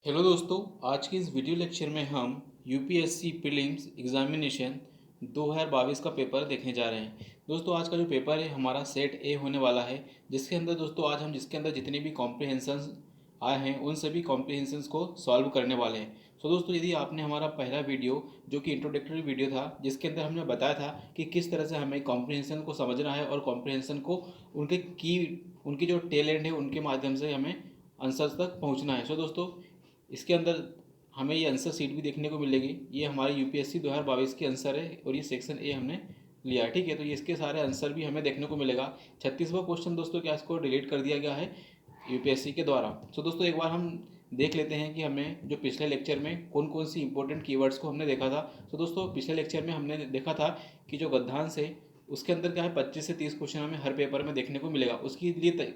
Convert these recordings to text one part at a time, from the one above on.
Hello दोस्तों, आज की इस वीडियो लेक्चर में हम यूपीएससी प्रीलिम्स एग्जामिनेशन 2022 का पेपर देखने जा रहे हैं। दोस्तों, आज का जो पेपर है हमारा सेट ए होने वाला है, जिसके अंदर दोस्तों आज हम जिसके अंदर जितने भी कॉम्प्रिहेंशंस आए हैं उन सभी कॉम्प्रिहेंशंस को सॉल्व करने वाले हैं। सो दोस्तों, यदि आपने हमारा पहला वीडियो जो कि इंट्रोडक्टरी वीडियो था, जिसके अंदर हमने बताया था कि किस तरह से हमें कॉम्प्रिहेंशन को समझना है और कॉम्प्रिहेंशन को उनकी जो टेल एंड है उनके माध्यम से हमें आंसर्स तक पहुंचना है। सो दोस्तों, इसके अंदर हमें ये आंसर सीट भी देखने को मिलेगी। ये हमारे यूपीएससी 2022 के आंसर है और ये सेक्शन ए हमने लिया है। ठीक है, तो ये इसके सारे आंसर भी हमें देखने को मिलेगा। 36वां क्वेश्चन दोस्तों क्या इसको डिलीट कर दिया गया है यूपीएससी के द्वारा। तो दोस्तों एक बार हम देख लेते हैं कि हमें जो पिछले लेक्चर में कौन कौन सी इंपॉर्टेंट कीवर्ड्स को हमने देखा था। तो दोस्तों पिछले लेक्चर में हमने देखा था कि जो गद्यांश है उसके अंदर क्या है 25 से 30 क्वेश्चन हमें हर पेपर में देखने को मिलेगा। उसके लिए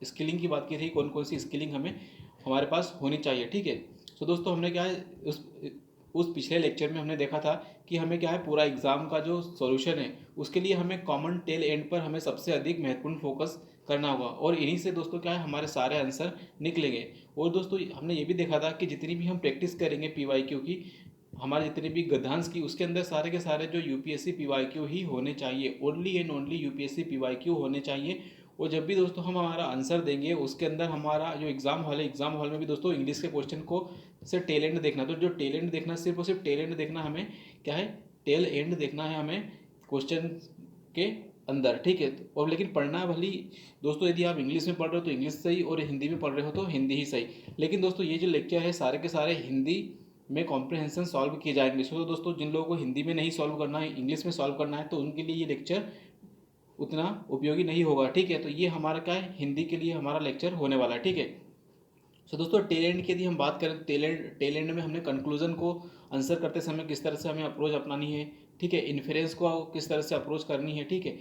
स्किलिंग की बात की थी, कौन कौन सी स्किलिंग हमें हमारे पास होनी चाहिए। ठीक है, तो दोस्तों हमने क्या है उस पिछले लेक्चर में हमने देखा था कि हमें क्या है पूरा एग्जाम का जो सॉल्यूशन है उसके लिए हमें कॉमन टेल एंड पर हमें सबसे अधिक महत्वपूर्ण फोकस करना होगा और इन्हीं से दोस्तों क्या है हमारे सारे आंसर निकलेंगे। और दोस्तों हमने ये भी देखा था कि जितनी भी हम प्रैक्टिस करेंगे पीवाईक्यू की, हमारे जितने भी गद्यांश की, उसके अंदर सारे के सारे जो यूपीएससी पीवाईक्यू ही होने चाहिए, only and only UPSC PYQ होने चाहिए। और जब भी दोस्तों हम हमारा आंसर देंगे उसके अंदर हमारा जो एग्ज़ाम हॉल है, एग्ज़ाम हॉल में भी दोस्तों इंग्लिश के क्वेश्चन को से टेल एंड देखना। तो जो टेल एंड देखना सिर्फ और सिर्फ टेल एंड देखना, हमें क्या है टेल एंड देखना है हमें क्वेश्चन के अंदर। ठीक है, और लेकिन पढ़ना भली दोस्तों यदि आप इंग्लिश में पढ़ रहे हो तो इंग्लिश सही और हिंदी में पढ़ रहे हो तो हिंदी ही सही। लेकिन दोस्तों ये जो लेक्चर है सारे के सारे हिंदी में कॉम्प्रिहेंशन सॉल्व किए जाएंगे। तो दोस्तों जिन लोगों को हिंदी में नहीं सॉल्व करना है, इंग्लिश में सॉल्व करना है, तो उनके लिए ये लेक्चर उतना उपयोगी नहीं होगा। ठीक है, तो ये हमारा क्या है हिंदी के लिए हमारा लेक्चर होने वाला है। ठीक है, सो दोस्तों टेल एंड की यदि हम बात करें, टेल एंड में हमने कंक्लूजन को आंसर करते समय किस तरह से हमें अप्रोच अपनानी है। ठीक है, इन्फेरेंस को किस तरह से अप्रोच करनी है। ठीक है,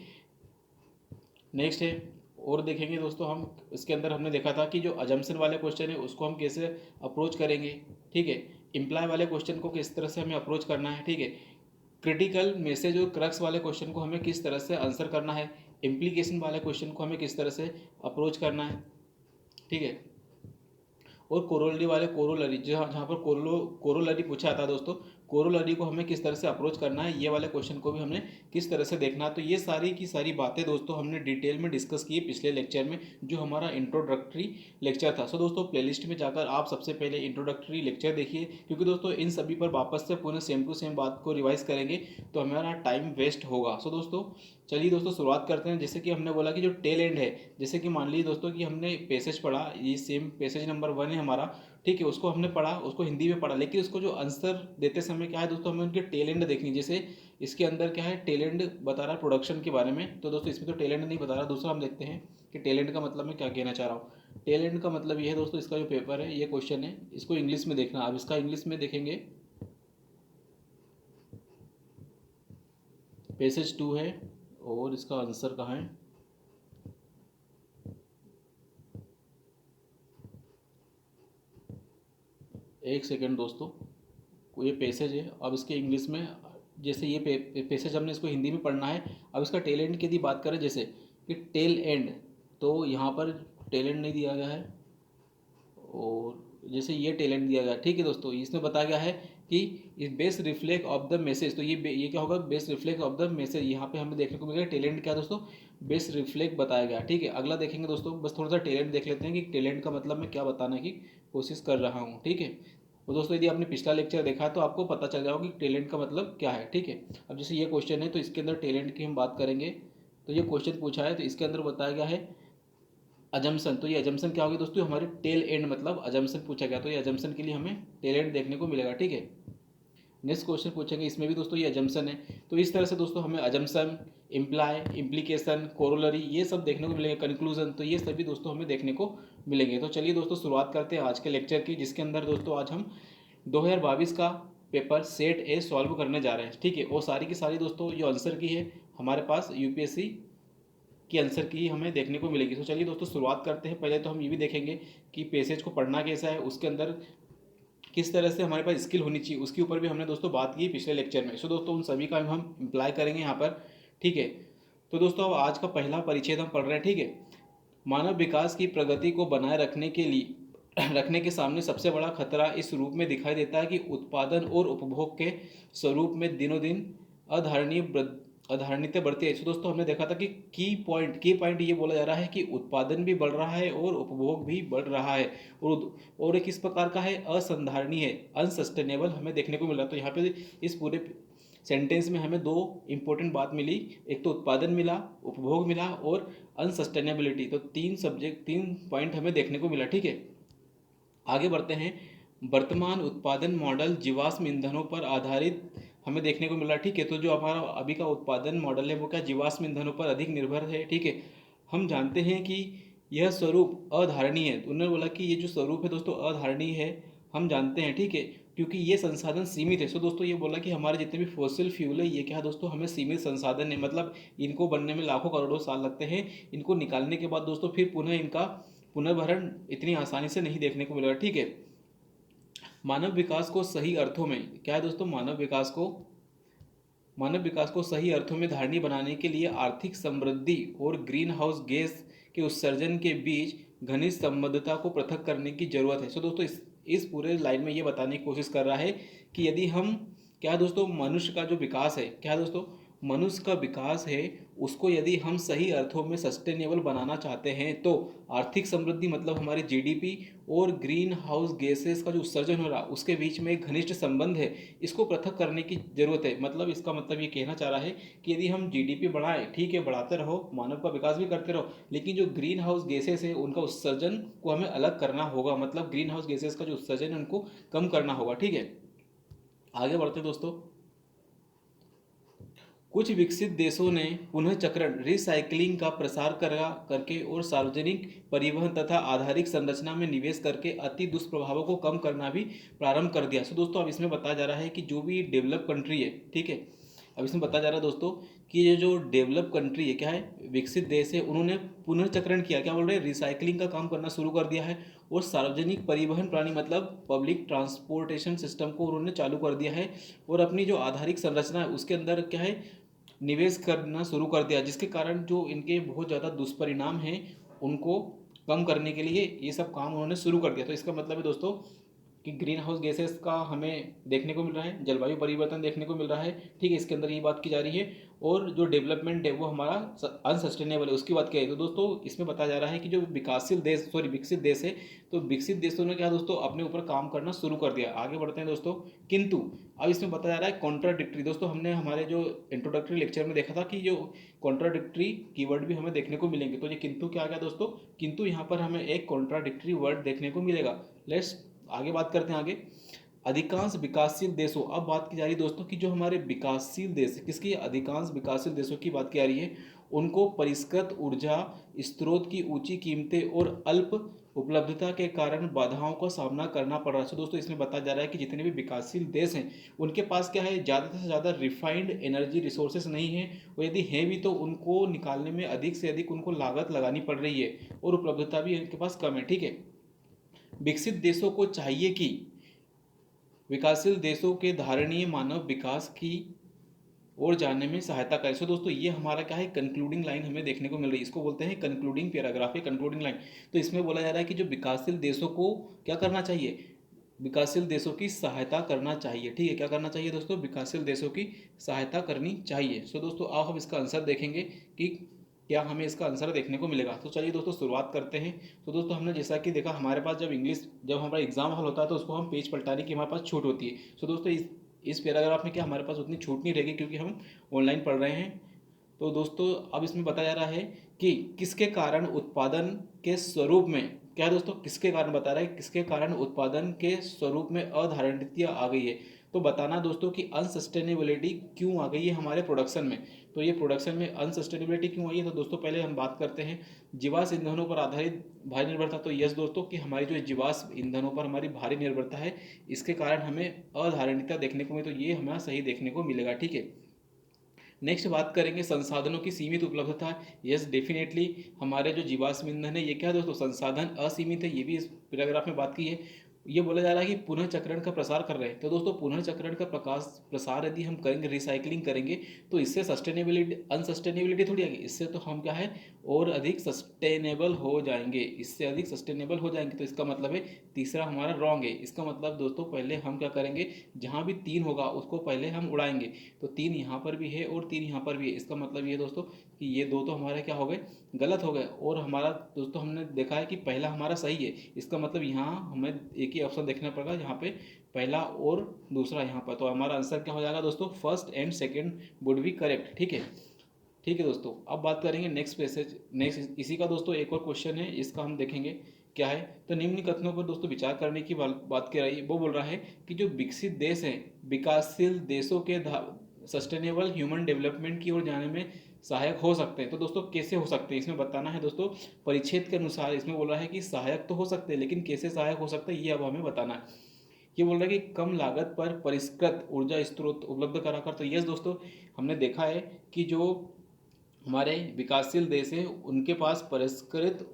नेक्स्ट है और देखेंगे दोस्तों हम इसके अंदर हमने देखा था कि जो अजम्पशन वाले क्वेश्चन है उसको हम कैसे अप्रोच करेंगे। ठीक है, इम्प्लाई वाले क्वेश्चन को किस तरह से हमें अप्रोच करना है। ठीक है, क्रिटिकल मैसेज और क्रक्स वाले क्वेश्चन को हमें किस तरह से आंसर करना है। इम्प्लीकेशन वाले क्वेश्चन को हमें किस तरह से अप्रोच करना है। ठीक है, और कोरोलरी वाले कोरोलरी जहाँ जहाँ पर कोरोलरी पूछा था दोस्तों, कोरोलरी को हमें किस तरह से अप्रोच करना है, ये वाले क्वेश्चन को भी हमने किस तरह से देखना है। तो ये सारी की सारी बातें दोस्तों हमने डिटेल में डिस्कस की पिछले लेक्चर में, जो हमारा इंट्रोडक्टरी लेक्चर था। सो दोस्तों प्लेलिस्ट में जाकर आप सबसे पहले इंट्रोडक्टरी लेक्चर देखिए, क्योंकि दोस्तों इन सभी पर वापस से पुनः सेम टू सेम बात को रिवाइज करेंगे तो हमारा टाइम वेस्ट होगा। सो दोस्तों चलिए दोस्तों शुरुआत करते हैं। जैसे कि हमने बोला कि जो टेल एंड है, जैसे कि मान लीजिए दोस्तों कि हमने पैसेज पढ़ा, ये सेम पैसेज नंबर 1 है हमारा। ठीक है, उसको हमने पढ़ा, उसको हिंदी में पढ़ा, लेकिन उसको जो आंसर देते समय क्या है दोस्तों हमें उनके टेल एंड देखनी। जैसे इसके अंदर क्या है टेल एंड बता रहा है प्रोडक्शन के बारे में, तो दोस्तों इसमें तो टेल एंड नहीं बता रहा। दूसरा हम देखते हैं कि टेल एंड का मतलब मैं क्या कहना चाह रहा हूँ। टेल एंड का मतलब ये है दोस्तों, इसका जो पेपर है, ये क्वेश्चन है, इसको इंग्लिश में देखना। अब इसका इंग्लिश में देखेंगे, पैसेज 2 है और इसका आंसर कहाँ है। एक सेकेंड दोस्तों, ये पैसेज है। अब इसके इंग्लिश में, जैसे ये पैसेज हमने इसको हिंदी में पढ़ना है। अब इसका टेल एंड की यदि बात करें, जैसे कि टेल एंड, तो यहाँ पर टेल एंड नहीं दिया गया है और जैसे ये टेल एंड दिया गया। ठीक है दोस्तों, इसमें बताया गया है कि इस base reflect of the message, तो ये क्या होगा, base reflect of the message. यहाँ पे हमें देखने को मिलेगा टेल एंड क्या दोस्तों, बेस रिफ्लेक्ट बताया गया। ठीक है, अगला देखेंगे दोस्तों, बस थोड़ा सा टेल एंड देख लेते हैं कि टेल एंड का मतलब मैं क्या बताने की कोशिश कर रहा हूँ। ठीक है, तो दोस्तों यदि आपने पिछला लेक्चर देखा है तो आपको पता चल जाएगा कि टैलेंट का मतलब क्या है। ठीक है, अब जैसे ये क्वेश्चन है तो इसके अंदर टैलेंट की हम बात करेंगे। तो ये क्वेश्चन पूछा है तो इसके अंदर बताया गया है अजम्पशन। तो ये अजम्पशन क्या होगी दोस्तों, हमारे टेल एंड मतलब अजम्पशन पूछा गया, तो ये अजम्पशन के लिए हमें टेल एंड देखने को मिलेगा। ठीक है, नेक्स्ट क्वेश्चन पूछेंगे, इसमें भी दोस्तों ये अजम्पशन है। तो इस तरह से दोस्तों हमें अजम्पशन, इम्प्लाई, इम्प्लीकेशन, कोरोलरी ये सब देखने को मिलेंगे, कंक्लूजन, तो ये सभी दोस्तों हमें देखने को मिलेंगे। तो चलिए दोस्तों शुरुआत करते हैं आज के लेक्चर की, जिसके अंदर दोस्तों आज हम 2022 का पेपर सेट ए सॉल्व करने जा रहे हैं। ठीक है, वो सारी की सारी दोस्तों जो आंसर की है हमारे पास यूपीएससी की आंसर की हमें देखने को मिलेगी। तो चलिए दोस्तों शुरुआत करते हैं। पहले तो हम ये भी देखेंगे कि पैसेज को पढ़ना कैसा है, उसके अंदर किस तरह से हमारे पास स्किल होनी चाहिए, उसके ऊपर भी हमने दोस्तों बात की पिछले लेक्चर में। सो दोस्तों उन सभी का हम अप्लाई करेंगे यहाँ पर। ठीक है, तो दोस्तों अब आज का पहला परिच्छेद हम पढ़ रहे हैं। ठीक है, मानव विकास की प्रगति को बनाए रखने के लिए रखने के सामने सबसे बड़ा खतरा इस रूप में दिखाई देता है कि उत्पादन और उपभोग के स्वरूप में दिनों दिन अधारणीयता बढ़ती है। तो दोस्तों हमने देखा था कि की पॉइंट ये बोला जा रहा है कि उत्पादन भी बढ़ रहा है और उपभोग भी बढ़ रहा है, और एक किस प्रकार का है, असंधारणीय है, अनसस्टेनेबल हमें देखने को मिल रहा है। तो यहाँ पे इस पूरे सेंटेंस में हमें दो इंपॉर्टेंट बात मिली, एक तो उत्पादन मिला, उपभोग मिला और अनसस्टेनेबिलिटी। तो तीन पॉइंट हमें देखने को मिला। ठीक है, आगे बढ़ते हैं। वर्तमान उत्पादन मॉडल जीवाश्म ईंधनों पर आधारित हमें देखने को मिला। ठीक है, तो जो हमारा अभी का उत्पादन मॉडल है वो क्या जीवाश्म ईंधनों पर अधिक निर्भर है। ठीक है, हम जानते हैं कि यह स्वरूप अधारणीय है। उन्होंने बोला कि ये जो स्वरूप है दोस्तों अधारणीय है, हम जानते हैं। ठीक है, क्योंकि ये संसाधन सीमित है। सो दोस्तों ये बोला कि हमारे जितने भी फॉसिल फ्यूल है ये क्या है दोस्तों, हमें सीमित संसाधन है, मतलब इनको बनने में लाखों करोड़ों साल लगते हैं। इनको निकालने के बाद दोस्तों फिर पुनः इनका पुनर्भरण इतनी आसानी से नहीं देखने को मिलेगा। ठीक है, मानव विकास को सही अर्थों में क्या है दोस्तों, मानव विकास को सही अर्थों में धारणीय बनाने के लिए आर्थिक समृद्धि और ग्रीन हाउस गैस के उत्सर्जन के बीच घनिष्ठ संबद्धता को पृथक करने की जरूरत है। सो दोस्तों इस पूरे लाइन में ये बताने की कोशिश कर रहा है कि यदि हम क्या है दोस्तों, मनुष्य का जो विकास है, क्या है दोस्तों, मनुष्य का विकास है, उसको यदि हम सही अर्थों में सस्टेनेबल बनाना चाहते हैं तो आर्थिक समृद्धि मतलब हमारे जीडीपी और ग्रीन हाउस गैसेस का जो उत्सर्जन हो रहा है उसके बीच में एक घनिष्ठ संबंध है, इसको पृथक करने की जरूरत है। मतलब इसका मतलब ये कहना चाह रहा है कि यदि हम जीडीपी बढ़ाएं, ठीक है बढ़ाते रहो, मानव का विकास भी करते रहो, लेकिन जो ग्रीन हाउस गैसेस है उनका उत्सर्जन को हमें अलग करना होगा, मतलब ग्रीन हाउस गैसेस का जो उत्सर्जन है उनको कम करना होगा। ठीक है, आगे बढ़ते दोस्तों। कुछ विकसित देशों ने पुनःचक्रण रिसाइकलिंग का प्रसार करके और सार्वजनिक परिवहन तथा आधारिक संरचना में निवेश करके अति दुष्प्रभावों को कम करना भी प्रारंभ कर दिया। सो दोस्तों अब इसमें बताया जा रहा है कि जो भी डेवलप कंट्री है, ठीक है, अब इसमें बताया जा रहा है दोस्तों कि ये जो डेवलप कंट्री है, क्या है, विकसित देश है, उन्होंने पुनर्चक्रण किया, क्या बोल रहे हैं, रिसाइकलिंग का काम करना शुरू कर दिया है और सार्वजनिक परिवहन प्रणाली मतलब पब्लिक ट्रांसपोर्टेशन सिस्टम को उन्होंने चालू कर दिया है और अपनी जो आधारिक संरचना है उसके अंदर क्या है निवेश करना शुरू कर दिया, जिसके कारण जो इनके बहुत ज़्यादा दुष्परिणाम हैं उनको कम करने के लिए ये सब काम उन्होंने शुरू कर दिया। तो इसका मतलब है दोस्तों कि ग्रीन हाउस गैसेस का हमें देखने को मिल रहा है, जलवायु परिवर्तन देखने को मिल रहा है। ठीक है, इसके अंदर ये बात की जा रही है और जो डेवलपमेंट है वो हमारा अनसस्टेनेबल है उसकी बात की है। तो दोस्तों इसमें बताया जा रहा है कि जो विकसित देश है, तो विकसित देशों ने क्या दोस्तों अपने ऊपर काम करना शुरू कर दिया। आगे बढ़ते हैं दोस्तों। किंतु अब इसमें बताया जा रहा है कॉन्ट्राडिक्टरी। दोस्तों हमने हमारे जो इंट्रोडक्टरी लेक्चर में देखा था कि जो कॉन्ट्राडिक्टरी कीवर्ड भी हमें देखने को मिलेंगे। तो ये किंतु क्या आ गया दोस्तों, किंतु यहाँ पर हमें एक कॉन्ट्राडिक्टरी वर्ड देखने को मिलेगा। लेट्स आगे बात करते हैं। आगे अधिकांश विकासशील देशों, अब बात की जा रही है दोस्तों कि जो हमारे विकासशील देश, किसकी, अधिकांश विकासशील देशों की बात की जा रही है, उनको परिष्कृत ऊर्जा स्रोत की ऊंची कीमतें और अल्प उपलब्धता के कारण बाधाओं का सामना करना पड़ रहा है। तो दोस्तों इसमें बताया जा रहा है कि जितने भी विकासशील देश हैं उनके पास क्या है, ज़्यादा से ज़्यादा रिफाइंड एनर्जी रिसोर्सेज नहीं है, और यदि है भी तो उनको निकालने में अधिक से अधिक उनको लागत लगानी पड़ रही है और उपलब्धता भी उनके पास कम है। ठीक है, विकसित देशों को चाहिए कि विकासशील देशों के धारणीय मानव विकास की ओर जाने में सहायता करें। सो दोस्तों ये हमारा क्या है, कंक्लूडिंग लाइन हमें देखने को मिल रही है, इसको बोलते हैं कंक्लूडिंग पैराग्राफ या कंक्लूडिंग लाइन। तो इसमें बोला जा रहा है कि जो विकासशील देशों को क्या करना चाहिए, विकासशील देशों की सहायता करना चाहिए। ठीक है, क्या करना चाहिए दोस्तों, विकासशील देशों की सहायता करनी चाहिए। सो दोस्तों आओ हम इसका आंसर देखेंगे कि क्या हमें इसका आंसर देखने को मिलेगा। तो चलिए दोस्तों शुरुआत करते हैं। तो दोस्तों हमने जैसा कि देखा हमारे पास जब हमारा एग्जाम हल होता है तो उसको हम पेज पलटाने की हमारे पास छूट होती है। सो दोस्तों इस पैराग्राफ में क्या हमारे पास उतनी छूट नहीं रहेगी क्योंकि हम ऑनलाइन पढ़ रहे हैं। तो दोस्तों अब इसमें बताया जा रहा है कि किसके कारण उत्पादन के स्वरूप में, क्या है दोस्तों, किसके कारण बता रहा है, किसके कारण उत्पादन के स्वरूप में अधारणीयता आ गई है। तो बताना दोस्तों कि अनसस्टेनेबिलिटी क्यों आ गई है हमारे प्रोडक्शन में। तो ये प्रोडक्शन में अनसस्टेनेबिलिटी क्यों आई है, तो दोस्तों पहले हम बात करते हैं जीवाश्म ईंधनों पर आधारित भारी निर्भरता। तो यस दोस्तों कि हमारी जो जीवाश्म ईंधनों पर हमारी भारी निर्भरता है इसके कारण हमें अधारणीयता देखने को मिले, तो ये हमें सही देखने को मिलेगा। ठीक है, नेक्स्ट बात करेंगे संसाधनों की सीमित उपलब्धता। यस डेफिनेटली हमारे जो जीवाश्म ईंधन है ये क्या है दोस्तों, संसाधन असीमित है, ये भी इस पैराग्राफ में बात की है। ये बोला जा रहा है कि पुनः चक्रण का प्रसार कर रहे हैं। तो दोस्तों पुनः चक्रण का प्रसार यदि हम करेंगे, रिसाइकलिंग करेंगे, तो इससे सस्टेनेबिलिटी अनसस्टेनेबिलिटी थोड़ी आएगी, इससे तो हम क्या है और अधिक सस्टेनेबल हो जाएंगे, इससे अधिक सस्टेनेबल हो जाएंगे। तो इसका मतलब है तीसरा हमारा रॉन्ग है। इसका मतलब दोस्तों पहले हम क्या करेंगे, जहाँ भी 3 होगा उसको पहले हम उड़ाएंगे। तो 3 यहाँ पर भी है और 3 यहाँ पर भी है। इसका मतलब ये दोस्तों कि ये दो तो हमारे क्या हो गए, गलत हो गए। और हमारा दोस्तों हमने देखा है कि पहला हमारा सही है। इसका मतलब यहाँ हमें एक ही ऑप्शन देखना पड़ेगा, यहाँ पे पहला और दूसरा यहाँ पर। तो हमारा आंसर क्या हो जाएगा दोस्तों, first and second would be correct. ठीक है, ठीक है दोस्तों। अब बात करेंगे नेक्स्ट पैसेज, नेक्स्ट इसी का दोस्तों एक और क्वेश्चन है, इसका हम देखेंगे क्या है। तो निम्न कथनों पर दोस्तों विचार करने की बात कर रही है। वो बोल रहा है कि जो विकसित देश हैं विकासशील देशों के सस्टेनेबल ह्यूमन डेवलपमेंट की ओर जाने में सहायक हो सकते हैं। तो दोस्तों कैसे हो सकते हैं इसमें बताना है दोस्तों। परिच्छेद के अनुसार इसमें बोल रहा है कि सहायक तो हो सकते हैं, लेकिन कैसे सहायक हो सकते हैं ये अब हमें बताना है। ये बोल रहा है कि कम लागत पर परिष्कृत ऊर्जा स्रोत उपलब्ध कराकर। तो यस दोस्तों, हमने देखा है कि जो हमारे विकासशील देश हैं उनके पास परिष्कृत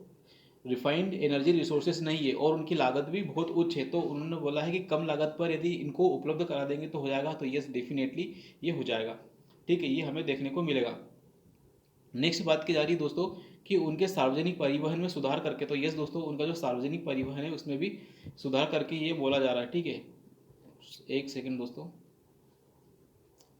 रिफाइंड एनर्जी रिसोर्सेज नहीं है और उनकी लागत भी बहुत उच्च है। तो उन्होंने बोला है कि कम लागत पर यदि इनको उपलब्ध करा देंगे तो हो जाएगा। तो यस डेफिनेटली ये हो जाएगा। ठीक है, ये हमें देखने को मिलेगा। नेक्स्ट बात की जा रही है दोस्तों कि उनके सार्वजनिक परिवहन में सुधार करके। तो यस दोस्तों, उनका जो सार्वजनिक परिवहन है उसमें भी सुधार करके ये बोला जा रहा है। ठीक है, एक सेकेंड दोस्तों।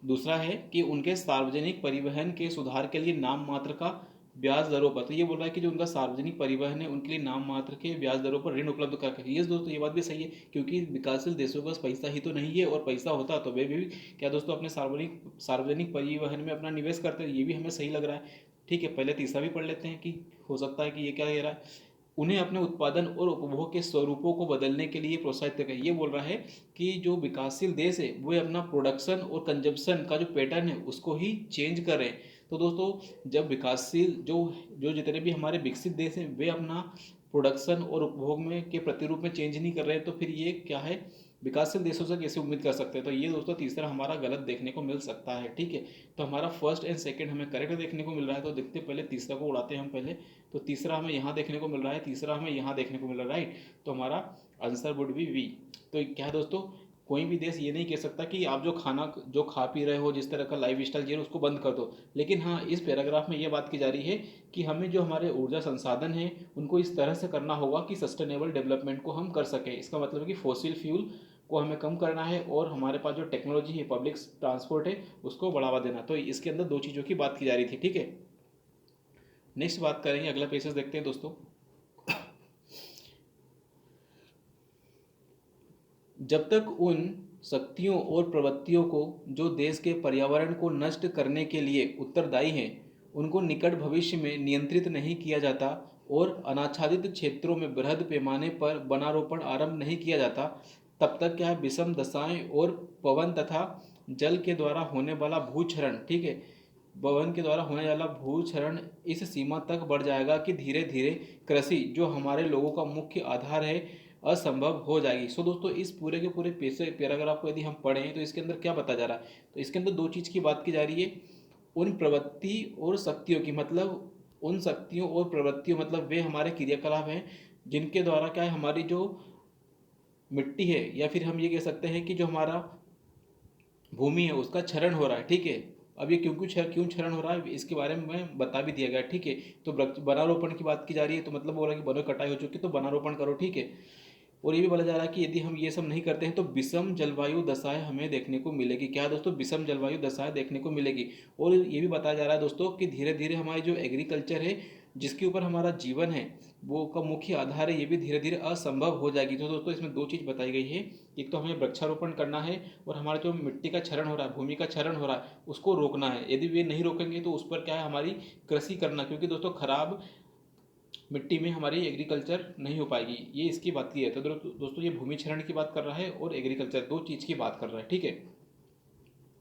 दूसरा है कि उनके सार्वजनिक परिवहन के सुधार के लिए नाम मात्र का ब्याज दरों पर। तो ये बोल रहा है कि जो उनका सार्वजनिक परिवहन है उनके लिए नाम मात्र के ब्याज दरों पर ऋण उपलब्ध करके। ये दोस्तों ये बात भी सही है, क्योंकि विकासशील देशों के पास पैसा ही तो नहीं है, और पैसा होता तो वे भी क्या दोस्तों अपने सार्वजनिक परिवहन में अपना निवेश करते हैं। ये भी हमें सही लग रहा है। ठीक है, पहले तीसरा भी पढ़ लेते हैं कि हो सकता है कि ये क्या कह रहा है। उन्हें अपने उत्पादन और उपभोग के स्वरूपों को बदलने के लिए प्रोत्साहित करें। ये बोल रहा है कि जो विकासशील देश है वो अपना प्रोडक्शन और कंजप्शन का जो पैटर्न है उसको ही चेंज करें। तो दोस्तों जब विकासशील जो जो जितने भी हमारे विकसित देश हैं वे अपना प्रोडक्शन और उपभोग में के प्रतिरूप में चेंज नहीं कर रहे हैं, तो फिर ये क्या है, विकासशील देशों से कैसे उम्मीद कर सकते हैं। तो ये दोस्तों तीसरा हमारा गलत देखने को मिल सकता है। ठीक है, तो हमारा फर्स्ट एंड सेकंड हमें करेक्ट देखने को मिल रहा है। तो देखते पहले तीसरा को उड़ाते हैं हम पहले। तो तीसरा हमें यहाँ देखने को मिल रहा है, तीसरा हमें यहाँ देखने को मिल रहा है, राइट। तो हमारा आंसर वुड बी वी। तो क्या है दोस्तों, कोई भी देश ये नहीं कह सकता कि आप जो खा पी रहे हो, जिस तरह का लाइफ स्टाइल जी उसको बंद कर दो। लेकिन हाँ, इस पैराग्राफ में ये बात की जा रही है कि हमें जो हमारे ऊर्जा संसाधन हैं उनको इस तरह से करना होगा कि सस्टेनेबल डेवलपमेंट को हम कर सकें। इसका मतलब है कि फॉसिल फ्यूल को हमें कम करना है और हमारे पास जो टेक्नोलॉजी है, पब्लिक ट्रांसपोर्ट है, उसको बढ़ावा देना। तो इसके अंदर दो चीज़ों की बात की जा रही थी। ठीक है, नेक्स्ट बात करेंगे, अगला पेसेज देखते हैं दोस्तों। जब तक उन शक्तियों और प्रवृत्तियों को जो देश के पर्यावरण को नष्ट करने के लिए उत्तरदायी हैं उनको निकट भविष्य में नियंत्रित नहीं किया जाता और अनाच्छादित क्षेत्रों में बृहद पैमाने पर वनारोपण आरंभ नहीं किया जाता, तब तक क्या है, विषम दशाएं और पवन तथा जल के द्वारा होने वाला भूक्षरण, ठीक है, पवन के द्वारा होने वाला भूक्षरण इस सीमा तक बढ़ जाएगा कि धीरे धीरे कृषि जो हमारे लोगों का मुख्य आधार है असंभव हो जाएगी। सो दोस्तों इस पूरे के पूरे पैराग्राफ को यदि हम पढ़ें तो इसके अंदर क्या बताया जा रहा है, तो इसके अंदर दो चीज़ की बात की जा रही है। उन प्रवृत्ति और शक्तियों की, मतलब उन शक्तियों और प्रवृत्तियों मतलब वे हमारे क्रियाकलाप हैं जिनके द्वारा क्या है, हमारी जो मिट्टी है या फिर हम ये कह सकते हैं कि जो हमारा भूमि है उसका क्षरण हो रहा है। ठीक है, अब ये क्यों क्षरण हो रहा है इसके बारे में बता भी दिया गया। ठीक है, तो वनारोपण की बात की जा रही है, तो मतलब बोल रहा है कि वनों की कटाई हो चुकी है तो वनारोपण करो। ठीक है, और ये भी बोला जा रहा है कि यदि हम ये सब नहीं करते हैं तो विषम जलवायु दशाएं हमें देखने को मिलेगी। क्या दोस्तों, विषम जलवायु दशाएं देखने को मिलेगी। और ये भी बताया जा रहा है दोस्तों कि धीरे धीरे हमारी जो एग्रीकल्चर है जिसके ऊपर हमारा जीवन है वो का मुख्य आधार है, ये भी धीरे धीरे असंभव हो जाएगी। तो दोस्तों इसमें दो चीज़ बताई गई है, एक तो हमें वृक्षारोपण करना है और हमारा जो मिट्टी का क्षरण हो रहा है, भूमि का क्षरण हो रहा है, उसको रोकना है। यदि वे नहीं रोकेंगे तो उस पर क्या है, हमारी कृषि करना, क्योंकि दोस्तों खराब मिट्टी में हमारी एग्रीकल्चर नहीं हो पाएगी। ये इसकी बात की है। तो दोस्तों ये भूमि क्षरण की बात कर रहा है और एग्रीकल्चर, दो चीज़ की बात कर रहा है। ठीक है,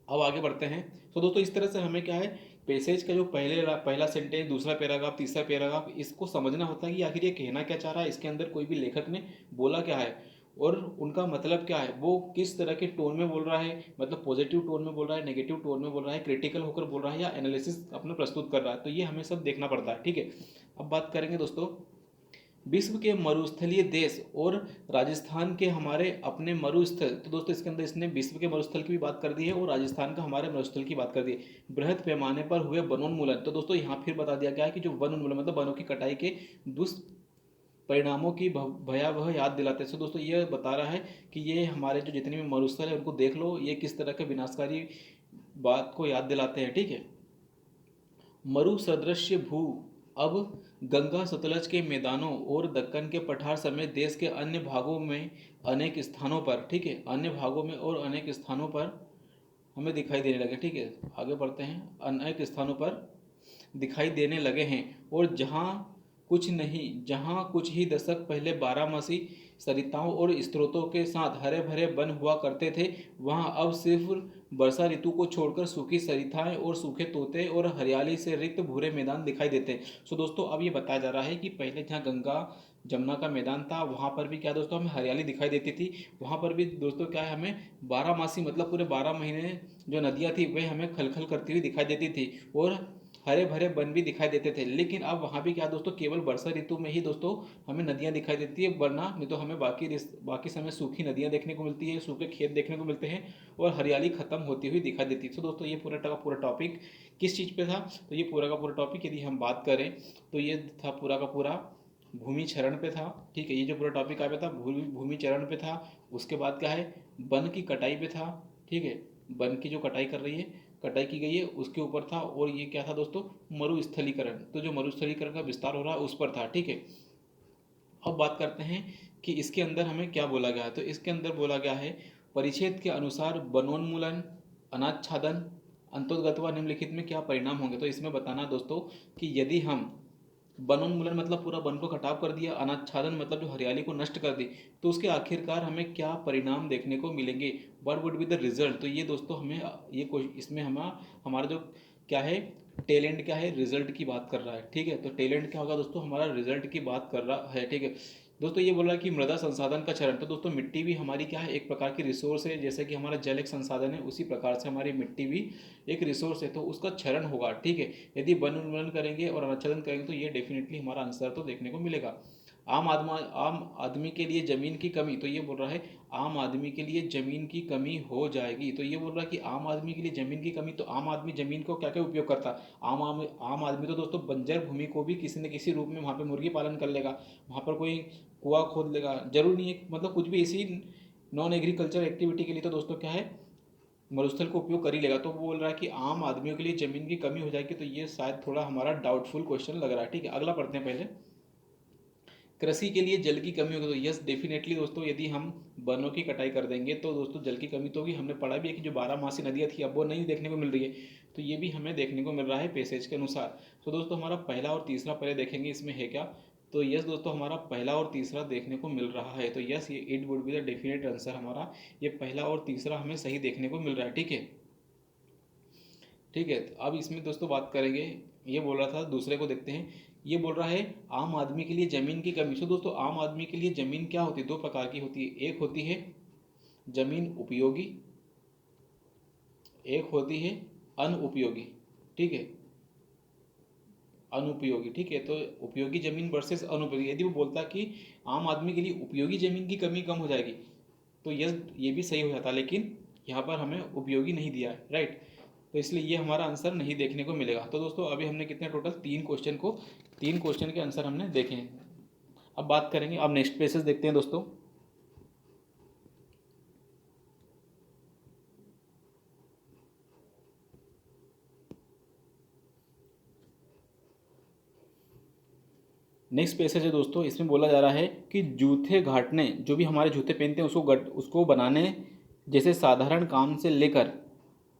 अब आगे बढ़ते हैं। तो दोस्तों इस तरह से हमें क्या है, पैसेज का जो पहला सेंटेंस, दूसरा पैराग्राफ, तीसरा पैराग्राफ, इसको समझना होता है कि आखिर ये कहना क्या चाह रहा है, इसके अंदर कोई भी लेखक ने बोला क्या है और उनका मतलब क्या है, वो किस तरह के टोन में बोल रहा है, मतलब पॉजिटिव टोन में बोल रहा है, नेगेटिव टोन में बोल रहा है, क्रिटिकल होकर बोल रहा है या एनालिसिस अपना प्रस्तुत कर रहा है। तो ये हमें सब देखना पड़ता है। ठीक है, अब बात करेंगे दोस्तों विश्व के मरुस्थलीय देश और राजस्थान के हमारे अपने मरुस्थल। तो दोस्तों इसके अंदर इसने विश्व के मरुस्थल की भी बात कर दी है और राजस्थान का हमारे मरुस्थल की बात कर दी है। बृहद पैमाने पर हुए वनोन्मूलन। तो दोस्तों यहाँ फिर बता दिया गया है कि जो वन उन्मूलन मतलब वनों की कटाई के परिणामों की भयावह याद दिलाते हैं। सो दोस्तों ये बता रहा है कि ये हमारे जो जितने भी मरुस्थल है उनको देख लो, ये किस तरह के विनाशकारी बात को याद दिलाते हैं। ठीक है, मरु सदृश्य भू अब गंगा सतलज के मैदानों और दक्कन के पठार समेत देश के अन्य भागों में अनेक स्थानों पर, ठीक है, अन्य भागों में और अनेक स्थानों पर हमें दिखाई देने लगे। ठीक है, आगे बढ़ते हैं। अनेक स्थानों पर दिखाई देने लगे हैं, और जहाँ कुछ ही दशक पहले बारहमासी सरिताओं और स्रोतों के साथ हरे भरे वन हुआ करते थे, वहाँ अब सिर्फ वर्षा ऋतु को छोड़कर सूखी सरिताएं और सूखे तोते और हरियाली से रिक्त भूरे मैदान दिखाई देते हैं। सो दोस्तों अब ये बताया जा रहा है कि पहले जहाँ गंगा जमुना का मैदान था वहाँ पर भी क्या दोस्तों हमें हरियाली दिखाई देती थी, वहाँ पर भी दोस्तों क्या है हमें बारहमासी मतलब पूरे 12 महीने जो नदियाँ थी वह हमें खलखल करती हुई दिखाई देती थी, और हरे भरे वन भी दिखाई देते थे। लेकिन अब वहाँ भी क्या दोस्तों केवल वर्षा ऋतु में ही दोस्तों हमें नदियाँ दिखाई देती है, वरना नहीं तो हमें बाकी समय सूखी नदियाँ देखने को मिलती है, सूखे खेत देखने को मिलते हैं, और हरियाली खत्म होती हुई दिखाई देती है। तो दोस्तों ये पूरा का पूरा टॉपिक किस चीज़ पे था, तो ये पूरा का पूरा टॉपिक यदि हम बात करें तो ये था पूरा का पूरा भूमि क्षरण पे था। ठीक है, ये जो पूरा टॉपिक आया था भूमि चरण पे था। उसके बाद क्या है, वन की कटाई पे था। ठीक है, वन की जो कटाई की गई है उसके ऊपर था। और ये क्या था दोस्तों, मरुस्थलीकरण, तो जो मरुस्थलीकरण का विस्तार हो रहा है उस पर था। ठीक है, अब बात करते हैं कि इसके अंदर हमें क्या बोला गया है। तो इसके अंदर बोला गया है परिच्छेद के अनुसार वनोन्मूलन, अनाच्छादन, अंतोदगतवा निम्नलिखित में क्या परिणाम होंगे। तो इसमें बताना दोस्तों कि यदि हम वनोन्मूलन मतलब पूरा वन को कटाव कर दिया, अनाच्छादन मतलब जो हरियाली को नष्ट कर दी, तो उसके आखिरकार हमें क्या परिणाम देखने को मिलेंगे, what would be the result. तो ये दोस्तों हमें ये इसमें हमारा जो क्या है टेलेंट क्या है, रिजल्ट की बात कर रहा है। ठीक है, तो टेलेंट क्या होगा दोस्तों, हमारा रिजल्ट की बात कर रहा है। ठीक है दोस्तों, ये बोल रहा है कि मृदा संसाधन का चरण। तो दोस्तों मिट्टी भी हमारी क्या है, एक प्रकार की रिसोर्स है, जैसे कि हमारा जल एक संसाधन है, उसी प्रकार से हमारी मिट्टी भी एक रिसोर्स है, तो उसका क्षरण होगा। ठीक है, यदि वन उन्मूलन करेंगे और अनाच्छादन करेंगे तो ये डेफिनेटली हमारा आंसर तो देखने को मिलेगा। आम आदमी के लिए ज़मीन की कमी, तो ये बोल रहा है आम आदमी के लिए ज़मीन की कमी हो जाएगी। तो ये बोल रहा है कि आम आदमी के लिए ज़मीन की कमी, तो आम आदमी ज़मीन को क्या क्या उपयोग करता है, आम आदमी तो दोस्तों बंजर भूमि को भी किसी न किसी रूप में वहाँ पे मुर्गी पालन कर लेगा, वहाँ पर कोई कुआं खोद लेगा, जरूर नहीं है मतलब कुछ भी ऐसी नॉन एग्रीकल्चर एक्टिविटी के लिए तो दोस्तों क्या है मरुस्थल को उपयोग कर ही लेगा। तो वो बोल रहा है कि आम आदमियों के लिए ज़मीन की कमी हो जाएगी, तो ये शायद थोड़ा हमारा डाउटफुल क्वेश्चन लग रहा है। ठीक है, अगला पढ़ते हैं पहले। कृषि के लिए जल की कमी होगी, तो यस डेफिनेटली दोस्तों यदि हम वनों की कटाई कर देंगे तो दोस्तों जल की कमी तो होगी। हमने पढ़ा भी है कि जो 12 मासी नदियाँ थी अब वो नहीं देखने को मिल रही है, तो ये भी हमें देखने को मिल रहा है पैसेज के अनुसार। तो दोस्तों हमारा पहला और तीसरा पहले देखेंगे इसमें है क्या। तो यस दोस्तों हमारा पहला और तीसरा देखने को मिल रहा है, तो यस ये it would be the definite answer हमारा, ये पहला और तीसरा हमें सही देखने को मिल रहा है। ठीक है, ठीक है, तो अब इसमें दोस्तों बात करेंगे, ये बोल रहा था दूसरे को देखते हैं। ये बोल रहा है आम आदमी के लिए ज़मीन की कमी। सो दोस्तों आम आदमी के लिए ज़मीन क्या होती है, दो प्रकार की होती है, एक होती है ज़मीन उपयोगी, एक होती है अनुपयोगी। ठीक है, अनुपयोगी। ठीक है, तो उपयोगी ज़मीन वर्सेस अनुपयोगी। यदि वो बोलता है कि आम आदमी के लिए उपयोगी ज़मीन की कमी कम हो जाएगी तो ये भी सही हो जाता, लेकिन यहाँ पर हमें उपयोगी नहीं दिया है, राइट, तो इसलिए ये हमारा आंसर नहीं देखने को मिलेगा। तो दोस्तों अभी हमने कितने टोटल तीन क्वेश्चन के आंसर हमने देखे हैं। अब बात करेंगे, अब नेक्स्ट पेसेज देखते हैं दोस्तों। नेक्स्ट पैसेज है दोस्तों, इसमें बोला जा रहा है कि जूते घाटने, जो भी हमारे जूते पहनते हैं उसको बनाने जैसे साधारण काम से लेकर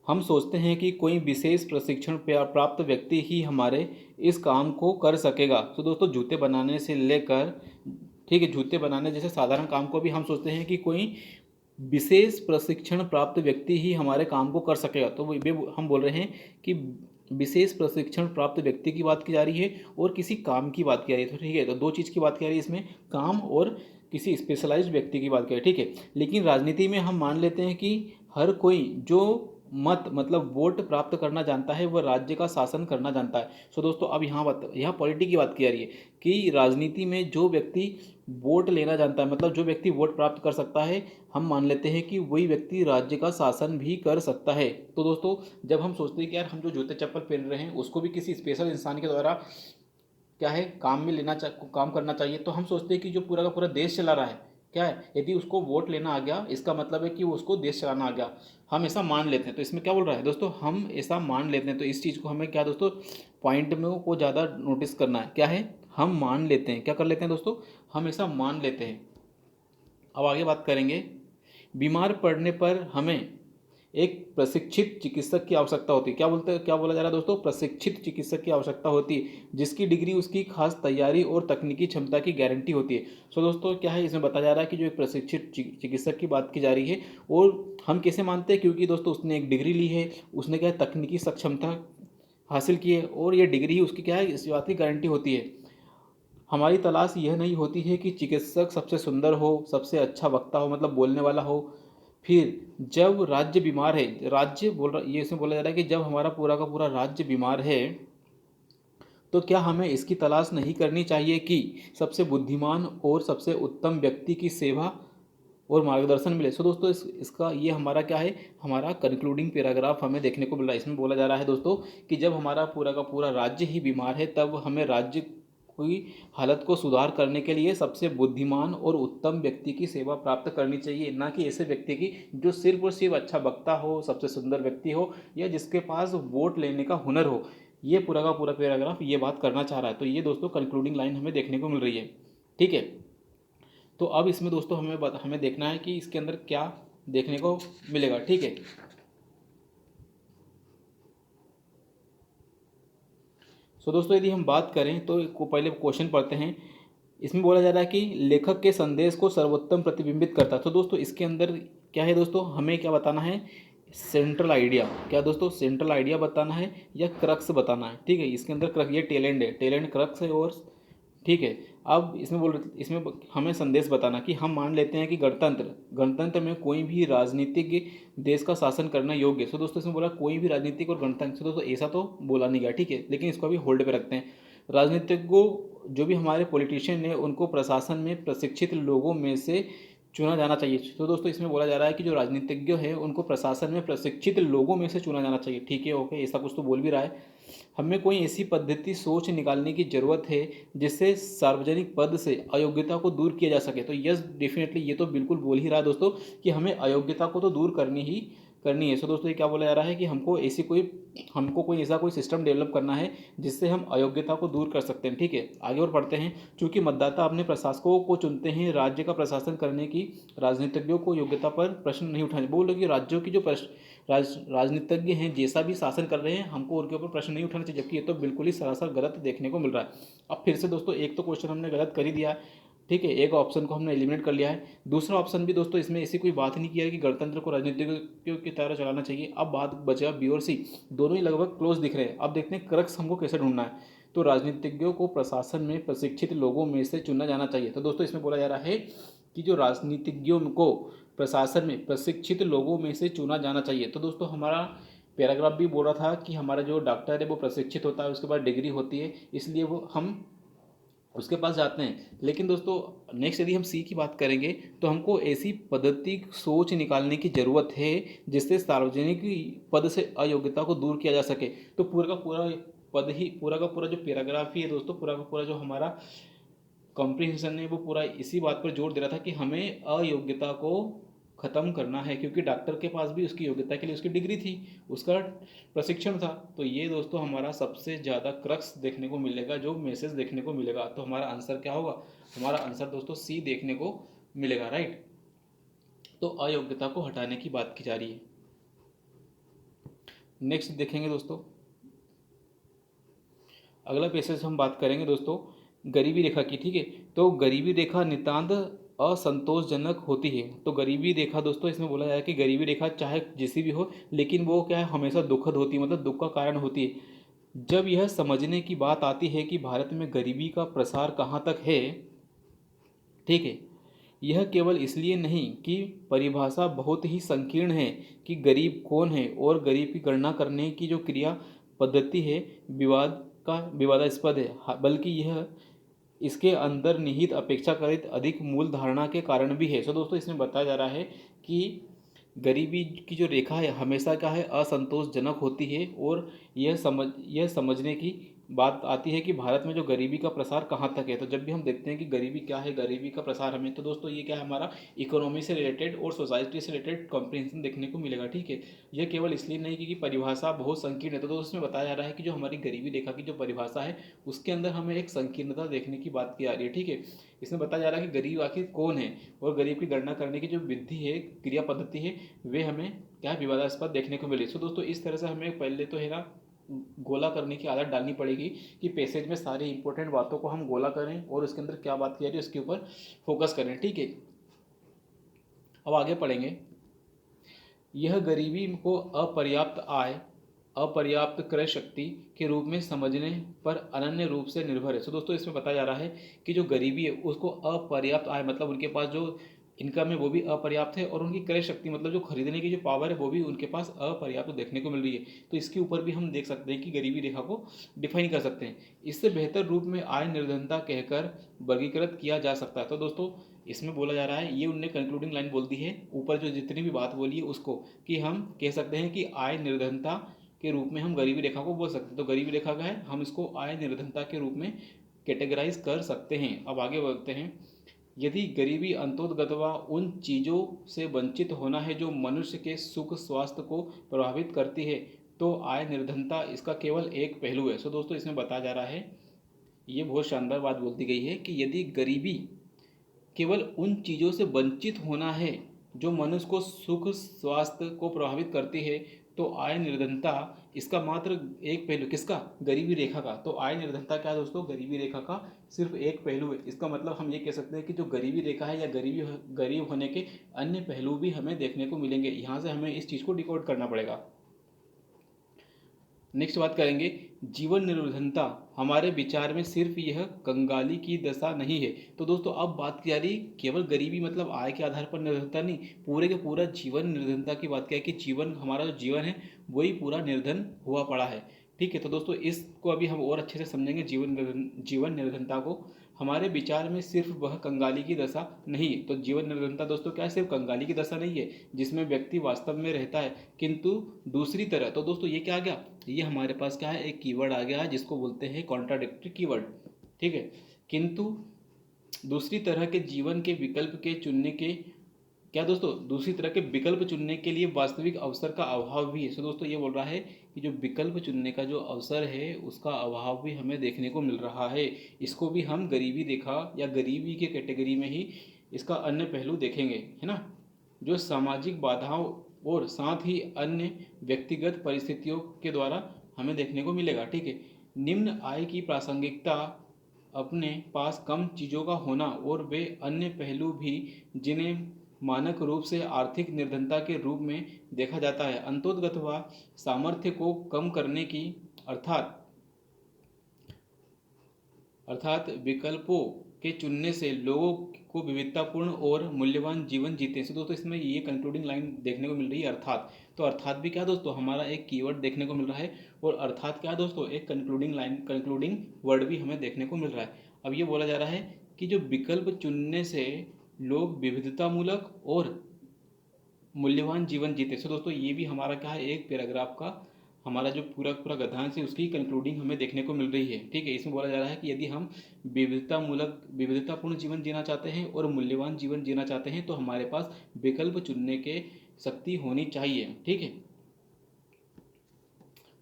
हम सोचते हैं कि कोई विशेष प्रशिक्षण प्राप्त व्यक्ति ही हमारे इस काम को कर सकेगा। तो दोस्तों जूते बनाने से लेकर, ठीक है, जूते बनाने जैसे साधारण काम को भी हम सोचते हैं कि कोई विशेष प्रशिक्षण प्राप्त व्यक्ति ही हमारे काम को कर सकेगा। तो वो हम बोल रहे हैं कि विशेष प्रशिक्षण प्राप्त व्यक्ति की बात की जा रही है और किसी काम की बात की जा रही है। तो ठीक है, तो दो चीज़ की बात की जा रही है इसमें, काम और किसी स्पेशलाइज्ड व्यक्ति की बात करें। ठीक है, लेकिन राजनीति में हम मान लेते हैं कि हर कोई जो मतलब वोट प्राप्त करना जानता है वह राज्य का शासन करना जानता है। सो दोस्तों अब यहाँ पॉलिटी की बात की जा रही है कि राजनीति में जो व्यक्ति वोट लेना जानता है, मतलब जो व्यक्ति वोट प्राप्त कर सकता है, हम मान लेते हैं कि वही व्यक्ति राज्य का शासन भी कर सकता है। तो दोस्तों जब हम सोचते हैं कि यार हम जो जूते चप्पल पहन रहे हैं उसको भी किसी स्पेशल इंसान के द्वारा क्या है काम में काम करना चाहिए। तो हम सोचते हैं कि जो पूरा का पूरा देश चला रहा है, क्या है, यदि उसको वोट लेना आ गया इसका मतलब है कि वो उसको देश चलाना आ गया, हम ऐसा मान लेते हैं। तो इसमें क्या बोल रहा है दोस्तों, हम ऐसा मान लेते हैं। तो इस चीज़ को हमें क्या दोस्तों पॉइंट में को ज़्यादा नोटिस करना है, क्या है, हम मान लेते हैं, क्या कर लेते हैं दोस्तों, हम ऐसा मान लेते हैं। अब आगे बात करेंगे, बीमार पड़ने पर हमें एक प्रशिक्षित चिकित्सक की आवश्यकता होती है। क्या बोला जा रहा है दोस्तों, प्रशिक्षित चिकित्सक की आवश्यकता होती है जिसकी डिग्री उसकी खास तैयारी और तकनीकी क्षमता की गारंटी होती है। सो दोस्तों क्या है, इसमें बताया जा रहा है कि जो एक प्रशिक्षित चिकित्सक की बात की जा रही है, और हम कैसे मानते हैं, क्योंकि दोस्तों उसने एक डिग्री ली है, उसने क्या है तकनीकी सक्षमता हासिल की है, और ये डिग्री उसकी क्या है इस बात की गारंटी होती है। हमारी तलाश यह नहीं होती है कि चिकित्सक सबसे सुंदर हो, सबसे अच्छा वक्ता हो, मतलब बोलने वाला हो। फिर जब राज्य बीमार है, राज्य बोल रहा, ये इसमें बोला जा रहा है कि जब हमारा पूरा का पूरा राज्य बीमार है तो क्या हमें इसकी तलाश नहीं करनी चाहिए कि सबसे बुद्धिमान और सबसे उत्तम व्यक्ति की सेवा और मार्गदर्शन मिले। सो दोस्तों इसका ये हमारा क्या है, हमारा कंक्लूडिंग पैराग्राफ हमें देखने को मिल रहा है। इसमें बोला जा रहा है दोस्तों कि जब हमारा पूरा का पूरा राज्य ही बीमार है तब हमें राज्य की हालत को सुधार करने के लिए सबसे बुद्धिमान और उत्तम व्यक्ति की सेवा प्राप्त करनी चाहिए, ना कि ऐसे व्यक्ति की जो सिर्फ और सिर्फ अच्छा वक्ता हो, सबसे सुंदर व्यक्ति हो, या जिसके पास वोट लेने का हुनर हो। ये पूरा का पूरा पैराग्राफ ये बात करना चाह रहा है। तो ये दोस्तों कंक्लूडिंग लाइन हमें देखने को मिल रही है, ठीक है। तो अब इसमें दोस्तों हमें देखना है कि इसके अंदर क्या देखने को मिलेगा, ठीक है। सो दोस्तों यदि हम बात करें तो पहले क्वेश्चन पढ़ते हैं। इसमें बोला जा रहा है कि लेखक के संदेश को सर्वोत्तम प्रतिबिंबित करता है। तो दोस्तों इसके अंदर क्या है दोस्तों, हमें क्या बताना है, सेंट्रल आइडिया, क्या दोस्तों सेंट्रल आइडिया बताना है या क्रक्स बताना है, ठीक है। इसके अंदर क्रक्स, ये टैलेंट है, टैलेंट क्रक्स है, और ठीक है। अब इसमें हमें संदेश बताना कि हम मान लेते हैं कि गणतंत्र में कोई भी राजनीतिक देश का शासन करना योग्य है। सो दोस्तों इसमें बोला कोई भी राजनीतिक और गणतंत्र, सो दोस्तों ऐसा तो बोला नहीं गया, ठीक है, लेकिन इसको अभी होल्ड पे रखते हैं। राजनीतिज्ञों, जो भी हमारे पॉलिटिशियन हैं उनको प्रशासन में प्रशिक्षित लोगों में से चुना जाना चाहिए। तो दोस्तों इसमें बोला जा रहा है कि जो राजनीतिज्ञ है उनको प्रशासन में प्रशिक्षित लोगों में से चुना जाना चाहिए, ठीक है, ओके, ऐसा कुछ तो बोल भी रहा है। हमें कोई ऐसी पद्धति सोच निकालने की ज़रूरत है जिससे सार्वजनिक पद से अयोग्यता को दूर किया जा सके। तो यस डेफिनेटली ये तो बिल्कुल बोल ही रहा है दोस्तों कि हमें अयोग्यता को तो दूर करनी है। सो दोस्तों ये क्या बोला जा रहा है कि हमको कोई ऐसा कोई सिस्टम डेवलप करना है जिससे हम अयोग्यता को दूर कर सकते हैं, ठीक है। आगे और पढ़ते हैं। चूंकि मतदाता अपने प्रशासकों को चुनते हैं, राज्य का प्रशासन करने की राजनीतिज्ञों को योग्यता पर प्रश्न नहीं उठाने। बोल रहे कि राज्यों की जो राजनीतिज्ञ हैं जैसा भी शासन कर रहे हैं हमको उनके ऊपर प्रश्न नहीं उठाने चाहिए, जबकि ये तो बिल्कुल ही सरासर गलत देखने को मिल रहा है। अब फिर से दोस्तों एक तो क्वेश्चन हमने गलत कर ही दिया, ठीक है, एक ऑप्शन को हमने एलिमिनेट कर लिया है। दूसरा ऑप्शन भी दोस्तों इसमें ऐसी कोई बात नहीं किया है कि गणतंत्र को राजनीतिज्ञों की तरह चलाना चाहिए। अब बात बचा बी और सी, दोनों ही लगभग क्लोज दिख रहे हैं। अब देखते हैं क्रक्स हमको कैसे ढूंढना है। तो राजनीतिज्ञों को प्रशासन में प्रशिक्षित लोगों में से चुना जाना चाहिए। तो दोस्तों इसमें बोला जा रहा है कि जो राजनीतिज्ञों को प्रशासन में प्रशिक्षित लोगों में से चुना जाना चाहिए। तो दोस्तों हमारा पैराग्राफ भी बोल रहा था कि हमारा जो डॉक्टर है वो प्रशिक्षित होता है, उसके बाद डिग्री होती है, इसलिए वो हम उसके पास जाते हैं। लेकिन दोस्तों नेक्स्ट यदि हम सी की बात करेंगे तो हमको ऐसी पद्धति सोच निकालने की ज़रूरत है जिससे सार्वजनिक पद से अयोग्यता को दूर किया जा सके। तो पूरा का पूरा जो पैराग्राफ ही है दोस्तों, पूरा का पूरा जो हमारा कॉम्प्रिहेंशन है वो पूरा इसी बात पर जोर दे रहा था कि हमें अयोग्यता को ख़त्म करना है, क्योंकि डॉक्टर के पास भी उसकी योग्यता के लिए उसकी डिग्री थी, उसका प्रशिक्षण था। तो ये दोस्तों हमारा सबसे ज़्यादा क्रक्स देखने को मिलेगा, जो मैसेज देखने को मिलेगा। तो हमारा आंसर क्या होगा, हमारा आंसर दोस्तों सी देखने को मिलेगा, राइट। तो अयोग्यता को हटाने की बात की जा रही है। नेक्स्ट देखेंगे दोस्तों, अगला पैसेज हम बात करेंगे दोस्तों गरीबी रेखा की, ठीक है। तो गरीबी रेखा नितांत असंतोषजनक होती है। तो गरीबी रेखा दोस्तों इसमें बोला जाए कि गरीबी रेखा चाहे जिसी भी हो, लेकिन वो क्या है, हमेशा दुखद होती है, मतलब दुख का कारण होती है। जब यह समझने की बात आती है कि भारत में गरीबी का प्रसार कहाँ तक है, ठीक है, यह केवल इसलिए नहीं कि परिभाषा बहुत ही संकीर्ण है कि गरीब कौन है और गरीब की गणना करने की जो क्रिया पद्धति है विवादास्पद है, बल्कि यह इसके अंदर निहित अपेक्षाकृत अधिक मूल धारणा के कारण भी है। सो दोस्तों इसमें बताया जा रहा है कि गरीबी की जो रेखा है हमेशा क्या है, असंतोषजनक होती है, और यह समझने की बात आती है कि भारत में जो गरीबी का प्रसार कहाँ तक है। तो जब भी हम देखते हैं कि गरीबी क्या है, गरीबी का प्रसार हमें, तो दोस्तों ये क्या है, हमारा इकोनॉमी से रिलेटेड और सोसाइटी से रिलेटेड कॉम्प्रिहेंशन देखने को मिलेगा। ठीक है, यह केवल इसलिए नहीं क्योंकि परिभाषा बहुत संकीर्ण है। तो दोस्तों इसमें बताया जा रहा है कि जो हमारी गरीबी रेखा की जो परिभाषा है उसके अंदर हमें एक संकीर्णता देखने की बात की जा रही है। ठीक है, इसमें बताया जा रहा है कि गरीब आखिर कौन है, और गरीब की गणना करने की जो विधि है, क्रिया पद्धति है, वे हमें क्या विवादास्पद देखने को मिली। तो दोस्तों इस तरह से हमें पहले तो है ना गोला करने की आदत डालनी पड़ेगी कि पैसेज में सारी इंपॉर्टेंट बातों को हम गोला करें और उसके अंदर क्या बात की जा रही है उसके ऊपर फोकस करें। ठीक है, अब आगे पढ़ेंगे। यह गरीबी को अपर्याप्त आय, अपर्याप्त क्रय शक्ति के रूप में समझने पर अनन्य रूप से निर्भर है। तो दोस्तों इसमें बताया जा रहा है कि जो गरीबी है उसको अपर्याप्त आय मतलब उनके पास जो इनकम है वो भी अपर्याप्त है, और उनकी क्रय शक्ति मतलब जो खरीदने की जो पावर है वो भी उनके पास अपर्याप्त देखने को मिल रही है। तो इसके ऊपर भी हम देख सकते हैं कि गरीबी रेखा को डिफाइन कर सकते हैं। इससे बेहतर रूप में आय निर्धनता कहकर वर्गीकृत किया जा सकता है। तो दोस्तों इसमें बोला जा रहा है, ये उनने कंक्लूडिंग लाइन बोल दी है ऊपर जो जितनी भी बात बोली है उसको, कि हम कह सकते हैं कि आय निर्धनता के रूप में हम गरीबी रेखा को बोल सकते हैं। तो गरीबी रेखा का है, हम इसको आय निर्धनता के रूप में कैटेगराइज कर सकते हैं। अब आगे बढ़ते हैं। यदि गरीबी अंतोगतवा उन चीज़ों से वंचित होना है जो मनुष्य के सुख स्वास्थ्य को प्रभावित करती है, तो आय निर्धनता इसका केवल एक पहलू है। सो दोस्तों इसमें बताया जा रहा है, ये बहुत शानदार बात बोल दी गई है कि यदि गरीबी केवल उन चीज़ों से वंचित होना है जो मनुष्य को सुख स्वास्थ्य को प्रभावित करती है, तो आय निर्धनता इसका मात्र एक पहलू, किसका, गरीबी रेखा का। तो आय निर्धनता क्या है दोस्तों, गरीबी रेखा का सिर्फ एक पहलू है। इसका मतलब हम ये कह सकते हैं कि जो गरीबी रेखा है या गरीब होने के अन्य पहलू भी हमें देखने को मिलेंगे। यहाँ से हमें इस चीज़ को डिकोड करना पड़ेगा। नेक्स्ट बात करेंगे, जीवन निर्धनता हमारे विचार में सिर्फ यह कंगाली की दशा नहीं है। तो दोस्तों अब बात की जा रही केवल गरीबी मतलब आय के आधार पर निर्धनता नहीं, पूरे के पूरा जीवन निर्धनता की बात क्या है कि जीवन, हमारा जो जीवन है वही पूरा निर्धन हुआ पड़ा है। ठीक है, तो दोस्तों इसको अभी हम और अच्छे से समझेंगे। जीवन निर्धनता को हमारे विचार में सिर्फ वह कंगाली की दशा नहीं। तो जीवन निर्धनता दोस्तों क्या है, सिर्फ कंगाली की दशा नहीं है जिसमें व्यक्ति वास्तव में रहता है, किंतु दूसरी तरह। तो दोस्तों ये क्या आ गया, ये हमारे पास क्या है, एक कीवर्ड आ गया जिसको बोलते हैं कॉन्ट्राडिक्टरी कीवर्ड। ठीक है, किंतु दूसरी तरह के जीवन के विकल्प के चुनने के, क्या दोस्तों, दूसरी तरह के विकल्प चुनने के लिए वास्तविक अवसर का अभाव भी है। सो दोस्तों ये बोल रहा है कि जो विकल्प चुनने का जो अवसर है उसका अभाव भी हमें देखने को मिल रहा है। इसको भी हम गरीबी रेखा या गरीबी के कैटेगरी में ही इसका अन्य पहलू देखेंगे, है ना, जो सामाजिक बाधाओं और साथ ही अन्य व्यक्तिगत परिस्थितियों के द्वारा हमें देखने को मिलेगा। ठीक है, निम्न आय की प्रासंगिकता, अपने पास कम चीज़ों का होना और वे अन्य पहलू भी जिन्हें मानक रूप से आर्थिक निर्धनता के रूप में देखा जाता है, अंतोगतवा सामर्थ्य को कम करने की, अर्थात अर्थात विकल्पों के चुनने से लोगों को विविधतापूर्ण और मूल्यवान जीवन जीते हैं। दोस्तों इसमें ये कंक्लूडिंग लाइन देखने को मिल रही है, अर्थात। तो अर्थात भी क्या दोस्तों, हमारा एक कीवर्ड देखने को मिल रहा है, और अर्थात क्या दोस्तों, एक कंक्लूडिंग लाइन, कंक्लूडिंग वर्ड भी हमें देखने को मिल रहा है। अब ये बोला जा रहा है कि जो विकल्प चुनने से लोग विविधतामूलक और मूल्यवान जीवन जीते। सो दोस्तों ये भी हमारा क्या है, एक पैराग्राफ का हमारा जो पूरा पूरा गद्यांश है उसकी कंक्लूडिंग हमें देखने को मिल रही है। ठीक है, इसमें बोला जा रहा है कि यदि हम विविधतापूर्ण जीवन जीना चाहते हैं और मूल्यवान जीवन जीना चाहते हैं तो हमारे पास विकल्प चुनने के शक्ति होनी चाहिए। ठीक है,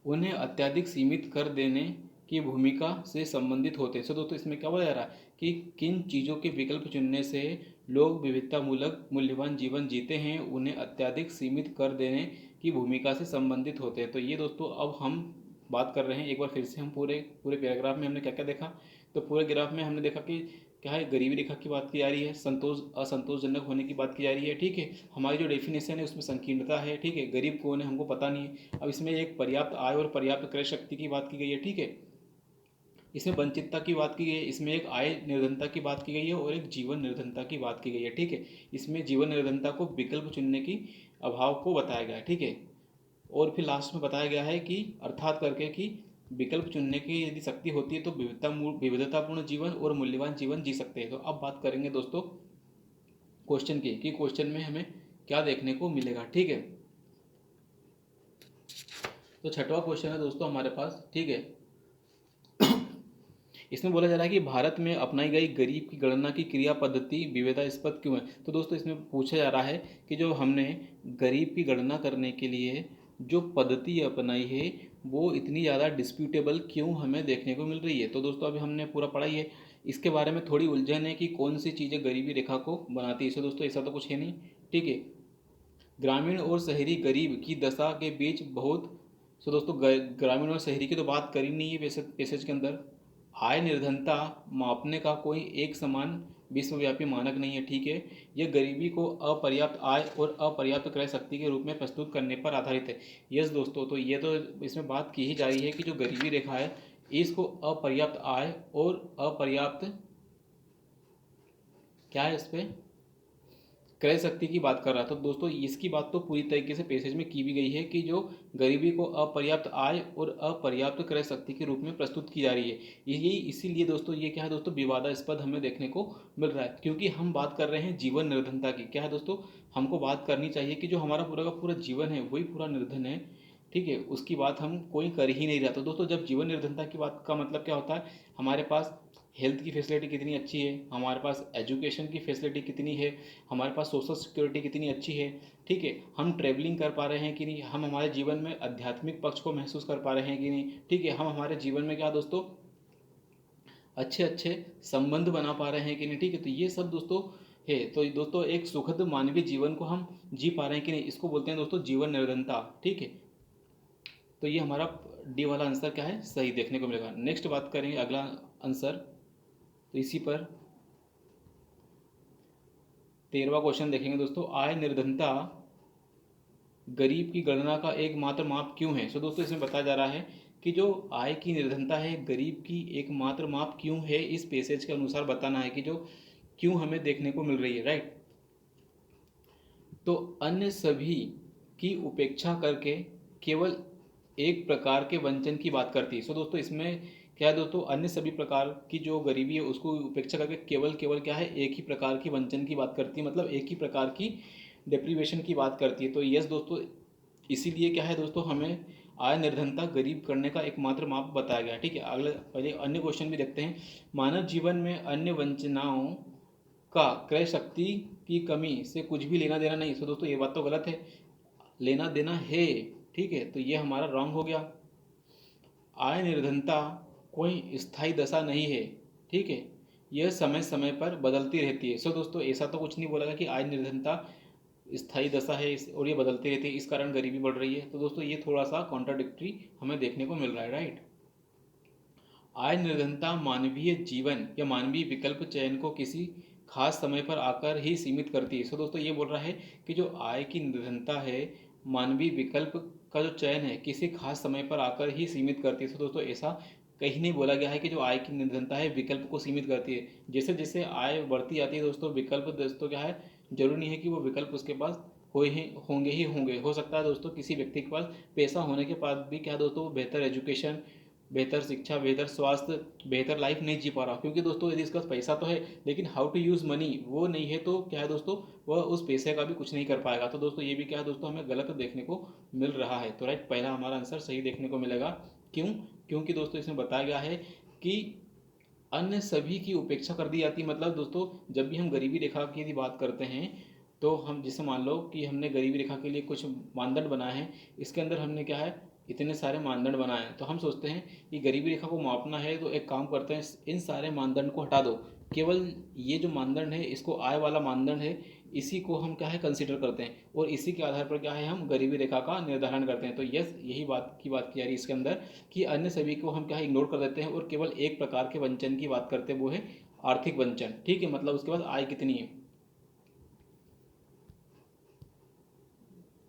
उन्हें अत्यधिक सीमित कर देने की भूमिका से संबंधित होते हैं। सो दोस्तों इसमें क्या बोला जा रहा है कि किन चीज़ों के विकल्प चुनने से लोग विविधतामूलक मूल्यवान जीवन जीते हैं, उन्हें अत्यधिक सीमित कर देने की भूमिका से संबंधित होते हैं। तो ये दोस्तों अब हम बात कर रहे हैं, एक बार फिर से हम पूरे पूरे पैराग्राफ में हमने क्या क्या देखा। तो पूरे ग्राफ में हमने देखा कि क्या है, गरीबी रेखा की बात की जा रही है, असंतोषजनक होने की बात की जा रही है। ठीक है, हमारी जो डेफिनेशन है उसमें संकीर्णता है। ठीक है, गरीब कौन है हमको पता नहीं है। अब इसमें एक पर्याप्त आय और पर्याप्त क्रय शक्ति की बात की गई है। ठीक है, इसमें वंचितता की बात की गई है, इसमें एक आय निर्धनता की बात की गई है और एक जीवन निर्धनता की बात की गई है। ठीक है, इसमें जीवन निर्धनता को विकल्प चुनने की अभाव को बताया गया है। ठीक है, और फिर लास्ट में बताया गया है कि अर्थात करके कि विकल्प चुनने की यदि शक्ति होती है तो विविधतापूर्ण जीवन और मूल्यवान जीवन जी सकते हैं। तो अब बात करेंगे दोस्तों क्वेश्चन की, कि क्वेश्चन में हमें क्या देखने को मिलेगा। ठीक है, तो छठवां क्वेश्चन है दोस्तों हमारे पास। ठीक है, इसमें बोला जा रहा है कि भारत में अपनाई गई गरीब की गणना की क्रिया पद्धति विवादास्पद क्यों है। तो दोस्तों इसमें पूछा जा रहा है कि जो हमने गरीब की गणना करने के लिए जो पद्धति अपनाई है वो इतनी ज़्यादा डिस्प्यूटेबल क्यों हमें देखने को मिल रही है। तो दोस्तों अभी हमने पूरा पढ़ा ही है, इसके बारे में थोड़ी उलझन है कि कौन सी चीज़ें गरीबी रेखा को बनाती है। सो दोस्तों ऐसा तो कुछ है नहीं, ठीक है। ग्रामीण और शहरी गरीब की दशा के बीच बहुत। सो दोस्तों ग्रामीण और शहरी की तो बात करी नहीं है पैसेज के अंदर। आय निर्धनता मापने का कोई एक समान विश्वव्यापी मानक नहीं है, ठीक है। यह गरीबी को अपर्याप्त आय और अपर्याप्त क्रय शक्ति के रूप में प्रस्तुत करने पर आधारित है। यस दोस्तों, तो ये तो इसमें बात की ही जा रही है कि जो गरीबी रेखा है इसको अपर्याप्त आय और अपर्याप्त क्या है इस पर क्रय शक्ति की बात कर रहा था। तो दोस्तों इसकी बात तो पूरी तरीके से पैसेज में की भी गई है कि जो गरीबी को अपर्याप्त आय और अपर्याप्त क्रय शक्ति के रूप में प्रस्तुत की जा रही है। यही इसीलिए दोस्तों ये क्या है दोस्तों, विवादास्पद हमें देखने को मिल रहा है, क्योंकि हम बात कर रहे हैं जीवन निर्धनता की। क्या है दोस्तों, हमको बात करनी चाहिए कि जो हमारा पूरा का पूरा जीवन है वही पूरा निर्धन है, ठीक है, उसकी बात हम कोई कर ही नहीं रहा। तो दोस्तों जब जीवन निर्धनता की बात का मतलब क्या होता है, हमारे पास हेल्थ की फैसिलिटी कितनी अच्छी है, हमारे पास एजुकेशन की फैसिलिटी कितनी है, हमारे पास सोशल सिक्योरिटी कितनी अच्छी है, ठीक है, हम ट्रैवलिंग कर पा रहे हैं कि नहीं, हम हमारे जीवन में आध्यात्मिक पक्ष को महसूस कर पा रहे हैं कि नहीं, ठीक है, हम हमारे जीवन में क्या दोस्तों अच्छे अच्छे संबंध बना पा रहे हैं कि नहीं, ठीक है। तो ये सब दोस्तों है। तो दोस्तों एक सुखद मानवीय जीवन को हम जी पा रहे हैं कि नहीं, इसको बोलते हैं दोस्तों जीवन निर्धनता, ठीक है। तो ये हमारा डी वाला आंसर क्या है, सही देखने को मिलेगा। नेक्स्ट बात करेंगे अगला आंसर, तो इसी पर 13वां क्वेश्चन देखेंगे दोस्तों। आय निर्धनता गरीब की गणना का एकमात्र माप क्यों है। सो दोस्तों इसमें बताया जा रहा है कि जो आय की निर्धनता है गरीब की एकमात्र माप क्यों है, इस पैसेज के अनुसार बताना है कि जो क्यों हमें देखने को मिल रही है, राइट। तो अन्य सभी की उपेक्षा करके केवल एक प्रकार के वंचन की बात करती है। सो दोस्तों इसमें क्या है दोस्तों, अन्य सभी प्रकार की जो गरीबी है उसको उपेक्षा करके केवल केवल क्या है, एक ही प्रकार की वंचन की बात करती है, मतलब एक ही प्रकार की डिप्रीवेशन की बात करती है। तो यस दोस्तों, इसीलिए क्या है दोस्तों, हमें आय निर्धनता गरीब करने का एकमात्र माप बताया गया है, ठीक है। अगले पहले अन्य क्वेश्चन भी देखते हैं। मानव जीवन में अन्य वंचनाओं का क्रय शक्ति की कमी से कुछ भी लेना देना नहीं। सो दोस्तों ये बात तो गलत है, लेना देना है, ठीक है, तो ये हमारा रॉन्ग हो गया। आय निर्धनता कोई स्थायी दशा नहीं है, ठीक है, यह समय समय पर बदलती रहती है। सो दोस्तों ऐसा तो कुछ नहीं बोला गया कि आय निर्धनता स्थायी दशा है और ये बदलती रहती है, इस कारण गरीबी बढ़ रही है। तो दोस्तों ये थोड़ा सा कॉन्ट्राडिक्टरी हमें देखने को मिल रहा है, राइट। आय निर्धनता मानवीय जीवन या मानवीय विकल्प चयन को किसी खास समय पर आकर ही सीमित करती है। सो दोस्तों ये बोल रहा है कि जो आय की निर्धनता है मानवीय विकल्प का जो चयन है किसी खास समय पर आकर ही सीमित करती है। सो दोस्तों ऐसा कहीं नहीं बोला गया है कि जो आय की निर्धनता है विकल्प को सीमित करती है। जैसे जैसे आय बढ़ती जाती है दोस्तों, विकल्प दोस्तों क्या है, जरूरी नहीं है कि वो विकल्प उसके पास होंगे ही होंगे। हो सकता है दोस्तों किसी व्यक्ति के पास पैसा होने के बाद भी क्या दोस्तों बेहतर एजुकेशन, बेहतर शिक्षा, बेहतर स्वास्थ्य, बेहतर लाइफ नहीं जी पा रहा, क्योंकि दोस्तों यदि इसके पास पैसा तो है लेकिन हाउ टू यूज़ मनी वो नहीं है, तो क्या है दोस्तों वह उस पैसे का भी कुछ नहीं कर पाएगा। तो दोस्तों ये भी क्या है दोस्तों हमें गलत देखने को मिल रहा है। तो राइट, पहला हमारा आंसर सही देखने को मिलेगा। क्यों, क्योंकि दोस्तों इसमें बताया गया है कि अन्य सभी की उपेक्षा कर दी जाती है। मतलब दोस्तों जब भी हम गरीबी रेखा की यदि बात करते हैं तो हम जैसे मान लो कि हमने गरीबी रेखा के लिए कुछ मानदंड बनाए हैं, इसके अंदर हमने क्या है इतने सारे मानदंड बनाए हैं, तो हम सोचते हैं कि गरीबी रेखा को मापना है तो एक काम करते हैं इन सारे मानदंड को हटा दो, केवल ये जो मानदंड है इसको आय वाला मानदंड है इसी को हम क्या है कंसीडर करते हैं और इसी के आधार पर क्या है हम गरीबी रेखा का निर्धारण करते हैं। तो यस यही बात की जा रही है इसके अंदर कि अन्य सभी को हम क्या है इग्नोर कर देते हैं और केवल एक प्रकार के वंचन की बात करते हैं, वो है आर्थिक वंचन, ठीक है, मतलब उसके बाद आय कितनी है।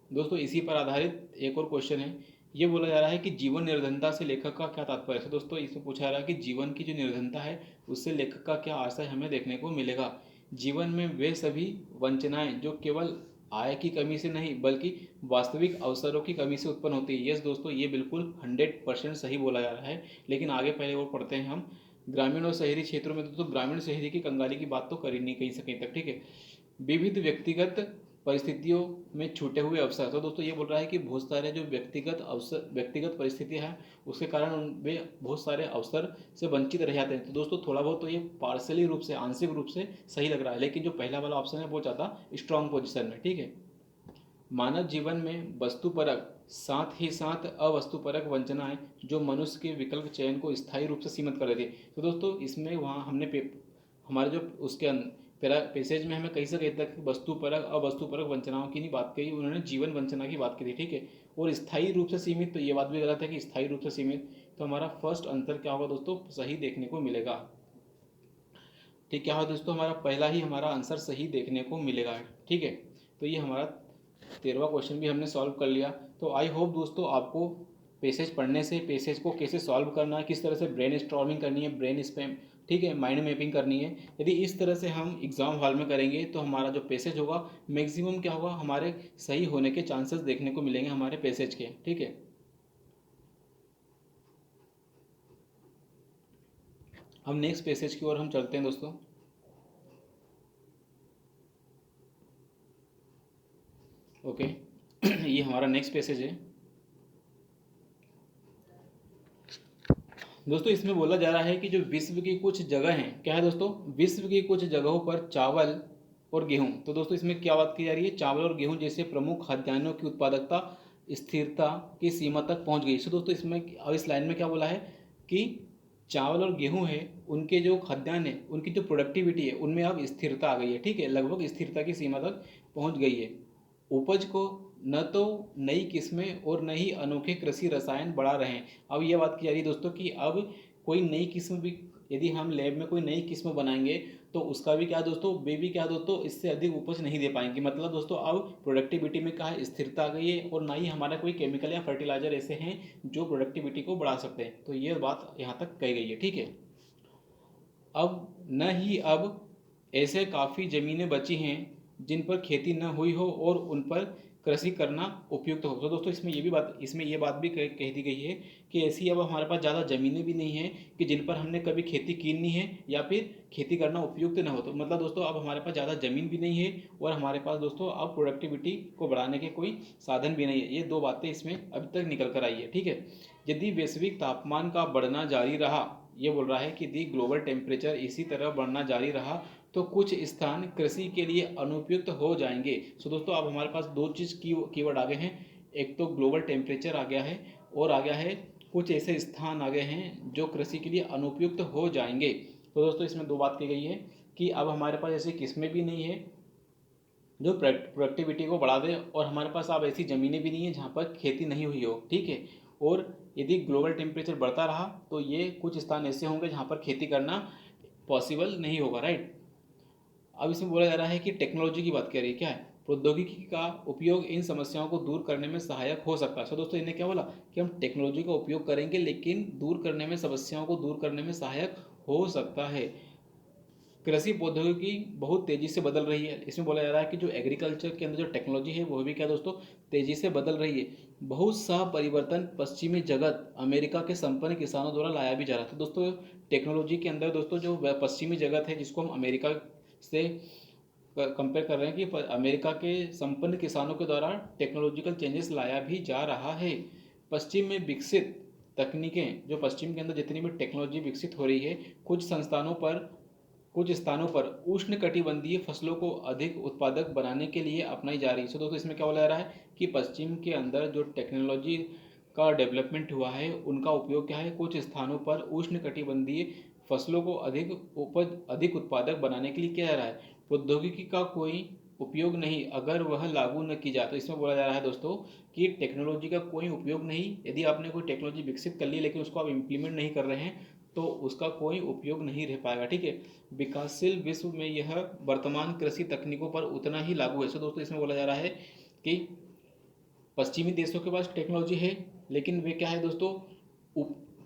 दोस्तों इसी पर आधारित एक और क्वेश्चन है, ये बोला जा रहा है कि जीवन निर्धनता से लेखक का क्या तात्पर्य है। तो दोस्तों इसमें पूछा जा रहा है कि जीवन की जो निर्धनता है उससे लेखक का क्या आशय हमें देखने को मिलेगा। जीवन में वे सभी वंचनाएं जो केवल आय की कमी से नहीं बल्कि वास्तविक अवसरों की कमी से उत्पन्न होती है। यस दोस्तों ये बिल्कुल 100% सही बोला जा रहा है, लेकिन आगे पहले और पढ़ते हैं हम। ग्रामीण और शहरी क्षेत्रों में दोस्तों ग्रामीण शहरी की कंगाली की बात तो कर ही नहीं कहीं से कहीं तक, ठीक है। विविध व्यक्तिगत परिस्थितियों में छूटे हुए अवसर। तो दोस्तों ये बोल रहा है कि बहुत सारे जो व्यक्तिगत परिस्थितियाँ हैं उसके कारण वे बहुत सारे अवसर से वंचित रह जाते हैं। तो दोस्तों थोड़ा बहुत तो ये पार्सली रूप से, आंशिक रूप से सही लग रहा है, लेकिन जो पहला वाला ऑप्शन है वो ज़्यादा स्ट्रांग पोजिशन में। ठीक है। मानव जीवन में वस्तुपरक साथ ही साथ अवस्तुपरक वंचनाएं जो मनुष्य के विकल्प चयन को स्थायी रूप से सीमित कर देती है। तो दोस्तों इसमें वहाँ हमने हमारे जो उसके पैसेज में हमें कहीं से कहता है कि वस्तुपरक अवस्तुपरक वंचनाओं की नहीं बात कही, उन्होंने जीवन वंचना की बात की थी। ठीक है। और स्थायी रूप से सीमित, तो ये बात भी गलत है कि स्थायी रूप से सीमित। तो हमारा फर्स्ट आंसर क्या होगा दोस्तों, सही देखने को मिलेगा। ठीक, क्या होगा दोस्तों, हमारा पहला ही हमारा आंसर सही देखने को मिलेगा। ठीक है। तो ये हमारा 13वां क्वेश्चन भी हमने सॉल्व कर लिया। तो आई होप दोस्तों आपको पैसेज पढ़ने से पैसेज को कैसे सॉल्व करना है, किस तरह से ब्रेन स्टॉर्मिंग करनी है, ब्रेन स्पैम, ठीक है, माइंड मैपिंग करनी है, यदि इस तरह से हम एग्ज़ाम हॉल में करेंगे तो हमारा जो पैसेज होगा मैक्सिमम क्या होगा, हमारे सही होने के चांसेस देखने को मिलेंगे हमारे पैसेज के। ठीक है। हम नेक्स्ट पैसेज की ओर हम चलते हैं दोस्तों। ओके ये हमारा नेक्स्ट पैसेज है दोस्तों। इसमें बोला जा रहा है कि जो विश्व की कुछ जगह हैं, क्या है दोस्तों, विश्व की कुछ जगहों पर चावल और गेहूं। तो दोस्तों इसमें क्या बात की जा रही है, चावल और गेहूं जैसे प्रमुख खाद्यान्नों की उत्पादकता स्थिरता की सीमा तक पहुंच गई। तो दोस्तों इसमें अब इस लाइन में क्या बोला है कि चावल और गेहूं है, उनके जो खाद्यान्न है, उनकी जो प्रोडक्टिविटी है, उनमें अब स्थिरता आ गई है। ठीक है, लगभग स्थिरता की सीमा तक पहुंच गई है। उपज को न तो नई किस्में और न ही अनोखे कृषि रसायन बढ़ा रहे हैं। अब ये बात की जा रही है दोस्तों कि अब कोई नई किस्म भी, यदि हम लैब में कोई नई किस्म बनाएंगे तो उसका भी क्या दोस्तों, वे भी क्या दोस्तों इससे अधिक उपज नहीं दे पाएंगे। मतलब दोस्तों अब प्रोडक्टिविटी में क्या है, स्थिरता आ गई है, और ना ही हमारा कोई केमिकल या फर्टिलाइजर ऐसे हैं जो प्रोडक्टिविटी को बढ़ा सकते हैं। तो ये बात यहाँ तक कही गई है। ठीक है। अब न ही अब ऐसे काफ़ी ज़मीनें बची हैं जिन पर खेती न हुई हो और उन पर कृषि करना उपयुक्त हो। तो दोस्तों इसमें ये बात भी कह दी गई है कि ऐसी अब हमारे पास ज़्यादा ज़मीनें भी नहीं हैं कि जिन पर हमने कभी खेती की नहीं है या फिर खेती करना उपयुक्त न हो। तो मतलब दोस्तों अब हमारे पास ज़्यादा ज़मीन भी नहीं है और हमारे पास दोस्तों अब प्रोडक्टिविटी को बढ़ाने के कोई साधन भी नहीं है। ये दो बातें इसमें अभी तक निकल कर आई है। ठीक है। यदि वैश्विक तापमान का बढ़ना जारी रहा, ये बोल रहा है कि यदि ग्लोबल टेम्परेचर इसी तरह बढ़ना जारी रहा तो कुछ स्थान कृषि के लिए अनुपयुक्त हो जाएंगे। सो दोस्तों अब हमारे पास दो चीज़ कीवर्ड आ गए हैं, एक तो ग्लोबल टेम्परेचर आ गया है और आ गया है कुछ ऐसे स्थान आ गए हैं जो कृषि के लिए अनुपयुक्त हो जाएंगे। तो दोस्तों इसमें दो बात की गई है कि अब हमारे पास ऐसी किस्में भी नहीं है जो प्रोडक्टिविटी को बढ़ा दे, और हमारे पास अब ऐसी ज़मीनें भी नहीं है जहाँ पर खेती नहीं हुई हो। ठीक है। और यदि ग्लोबल टेम्परेचर बढ़ता रहा तो ये कुछ स्थान ऐसे होंगे जहाँ पर खेती करना पॉसिबल नहीं होगा। राइट। अब इसमें बोला जा रहा है कि टेक्नोलॉजी की बात कर रही है, क्या है, प्रौद्योगिकी का उपयोग इन समस्याओं को दूर करने में सहायक हो सकता है। सो दोस्तों इन्हें क्या बोला कि हम टेक्नोलॉजी का उपयोग करेंगे लेकिन दूर करने में, समस्याओं को दूर करने में सहायक हो सकता है। कृषि प्रौद्योगिकी बहुत तेज़ी से बदल रही है। इसमें बोला जा रहा है कि जो एग्रीकल्चर के अंदर जो टेक्नोलॉजी है वो भी क्या दोस्तों तेज़ी से बदल रही है। बहुत सा परिवर्तन पश्चिमी जगत अमेरिका के संपन्न किसानों द्वारा लाया भी जा रहा था। दोस्तों टेक्नोलॉजी के अंदर दोस्तों जो पश्चिमी जगत है, जिसको हम अमेरिका से कंपेयर कर रहे हैं, कि अमेरिका के संपन्न किसानों के द्वारा टेक्नोलॉजिकल चेंजेस लाया भी जा रहा है। पश्चिम में विकसित तकनीकें, जो पश्चिम के अंदर जितनी भी टेक्नोलॉजी विकसित हो रही है, कुछ स्थानों पर उष्णकटिबंधीय फसलों को अधिक उत्पादक बनाने के लिए अपनाई जा रही है। दोस्तों इसमें क्या बोला जा रहा है कि पश्चिम के अंदर जो टेक्नोलॉजी का डेवलपमेंट हुआ है उनका उपयोग क्या है, कुछ स्थानों पर उष्णकटिबंधीय फसलों को अधिक उत्पादक बनाने के लिए किया जा रहा है। प्रौद्योगिकी का कोई उपयोग नहीं अगर वह लागू न की जाए। तो इसमें बोला जा रहा है दोस्तों कि टेक्नोलॉजी का कोई उपयोग नहीं, यदि आपने कोई टेक्नोलॉजी विकसित कर ली लेकिन उसको आप इम्प्लीमेंट नहीं कर रहे हैं तो उसका कोई उपयोग नहीं रह पाएगा। ठीक है। विकासशील विश्व में यह वर्तमान कृषि तकनीकों पर उतना ही लागू है। सो दोस्तों इसमें बोला जा रहा है कि पश्चिमी देशों के पास टेक्नोलॉजी है लेकिन वे क्या है दोस्तों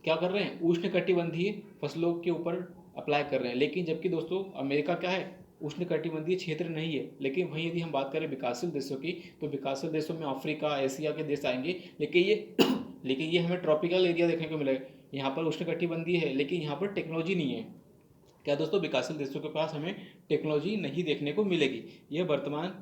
क्या कर रहे हैं, उष्णकटिबंधीय फसलों के ऊपर अप्लाई कर रहे हैं। लेकिन जबकि दोस्तों अमेरिका क्या है, उष्णकटिबंधीय क्षेत्र नहीं है। लेकिन वहीं यदि हम बात करें विकासशील देशों की तो विकासशील देशों में अफ्रीका, एशिया के देश आएंगे, लेकिन ये हमें ट्रॉपिकल एरिया देखने को मिलेगा। यहाँ पर उष्णकटिबंधीय है लेकिन यहाँ पर टेक्नोलॉजी नहीं है। क्या दोस्तों, विकासशील देशों के पास हमें टेक्नोलॉजी नहीं देखने को मिलेगी। यह वर्तमान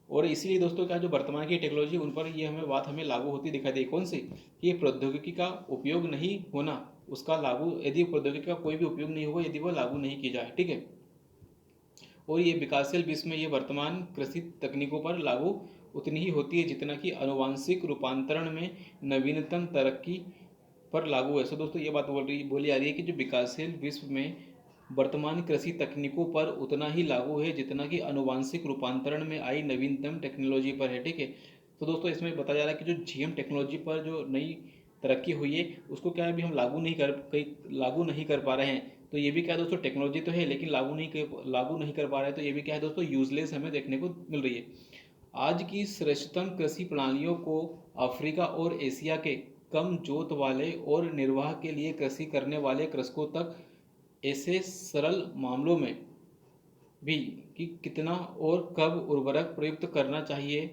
और इसीलिए दोस्तों क्या जो वर्तमान की टेक्नोलॉजी उन पर ये हमें बात हमें लागू होती दिखाई दी। कौन सी? कि प्रौद्योगिकी का उपयोग नहीं होना, उसका लागू, यदि प्रौद्योगिकी का कोई भी उपयोग नहीं होगा, यदि वो लागू नहीं की जाए, ठीक है। और ये विकासशील विश्व में ये वर्तमान कृषि तकनीकों पर लागू उतनी ही होती है जितना कि आनुवांशिक रूपांतरण में नवीनतम तरक्की पर लागू है। सो दोस्तों ये बात बोली जा रही है कि जो विकासशील विश्व में वर्तमान कृषि तकनीकों पर उतना ही लागू है जितना कि आनुवांशिक रूपांतरण में आई नवीनतम टेक्नोलॉजी पर है, ठीक है। तो दोस्तों इसमें बताया जा रहा है कि जो जीएम टेक्नोलॉजी पर जो नई तरक्की हुई है उसको क्या है अभी हम लागू नहीं कर पा रहे हैं। तो ये भी क्या है दोस्तों, टेक्नोलॉजी तो है लेकिन लागू नहीं कर पा रहे हैं। तो ये भी क्या है दोस्तों, यूजलेस हमें देखने को मिल रही है। आज की श्रेष्ठतम कृषि प्रणालियों को अफ्रीका और एशिया के कम जोत वाले और निर्वाह के लिए कृषि करने वाले कृषकों तक ऐसे सरल मामलों में भी कि कितना और कब उर्वरक प्रयुक्त करना चाहिए,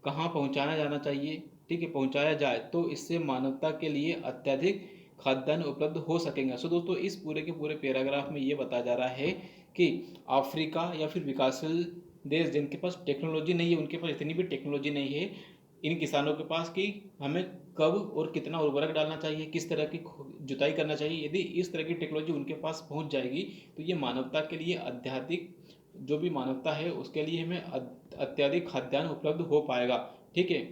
कहाँ पहुँचाया जाना चाहिए, ठीक है, पहुँचाया जाए तो इससे मानवता के लिए अत्यधिक खाद्यान्न उपलब्ध हो सकेंगे। सो दोस्तों इस पूरे के पूरे पैराग्राफ में ये बताया जा रहा है कि अफ्रीका या फिर विकासशील देश जिनके पास टेक्नोलॉजी नहीं है, उनके पास इतनी भी टेक्नोलॉजी नहीं है इन किसानों के पास कि हमें कब और कितना उर्वरक डालना चाहिए, किस तरह की जुताई करना चाहिए। यदि इस तरह की टेक्नोलॉजी उनके पास पहुंच जाएगी तो ये मानवता के लिए अत्यधिक, जो भी मानवता है उसके लिए हमें अत्यधिक खाद्यान्न उपलब्ध हो पाएगा, ठीक है।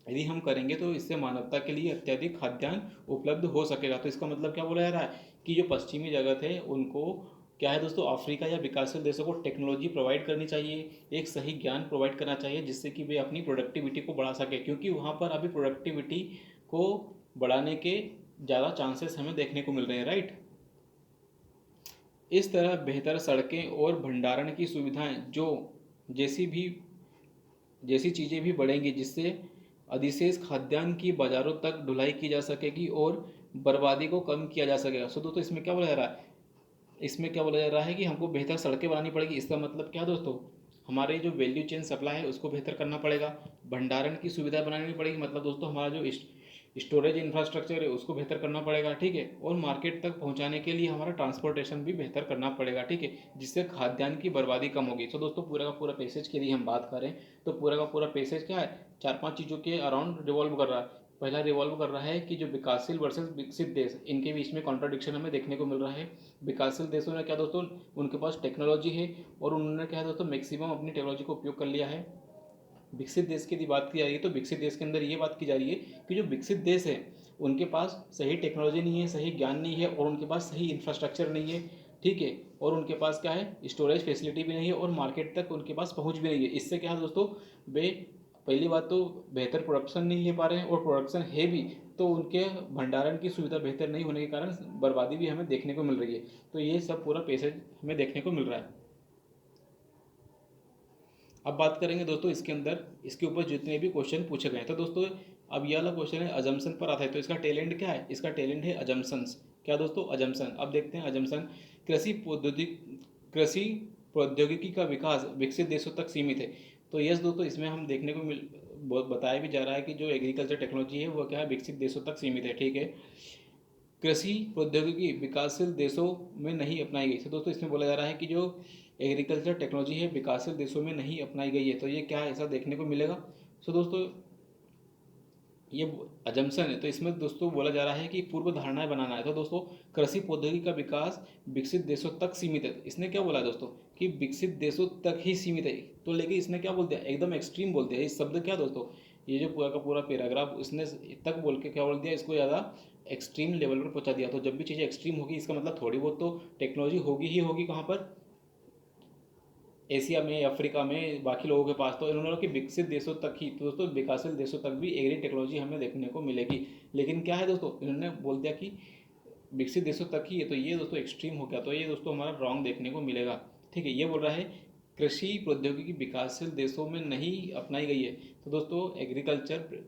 यदि हम करेंगे तो इससे मानवता के लिए अत्यधिक खाद्यान्न उपलब्ध हो सकेगा। तो इसका मतलब क्या बोला जा रहा है कि जो पश्चिमी जगत है उनको क्या है दोस्तों, अफ्रीका या विकासशील देशों को टेक्नोलॉजी प्रोवाइड करनी चाहिए, एक सही ज्ञान प्रोवाइड करना चाहिए जिससे कि वे अपनी प्रोडक्टिविटी को बढ़ा सके, क्योंकि वहाँ पर अभी प्रोडक्टिविटी को बढ़ाने के ज़्यादा चांसेस हमें देखने को मिल रहे हैं, राइट। इस तरह बेहतर सड़कें और भंडारण की सुविधाएं जैसी चीज़ें भी बढ़ेंगी जिससे अधिशेष खाद्यान्न की बाज़ारों तक ढुलाई की जा सकेगी और बर्बादी को कम किया जा सकेगा। सो दोस्तों इसमें क्या बोला जा रहा है, इसमें क्या बोला जा रहा है कि हमको बेहतर सड़कें बनानी पड़ेगी। इसका मतलब क्या दोस्तों, हमारे जो वैल्यू चेन सप्लाई है उसको बेहतर करना पड़ेगा, भंडारण की सुविधा बनानी पड़ेगी, मतलब दोस्तों हमारा जो स्टोरेज इंफ्रास्ट्रक्चर है उसको बेहतर करना पड़ेगा, ठीक है। और मार्केट तक पहुंचाने के लिए हमारा ट्रांसपोर्टेशन भी बेहतर करना पड़ेगा, ठीक है, जिससे खाद्यान्न की बर्बादी कम होगी। तो दोस्तों पूरा का पूरा पैसेज के लिए हम बात करें तो पूरा का पूरा पैसेज क्या है, 4-5 चीज़ों के अराउंड रिवॉल्व कर रहा है। पहला रिवॉल्व कर रहा है कि जो विकासशील वर्सेस विकसित देश, इनके बीच में कॉन्ट्राडिक्शन हमें देखने को मिल रहा है। विकासशील देशों ने क्या दोस्तों, उनके पास टेक्नोलॉजी है और उन्होंने क्या है दोस्तों मैक्सिमम अपनी टेक्नोलॉजी को उपयोग कर लिया है। विकसित देश की यदि बात की जा रही है तो विकसित देश के अंदर ये बात की जा रही है कि जो विकसित देश है उनके पास सही टेक्नोलॉजी नहीं है, सही ज्ञान नहीं है और उनके पास सही इंफ्रास्ट्रक्चर नहीं है, ठीक है। और उनके पास क्या है, स्टोरेज फैसिलिटी भी नहीं है और मार्केट तक उनके पास पहुंच भी नहीं है। इससे क्या है दोस्तों, वे पहली बात तो बेहतर प्रोडक्शन नहीं ले पा रहे हैं और प्रोडक्शन है भी तो उनके भंडारण की सुविधा बेहतर नहीं होने के कारण बर्बादी भी हमें देखने को मिल रही है। तो ये सब पूरा पैसेज हमें देखने को मिल रहा है। अब बात करेंगे दोस्तों इसके अंदर, इसके ऊपर जितने भी क्वेश्चन पूछे गए हैं। तो दोस्तों अब ये वाला क्वेश्चन है अजम्पशन पर आता है, तो इसका टैलेंट क्या है, इसका टैलेंट है अजम्पशंस। क्या दोस्तों, अजम्पशन। अब देखते हैं अजम्पशन। कृषि प्रौद्योगिकी का विकास विकसित देशों तक सीमित है। तो यस दोस्तों इसमें हम देखने को बताया भी जा रहा है कि जो एग्रीकल्चर टेक्नोलॉजी है वो क्या है, विकसित देशों तक सीमित है, ठीक है। कृषि प्रौद्योगिकी विकासशील देशों में नहीं अपनाई गई। तो दोस्तों इसमें बोला जा रहा है कि जो एग्रीकल्चर टेक्नोलॉजी है विकासशील देशों में नहीं अपनाई गई है। तो ये क्या है, ऐसा देखने को मिलेगा। सो दोस्तों ये अजम्पशन है, तो इसमें दोस्तों बोला जा रहा है कि पूर्व धारणाएं बनाना है। तो दोस्तों कृषि प्रौद्योगिकी का विकास विकसित देशों तक सीमित है। इसने क्या बोला दोस्तों कि विकसित देशों तक ही सीमित है। तो लेकिन इसने क्या बोल दिया, एकदम एक्सट्रीम बोल दिया। इस शब्द क्या दोस्तों, ये जो पूरा का पूरा पैराग्राफ इसने तक बोल के क्या बोल दिया, इसको ज़्यादा एक्सट्रीम लेवल पर पहुंचा दिया। तो जब भी चीज़ें एक्सट्रीम होगी इसका मतलब थोड़ी बहुत तो टेक्नोलॉजी होगी ही होगी, कहाँ पर, एशिया में, अफ्रीका में, बाकी लोगों के पास। तो इन्होंने कि विकसित देशों तक ही, तो दोस्तों विकासशील देशों तक भी एग्री टेक्नोलॉजी हमें देखने को मिलेगी। लेकिन क्या है दोस्तों, इन्होंने बोल दिया कि विकसित देशों तक ही है। तो ये दोस्तों एक्सट्रीम हो गया, तो ये दोस्तों हमारा रॉन्ग देखने को मिलेगा, ठीक है। ये बोल रहा है कृषि प्रौद्योगिकी विकासशील देशों में नहीं अपनाई गई है। तो दोस्तों एग्रीकल्चर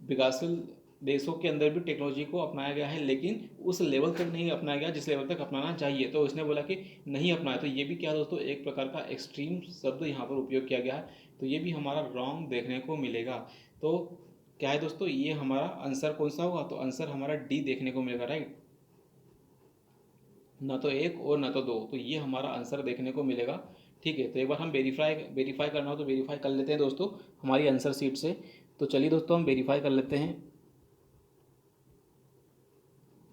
विकासशील देशों के अंदर भी टेक्नोलॉजी को अपनाया गया है लेकिन उस लेवल तक नहीं अपनाया गया जिस लेवल तक अपनाना चाहिए। तो इसने बोला कि नहीं अपनाया। तो ये भी क्या दोस्तों, एक प्रकार का एक्सट्रीम शब्द यहाँ पर उपयोग किया गया है। तो ये भी हमारा रॉन्ग देखने को मिलेगा। तो क्या है दोस्तों, ये हमारा आंसर कौन सा होगा, तो आंसर हमारा डी देखने को मिलेगा, राइट। ना तो 1 और ना तो 2, तो ये हमारा आंसर देखने को मिलेगा ठीक है। तो एक बार हम वेरीफाई करना हो तो वेरीफाई कर लेते हैं दोस्तों हमारी आंसर शीट से। तो चलिए दोस्तों हम वेरीफाई कर लेते हैं।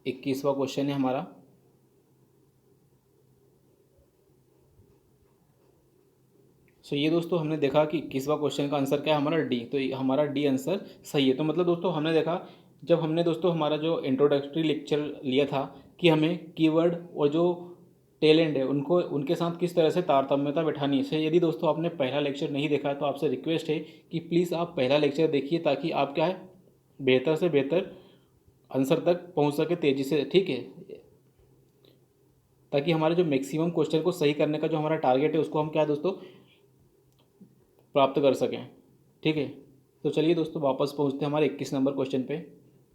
21वां क्वेश्चन है हमारा। सो ये दोस्तों हमने देखा कि 21वां क्वेश्चन का आंसर क्या है हमारा डी। तो हमारा डी आंसर सही है। तो मतलब दोस्तों हमने देखा, जब हमने दोस्तों हमारा जो इंट्रोडक्टरी लेक्चर लिया था कि हमें कीवर्ड और जो टेलेंट है उनको उनके साथ किस तरह से तारतम्यता बैठानी है। यदि दोस्तों आपने पहला लेक्चर नहीं देखा है तो आपसे रिक्वेस्ट है कि प्लीज़ आप पहला लेक्चर देखिए, ताकि आप क्या है बेहतर से बेहतर आंसर तक पहुंच सके तेज़ी से, ठीक है। ताकि हमारे जो मैक्सिमम क्वेश्चन को सही करने का जो हमारा टारगेट है उसको हम क्या है दोस्तों प्राप्त कर सकें, ठीक है। तो चलिए दोस्तों वापस पहुंचते हैं हमारे 21 नंबर क्वेश्चन पे।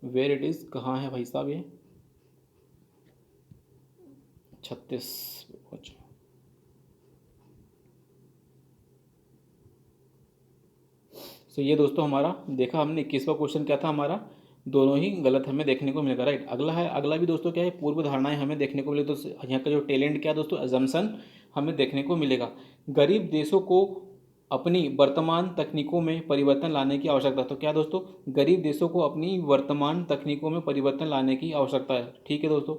वेयर इट इज़, कहाँ है भाई साहब ये, 36। अच्छा, तो ये दोस्तों हमारा देखा हमने 21वां क्वेश्चन क्या था हमारा, दोनों ही गलत हमें देखने को मिलेगा, राइट। अगला है, अगला भी दोस्तों क्या है पूर्व धारणाएं हमें देखने को मिले। तो यहाँ का जो टैलेंट क्या है दोस्तों, अजम्पशन हमें देखने को मिलेगा। गरीब देशों को अपनी वर्तमान तकनीकों में परिवर्तन लाने की आवश्यकता। तो क्या दोस्तों, गरीब देशों को अपनी वर्तमान तकनीकों में परिवर्तन लाने की आवश्यकता है, ठीक है दोस्तों।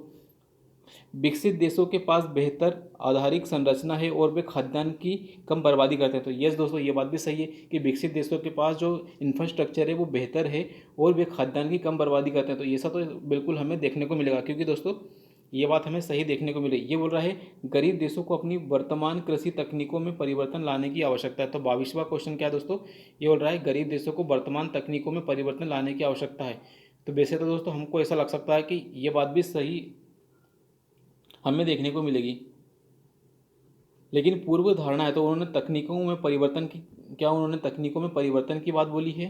विकसित देशों के पास बेहतर आधारिक संरचना है और वे खाद्यान्न की कम बर्बादी करते हैं। तो यस दोस्तों ये बात भी सही है कि विकसित देशों के पास जो इंफ्रास्ट्रक्चर है वो बेहतर है और वे खाद्यान्न की कम बर्बादी करते हैं। तो ये सब तो बिल्कुल हमें देखने को मिलेगा, क्योंकि दोस्तों ये बात हमें सही देखने को मिले। ये बोल रहा है गरीब देशों को अपनी वर्तमान कृषि तकनीकों में परिवर्तन लाने की आवश्यकता है। तो 22वां क्वेश्चन क्या है दोस्तों, ये बोल रहा है गरीब देशों को वर्तमान तकनीकों में परिवर्तन लाने की आवश्यकता है। तो वैसे तो दोस्तों हमको ऐसा लग सकता है कि ये बात भी सही हमें देखने को मिलेगी, लेकिन पूर्व धारणा है तो उन्होंने तकनीकों में परिवर्तन की, क्या उन्होंने तकनीकों में परिवर्तन की बात बोली है।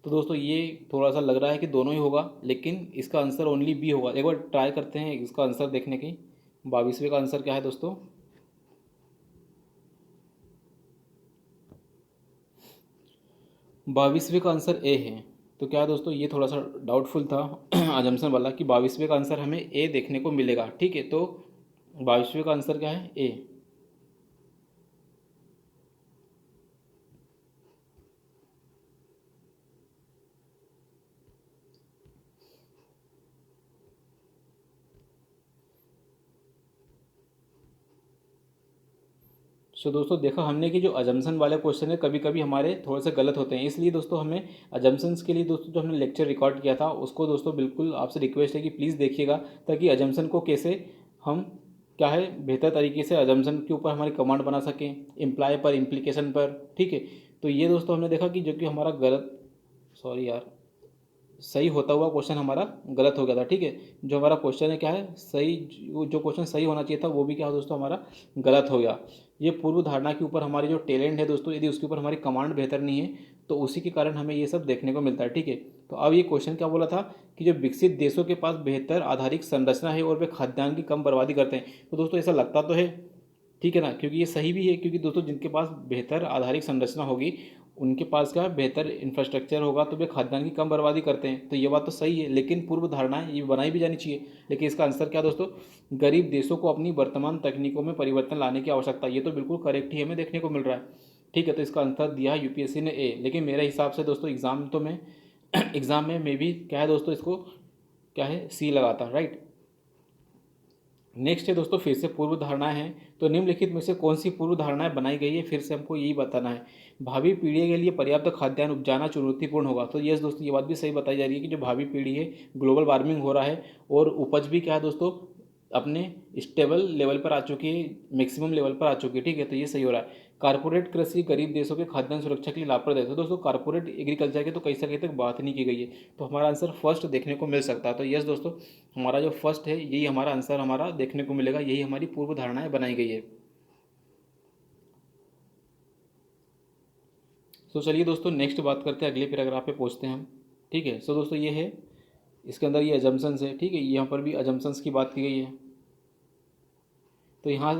तो दोस्तों ये थोड़ा सा लग रहा है कि दोनों ही होगा, लेकिन इसका आंसर ओनली बी होगा। एक बार ट्राई करते हैं इसका आंसर देखने की। 22वें का आंसर क्या है दोस्तों, 22वें का आंसर ए है। तो क्या दोस्तों ये थोड़ा सा डाउटफुल था अजम्पशन वाला कि 22वें का आंसर हमें ए देखने को मिलेगा, ठीक है। तो 22वें का आंसर क्या है, ए। सो दोस्तों देखा हमने कि जो अजम्पशन वाले क्वेश्चन है कभी कभी हमारे थोड़े से गलत होते हैं, इसलिए दोस्तों हमें अजम्पशंस के लिए दोस्तों जो हमने लेक्चर रिकॉर्ड किया था उसको दोस्तों बिल्कुल आपसे रिक्वेस्ट है कि प्लीज़ देखिएगा, ताकि अजम्पशन को कैसे हम क्या है बेहतर तरीके से अजम्पशन के ऊपर हमारी कमांड बना सकें, इम्प्लाई पर, इम्प्लीकेशन पर, ठीक है। तो ये दोस्तों हमने देखा कि जो कि हमारा गलत, सॉरी यार, सही होता हुआ क्वेश्चन हमारा गलत हो गया था, ठीक है। जो हमारा क्वेश्चन है क्या है सही, जो क्वेश्चन सही होना चाहिए था वो भी क्या है दोस्तों हमारा गलत हो गया। ये पूर्व धारणा के ऊपर हमारी जो टैलेंट है दोस्तों, यदि उसके ऊपर हमारी कमांड बेहतर नहीं है तो उसी के कारण हमें ये सब देखने को मिलता है, ठीक है। तो अब ये क्वेश्चन क्या बोला था कि जो विकसित देशों के पास बेहतर आधारिक संरचना है और वे खाद्यान्न की कम बर्बादी करते हैं। तो दोस्तों ऐसा लगता तो है, ठीक है ना, क्योंकि ये सही भी है, क्योंकि दोस्तों जिनके पास बेहतर आधारिक संरचना होगी उनके पास क्या बेहतर इंफ्रास्ट्रक्चर होगा तो वे खाद्यान्न की कम बर्बादी करते हैं। तो ये बात तो सही है, लेकिन पूर्व धारणाएं ये बनाई भी जानी चाहिए। लेकिन इसका आंसर क्या दोस्तों, गरीब देशों को अपनी वर्तमान तकनीकों में परिवर्तन लाने की आवश्यकता। ये तो बिल्कुल करेक्ट ही हमें देखने को मिल रहा है, ठीक है। तो इसका आंसर दिया है यूपीएससी ने ए, लेकिन मेरे हिसाब से दोस्तों एग्जाम तो में एग्जाम में मे भी क्या है दोस्तों इसको क्या है सी लगाता, राइट। नेक्स्ट है दोस्तों फिर से पूर्व धारणाएं हैं। तो निम्नलिखित में से कौन सी पूर्व धारणाएं बनाई गई है, फिर से हमको यही बताना है। भावी पीढ़ी के लिए पर्याप्त खाद्यान्न उपजाना चुनौतीपूर्ण होगा। तो यस दोस्तों ये बात भी सही बताई जा रही है कि जो भावी पीढ़ी है, ग्लोबल वार्मिंग हो रहा है और उपज भी क्या है दोस्तों अपने स्टेबल लेवल पर आ चुकी है, मैक्सिमम लेवल पर आ चुकी है, ठीक है। तो ये सही हो रहा है। कारपोरेट कृषि गरीब देशों के खाद्यान्न सुरक्षा के लिए लाभप्रद है। तो दोस्तों कारपोरेट एग्रीकल्चर की तो कई सारी तक बात नहीं की गई है, तो हमारा आंसर फर्स्ट देखने को मिल सकता है। तो यस दोस्तों हमारा जो फर्स्ट है यही हमारा आंसर हमारा देखने को मिलेगा, यही हमारी पूर्व धारणाएं बनाई गई है। तो चलिए दोस्तों नेक्स्ट बात करते हैं, अगले पैराग्राफ पे पहुंचते हैं हम, ठीक है। सो दोस्तों ये है, इसके अंदर ये अजम्पशंस है, ठीक है। यहाँ पर भी अजम्पशंस की बात की गई है। तो यहाँ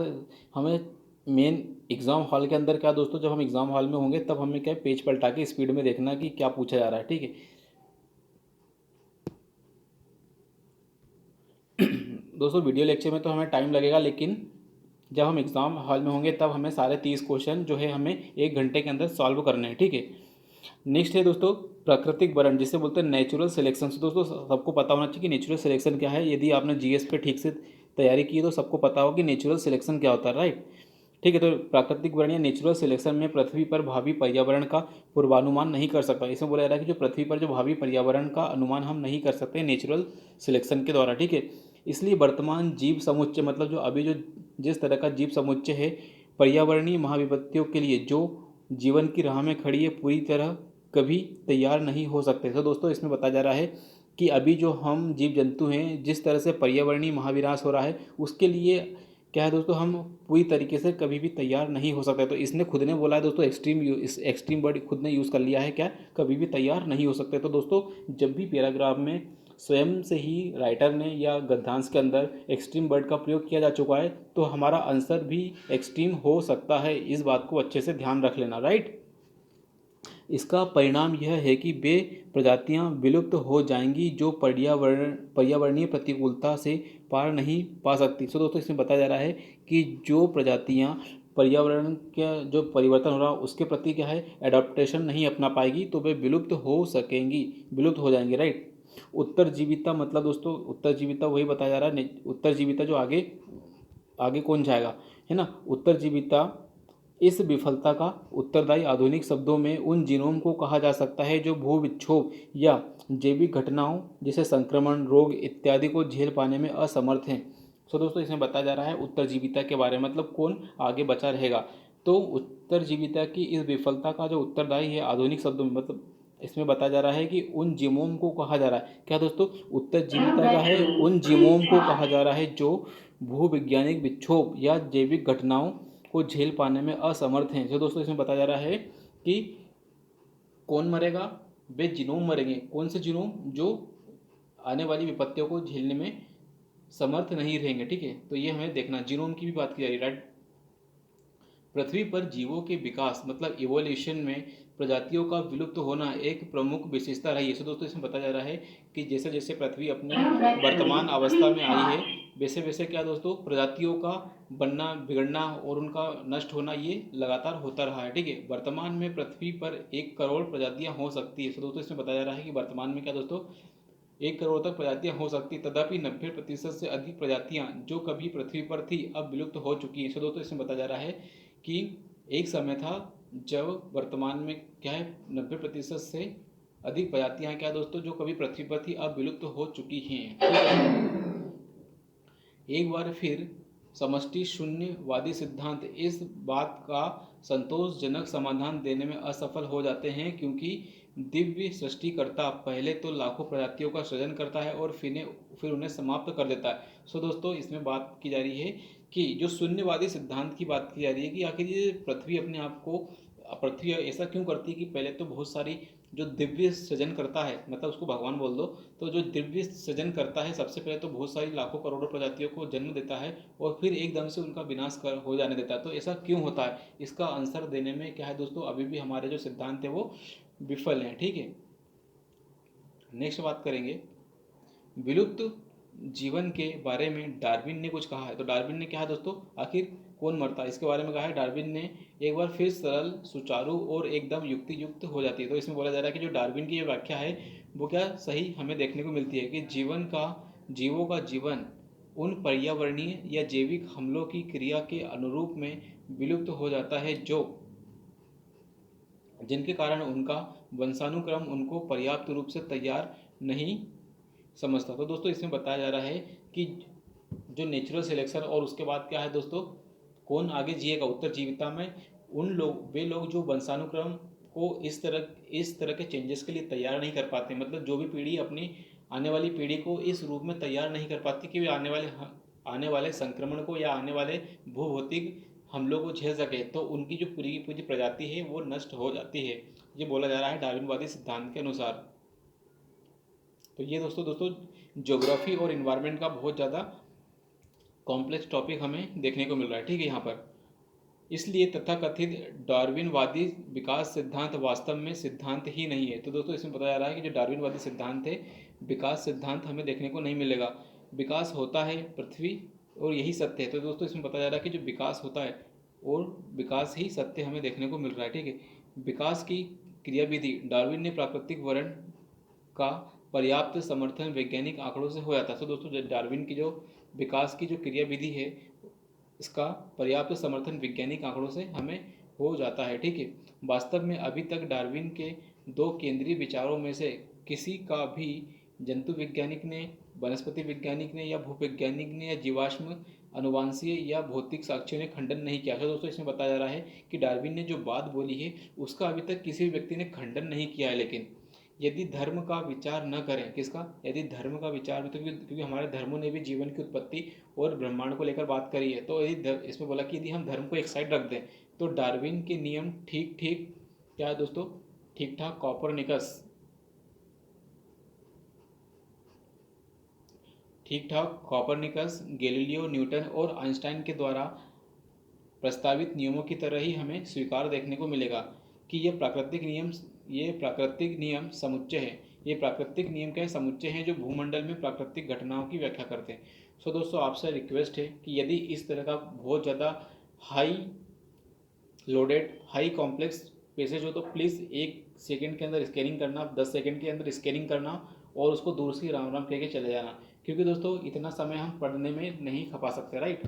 हमें मेन एग्ज़ाम हॉल के अंदर क्या दोस्तों, जब हम एग्ज़ाम हॉल में होंगे तब हमें क्या पेज पलटा के स्पीड में देखना कि क्या पूछा जा रहा है, ठीक है। दोस्तों वीडियो लेक्चर में तो हमें टाइम लगेगा, लेकिन जब हम एग्ज़ाम हॉल में होंगे तब हमें सारे 30 क्वेश्चन जो है हमें 1 घंटे के अंदर सॉल्व करने हैं, ठीक है। नेक्स्ट है दोस्तों प्राकृतिक वर्ण, जिसे बोलते हैं नेचुरल सिलेक्शन। दोस्तों सबको पता होना चाहिए कि नेचुरल सिलेक्शन क्या है। यदि आपने जीएस पे ठीक से तैयारी की है तो सबको पता होगा कि नेचुरल सिलेक्शन क्या होता है, राइट। ठीक है, तो प्राकृतिक वर्ण या नेचुरल सिलेक्शन में पृथ्वी पर भावी पर्यावरण का पूर्वानुमान नहीं कर सकता। इसमें बोला जा रहा है कि जो पृथ्वी पर जो भावी पर्यावरण का अनुमान हम नहीं कर सकते नेचुरल सिलेक्शन के द्वारा, ठीक है। इसलिए वर्तमान जीव समुच्चय, मतलब जो अभी जो जिस तरह का जीव समुच्चय है पर्यावरणीय महाविपत्तियों के लिए जो जीवन की राह में खड़ी है, पूरी तरह कभी तैयार नहीं हो सकते। तो दोस्तों इसमें बताया जा रहा है कि अभी जो हम जीव जंतु हैं, जिस तरह से पर्यावरणीय महाविनाश हो रहा है उसके लिए क्या है दोस्तों, हम पूरी तरीके से कभी भी तैयार नहीं हो सकते। तो इसने खुद ने बोला है दोस्तों, इस एक्सट्रीम वर्ड खुद ने यूज़ कर लिया है, क्या कभी भी तैयार नहीं हो सकते। तो दोस्तों जब भी पैराग्राफ में स्वयं से ही राइटर ने या गद्यांश के अंदर एक्सट्रीम वर्ड का प्रयोग किया जा चुका है तो हमारा आंसर भी एक्सट्रीम हो सकता है। इस बात को अच्छे से ध्यान रख लेना, राइट। इसका परिणाम यह है कि वे प्रजातियां विलुप्त हो जाएंगी जो पर्यावरणीय प्रतिकूलता से पार नहीं पा सकती। सो दोस्तों इसमें बताया जा रहा है कि जो प्रजातियां पर्यावरण का जो परिवर्तन हो रहा है उसके प्रति क्या है एडाप्टेशन नहीं अपना पाएगी तो वे विलुप्त हो सकेंगी, विलुप्त हो जाएंगी, राइट। उत्तरजीविता, मतलब दोस्तों उत्तरजीविता वही बताया जा रहा है, उत्तरजीविता जो आगे आगे कौन जाएगा, है ना। उत्तरजीविता इस विफलता का उत्तरदायी आधुनिक शब्दों में उन जीनोम को कहा जा सकता है जो भूविक्षोभ या जैविक घटनाओं जैसे संक्रमण, रोग इत्यादि को झेल पाने में असमर्थ हैं। सो दोस्तों इसमें बताया जा रहा है उत्तरजीविता के बारे में, मतलब कौन आगे बचा रहेगा। तो उत्तरजीविता की इस विफलता का जो उत्तरदायी है आधुनिक शब्दों में, मतलब इसमें बताया जा रहा है कि उन जीवों को कहा जा रहा है, क्या दोस्तों उत्तरजीविता का है उन जीवों को कहा जा रहा है जो भूवैज्ञानिक विक्षोभ या जैविक घटनाओं को झेल पाने में असमर्थ हैं। जो दोस्तों इसमें बताया जा रहा है कि कौन मरेगा, वे जीनोम मरेंगे। कौन से जीनोम, जो आने वाली विपत्तियों को झेलने में समर्थ नहीं रहेंगे, ठीक है। तो ये हमें देखना, जीनोम की भी बात की जा रही है, राइट। पृथ्वी पर जीवों के विकास मतलब इवोल्यूशन में प्रजातियों का विलुप्त होना एक प्रमुख विशेषता रही है। सो दोस्तों इसमें बताया जा रहा है कि जैसे जैसे पृथ्वी अपनी वर्तमान अवस्था में आई है वैसे वैसे क्या दोस्तों प्रजातियों का बनना, बिगड़ना और उनका नष्ट होना ये लगातार होता रहा है, ठीक है। वर्तमान में पृथ्वी पर 1 करोड़ प्रजातियां हो सकती है। सो दोस्तों इसमें बताया जा रहा है कि वर्तमान में क्या दोस्तों 1 करोड़ तक प्रजातियां हो सकती, तथापि 90% से अधिक प्रजातियां जो कभी पृथ्वी पर थी अब विलुप्त हो चुकी हैं। सो दोस्तों इसमें बताया जा रहा है कि एक समय था जब वर्तमान में क्या है 90% से अधिक प्रजातियां क्या दोस्तों जो कभी पृथ्वी पर थी अब विलुप्त हो चुकी हैं। एक बार फिर समष्टि शून्यवादी सिद्धांत इस बात का संतोषजनक समाधान देने में असफल हो जाते हैं क्योंकि दिव्य सृष्टिकर्ता पहले तो लाखों प्रजातियों का सृजन करता है और फिर उन्हें समाप्त कर देता है। सो दोस्तों इसमें बात की जा रही है कि जो शून्यवादी सिद्धांत की बात की जा रही है कि आखिर ये पृथ्वी ऐसा क्यों करती है कि पहले तो बहुत सारी जो दिव्य सृजन करता है, मतलब उसको भगवान बोल दो, तो जो दिव्य सृजन करता है सबसे पहले तो बहुत सारी लाखों करोड़ों प्रजातियों को जन्म देता है और फिर एकदम से उनका विनाश हो जाने देता है। तो ऐसा क्यों होता है, इसका आंसर देने में क्या है दोस्तों अभी भी हमारे जो सिद्धांत है वो विफल हैं, ठीक है। नेक्स्ट बात करेंगे विलुप्त जीवन के बारे में डार्विन ने कुछ कहा है। तो डार्विन ने क्या है दोस्तों आखिर कौन मरता है इसके बारे में कहा है डार्विन ने। एक बार फिर सरल, सुचारू और एकदम युक्ति युक्त हो जाती है। तो इसमें बोला जा रहा है कि जो डार्विन की ये व्याख्या है वो क्या सही हमें देखने को मिलती है कि जीवों का जीवन उन पर्यावरणीय या जैविक हमलों की क्रिया के अनुरूप में विलुप्त हो जाता है जो जिनके कारण उनका वंशानुक्रम उनको पर्याप्त रूप से तैयार नहीं समझता। तो दोस्तों इसमें बताया जा रहा है कि जो नेचुरल सिलेक्शन और उसके बाद क्या है दोस्तों कौन आगे जिएगा उत्तरजीविता में, वे लोग जो वंशानुक्रम को इस तरह के चेंजेस के लिए तैयार नहीं कर पाते, मतलब जो भी पीढ़ी अपनी आने वाली पीढ़ी को इस रूप में तैयार नहीं कर पाती कि वे आने वाले संक्रमण को या आने वाले भूभौतिक हमलों को झेल सके, तो उनकी जो पूरी पूरी प्रजाति है वो नष्ट हो जाती है। ये बोला जा रहा है डार्विनवादी सिद्धांत के अनुसार। तो ये दोस्तों ज्योग्राफी और इन्वायरमेंट का बहुत ज़्यादा कॉम्प्लेक्स टॉपिक हमें देखने को मिल रहा है, ठीक है यहाँ पर। इसलिए तथाकथित डार्विनवादी विकास सिद्धांत वास्तव में सिद्धांत ही नहीं है। तो दोस्तों इसमें बताया जा रहा है कि जो डार्विनवादी सिद्धांत है विकास सिद्धांत हमें देखने को नहीं मिलेगा। विकास होता है पृथ्वी और यही सत्य है। तो दोस्तों इसमें बताया जा रहा है कि जो विकास होता है और विकास ही सत्य हमें देखने को मिल रहा है। ठीक है, विकास की क्रियाविधि डार्विन ने प्राकृतिक वर्ण का पर्याप्त समर्थन वैज्ञानिक आंकड़ों से हो जाता है। तो दोस्तों डार्विन की जो विकास की जो क्रियाविधि है इसका पर्याप्त समर्थन वैज्ञानिक आंकड़ों से हमें हो जाता है। ठीक है, वास्तव में अभी तक डार्विन के दो केंद्रीय विचारों में से किसी का भी जंतु वैज्ञानिक ने, वनस्पति वैज्ञानिक ने या भूवैज्ञानिक ने या जीवाश्म अनुवांशीय या भौतिक साक्ष्यों ने खंडन नहीं किया। तो दोस्तों इसमें बताया जा रहा है कि डार्विन ने जो बात बोली है उसका अभी तक किसी भी व्यक्ति ने खंडन नहीं किया है। लेकिन यदि धर्म का विचार न करें, किसका, यदि धर्म का विचार, तो क्योंकि हमारे धर्मों ने भी जीवन की उत्पत्ति और ब्रह्मांड को लेकर बात करी है, तो यदि इसमें बोला कि यदि हम धर्म को एक साइड रख दें तो डार्विन के नियम ठीक ठीक क्या है दोस्तों, ठीक ठाक कॉपरनिकस, ठीक ठाक कॉपरनिकस, गैलीलियो, न्यूटन और आइंस्टाइन के द्वारा प्रस्तावित नियमों की तरह ही हमें स्वीकार देखने को मिलेगा कि ये प्राकृतिक नियम समुच्चय है। ये प्राकृतिक नियम क्या है, समुच्चय हैं जो भूमंडल में प्राकृतिक घटनाओं की व्याख्या करते हैं। सो दोस्तों आपसे रिक्वेस्ट है कि यदि इस तरह का बहुत ज़्यादा high loaded high complex passage हो तो प्लीज़ 1 सेकंड के अंदर स्कैनिंग करना, 10 सेकंड के अंदर स्कैनिंग करना और उसको दूर से राम राम कह के चले जाना, क्योंकि दोस्तों इतना समय हम पढ़ने में नहीं खपा सकते, राइट।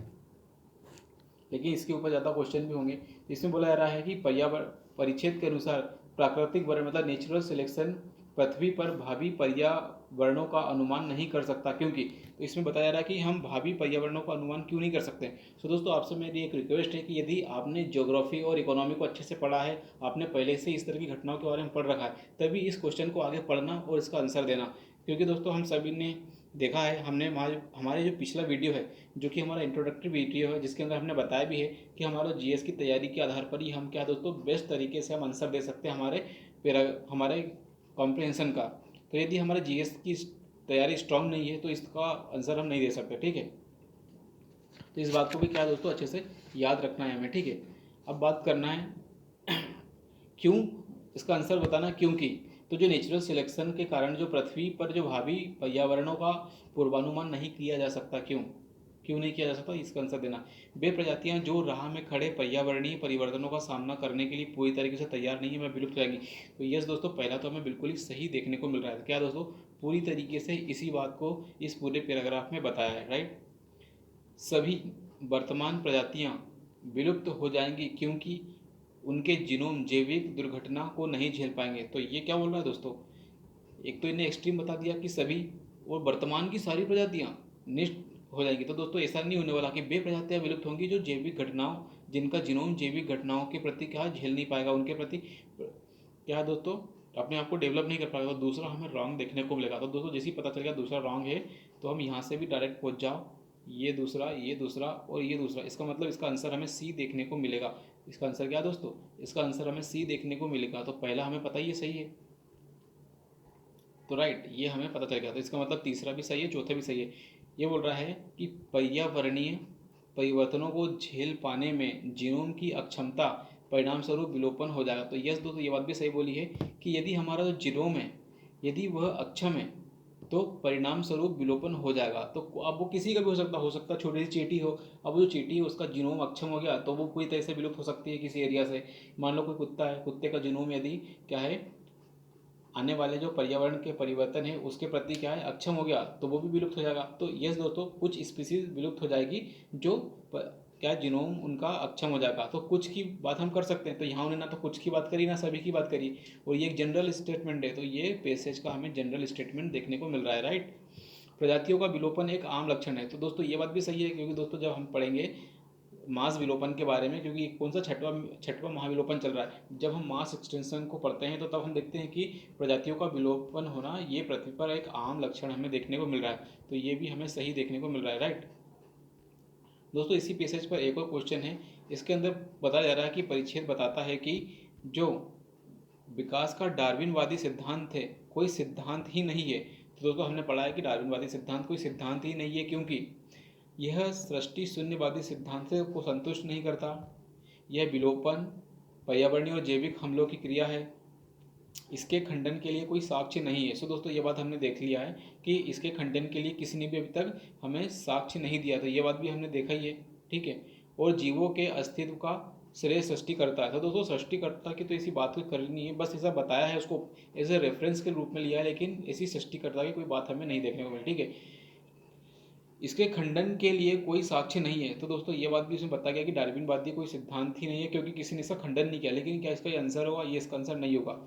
लेकिन इसके ऊपर ज़्यादा क्वेश्चन भी होंगे। इसमें बोला जा रहा है कि पर्यावरण परिच्छेद के अनुसार प्राकृतिक वर्ण मतलब नेचुरल सिलेक्शन पृथ्वी पर भावी पर्यावरणों का अनुमान नहीं कर सकता, क्योंकि तो इसमें बताया जा रहा है कि हम भावी पर्यावरणों का अनुमान क्यों नहीं कर सकते। सो दोस्तों आपसे मेरी एक रिक्वेस्ट है कि यदि आपने ज्योग्राफी और इकोनॉमी को अच्छे से पढ़ा है, आपने पहले से इस तरह की घटनाओं के बारे में पढ़ रखा है, तभी इस क्वेश्चन को आगे पढ़ना और इसका आंसर देना। क्योंकि दोस्तों हम सभी ने देखा है, हमने हमारे जो पिछला वीडियो है जो कि हमारा इंट्रोडक्टरी वीडियो है, जिसके अंदर हमने बताया भी है कि हमारा जीएस की तैयारी के आधार पर ही हम क्या दोस्तों बेस्ट तरीके से हम आंसर दे सकते हैं हमारे कॉम्प्रिहेंशन का। तो यदि हमारे जीएस की तैयारी स्ट्रांग नहीं है तो इसका आंसर हम नहीं दे सकते। ठीक है, तो इस बात को भी क्या दोस्तों अच्छे से याद रखना है हमें। ठीक है, अब बात करना है क्यों, इसका आंसर बताना क्योंकि तो जो नेचुरल सिलेक्शन के कारण जो पृथ्वी पर जो भावी पर्यावरणों का पूर्वानुमान नहीं किया जा सकता, क्यों क्यों नहीं किया जा सकता, इसका आंसर देना। वे प्रजातियां जो राह में खड़े पर्यावरणीय परिवर्तनों का सामना करने के लिए पूरी तरीके से तैयार नहीं है, वह विलुप्त हो जाएगी। तो यस दोस्तों, पहला तो हमें बिल्कुल ही सही देखने को मिल रहा है। क्या दोस्तों, पूरी तरीके से इसी बात को इस पूरे पैराग्राफ में बताया है, राइट। सभी वर्तमान प्रजातियां विलुप्त हो जाएंगी क्योंकि उनके जीनोम जैविक दुर्घटना को नहीं झेल पाएंगे। तो ये क्या बोल रहा है दोस्तों, एक तो इन्हें एक्सट्रीम बता दिया कि सभी और वर्तमान की सारी प्रजातियां नष्ट हो जाएंगी। तो दोस्तों ऐसा नहीं होने वाला कि वे प्रजातियां विलुप्त होंगी जो जैविक घटनाओं, जिनका जीनोम जैविक घटनाओं के प्रति क्या झेल नहीं पाएगा, उनके प्रति क्या दोस्तों अपने आप को डेवलप नहीं कर पाएगा। तो दूसरा हमें रॉन्ग देखने को मिलेगा। तो दोस्तों जैसे ही पता चल गया दूसरा रॉन्ग है तो हम यहाँ से भी डायरेक्ट पहुँच जाओ, ये दूसरा और ये दूसरा, इसका मतलब इसका आंसर हमें सी देखने को मिलेगा। इसका आंसर क्या दोस्तों, इसका आंसर हमें सी देखने को मिलेगा। तो पहला हमें पता ही ये सही है, तो राइट ये हमें पता चल गया। तो इसका मतलब तीसरा भी सही है, चौथा भी सही है। ये बोल रहा है कि पर्यावरणीय परिवर्तनों को झेल पाने में जीनोम की अक्षमता परिणाम स्वरूप विलोपन हो जाएगा। तो यस दोस्तों ये बात भी सही बोली है कि यदि हमारा जो जीनोम है यदि वह अक्षम है तो परिणाम स्वरूप विलोपन हो जाएगा। तो अब वो किसी का भी हो सकता है छोटी सी चींटी हो। अब वो जो चींटी है उसका जीनोम अक्षम हो गया तो वो पूरी तरह से विलुप्त हो सकती है किसी एरिया से। मान लो कोई कुत्ता है, कुत्ते का जीनोम यदि क्या है आने वाले जो पर्यावरण के परिवर्तन है उसके प्रति क्या है अक्षम हो गया तो वो भी विलुप्त हो जाएगा। तो यस दोस्तों कुछ स्पीसीज विलुप्त हो जाएगी जो क्या जीनोम उनका अक्षम हो जाएगा। तो कुछ की बात हम कर सकते हैं, तो यहाँ उन्होंने ना तो कुछ की बात करी ना सभी की बात करी, और ये एक जनरल स्टेटमेंट है। तो ये पैसेज का हमें जनरल स्टेटमेंट देखने को मिल रहा है, राइट। प्रजातियों का विलोपन एक आम लक्षण है। तो दोस्तों ये बात भी सही है, क्योंकि दोस्तों जब हम पढ़ेंगे मास विलोपन के बारे में, क्योंकि कौन सा छठवां महाविलोपन चल रहा है, जब हम मास एक्सटेंशन को पढ़ते हैं तो तब हम देखते हैं कि प्रजातियों का विलोपन होना ये पृथ्वी पर एक आम लक्षण हमें देखने को मिल रहा है। तो ये भी हमें सही देखने को मिल रहा है, राइट। दोस्तों इसी पेसेज पर एक और क्वेश्चन है। इसके अंदर बताया जा रहा है कि परिच्छेद बताता है कि जो विकास का डार्विनवादी सिद्धांत है कोई सिद्धांत ही नहीं है। तो दोस्तों हमने पढ़ा है कि डार्विनवादी सिद्धांत कोई सिद्धांत ही नहीं है, क्योंकि यह सृष्टि शून्यवादी सिद्धांत को संतुष्ट नहीं करता। यह विलोपन पर्यावरणीय और जैविक हमलों की क्रिया है। इसके खंडन के लिए कोई साक्ष्य नहीं है। सो दोस्तों ये बात हमने देख लिया है कि इसके खंडन के लिए किसी ने भी अभी तक हमें साक्ष्य नहीं दिया, तो ये बात भी हमने देखा ही है, ठीक है। और जीवों के अस्तित्व का श्रेय सृष्टिकर्ता है। तो दोस्तों सृष्टिकर्ता की तो इसी बात को करनी है, बस ऐसा बताया है, उसको एज ए रेफरेंस के रूप में लिया है, लेकिन ऐसी सृष्टिकर्ता की कोई बात हमें नहीं देखने को मिली, ठीक है। इसके खंडन के लिए कोई साक्ष्य नहीं है। तो दोस्तों ये बात भी इसमें बताया गया कि डार्विनवादी कोई सिद्धांत ही नहीं है, क्योंकि किसी ने इसका खंडन नहीं किया। लेकिन क्या इसका आंसर होगा? ये इसका आंसर नहीं होगा।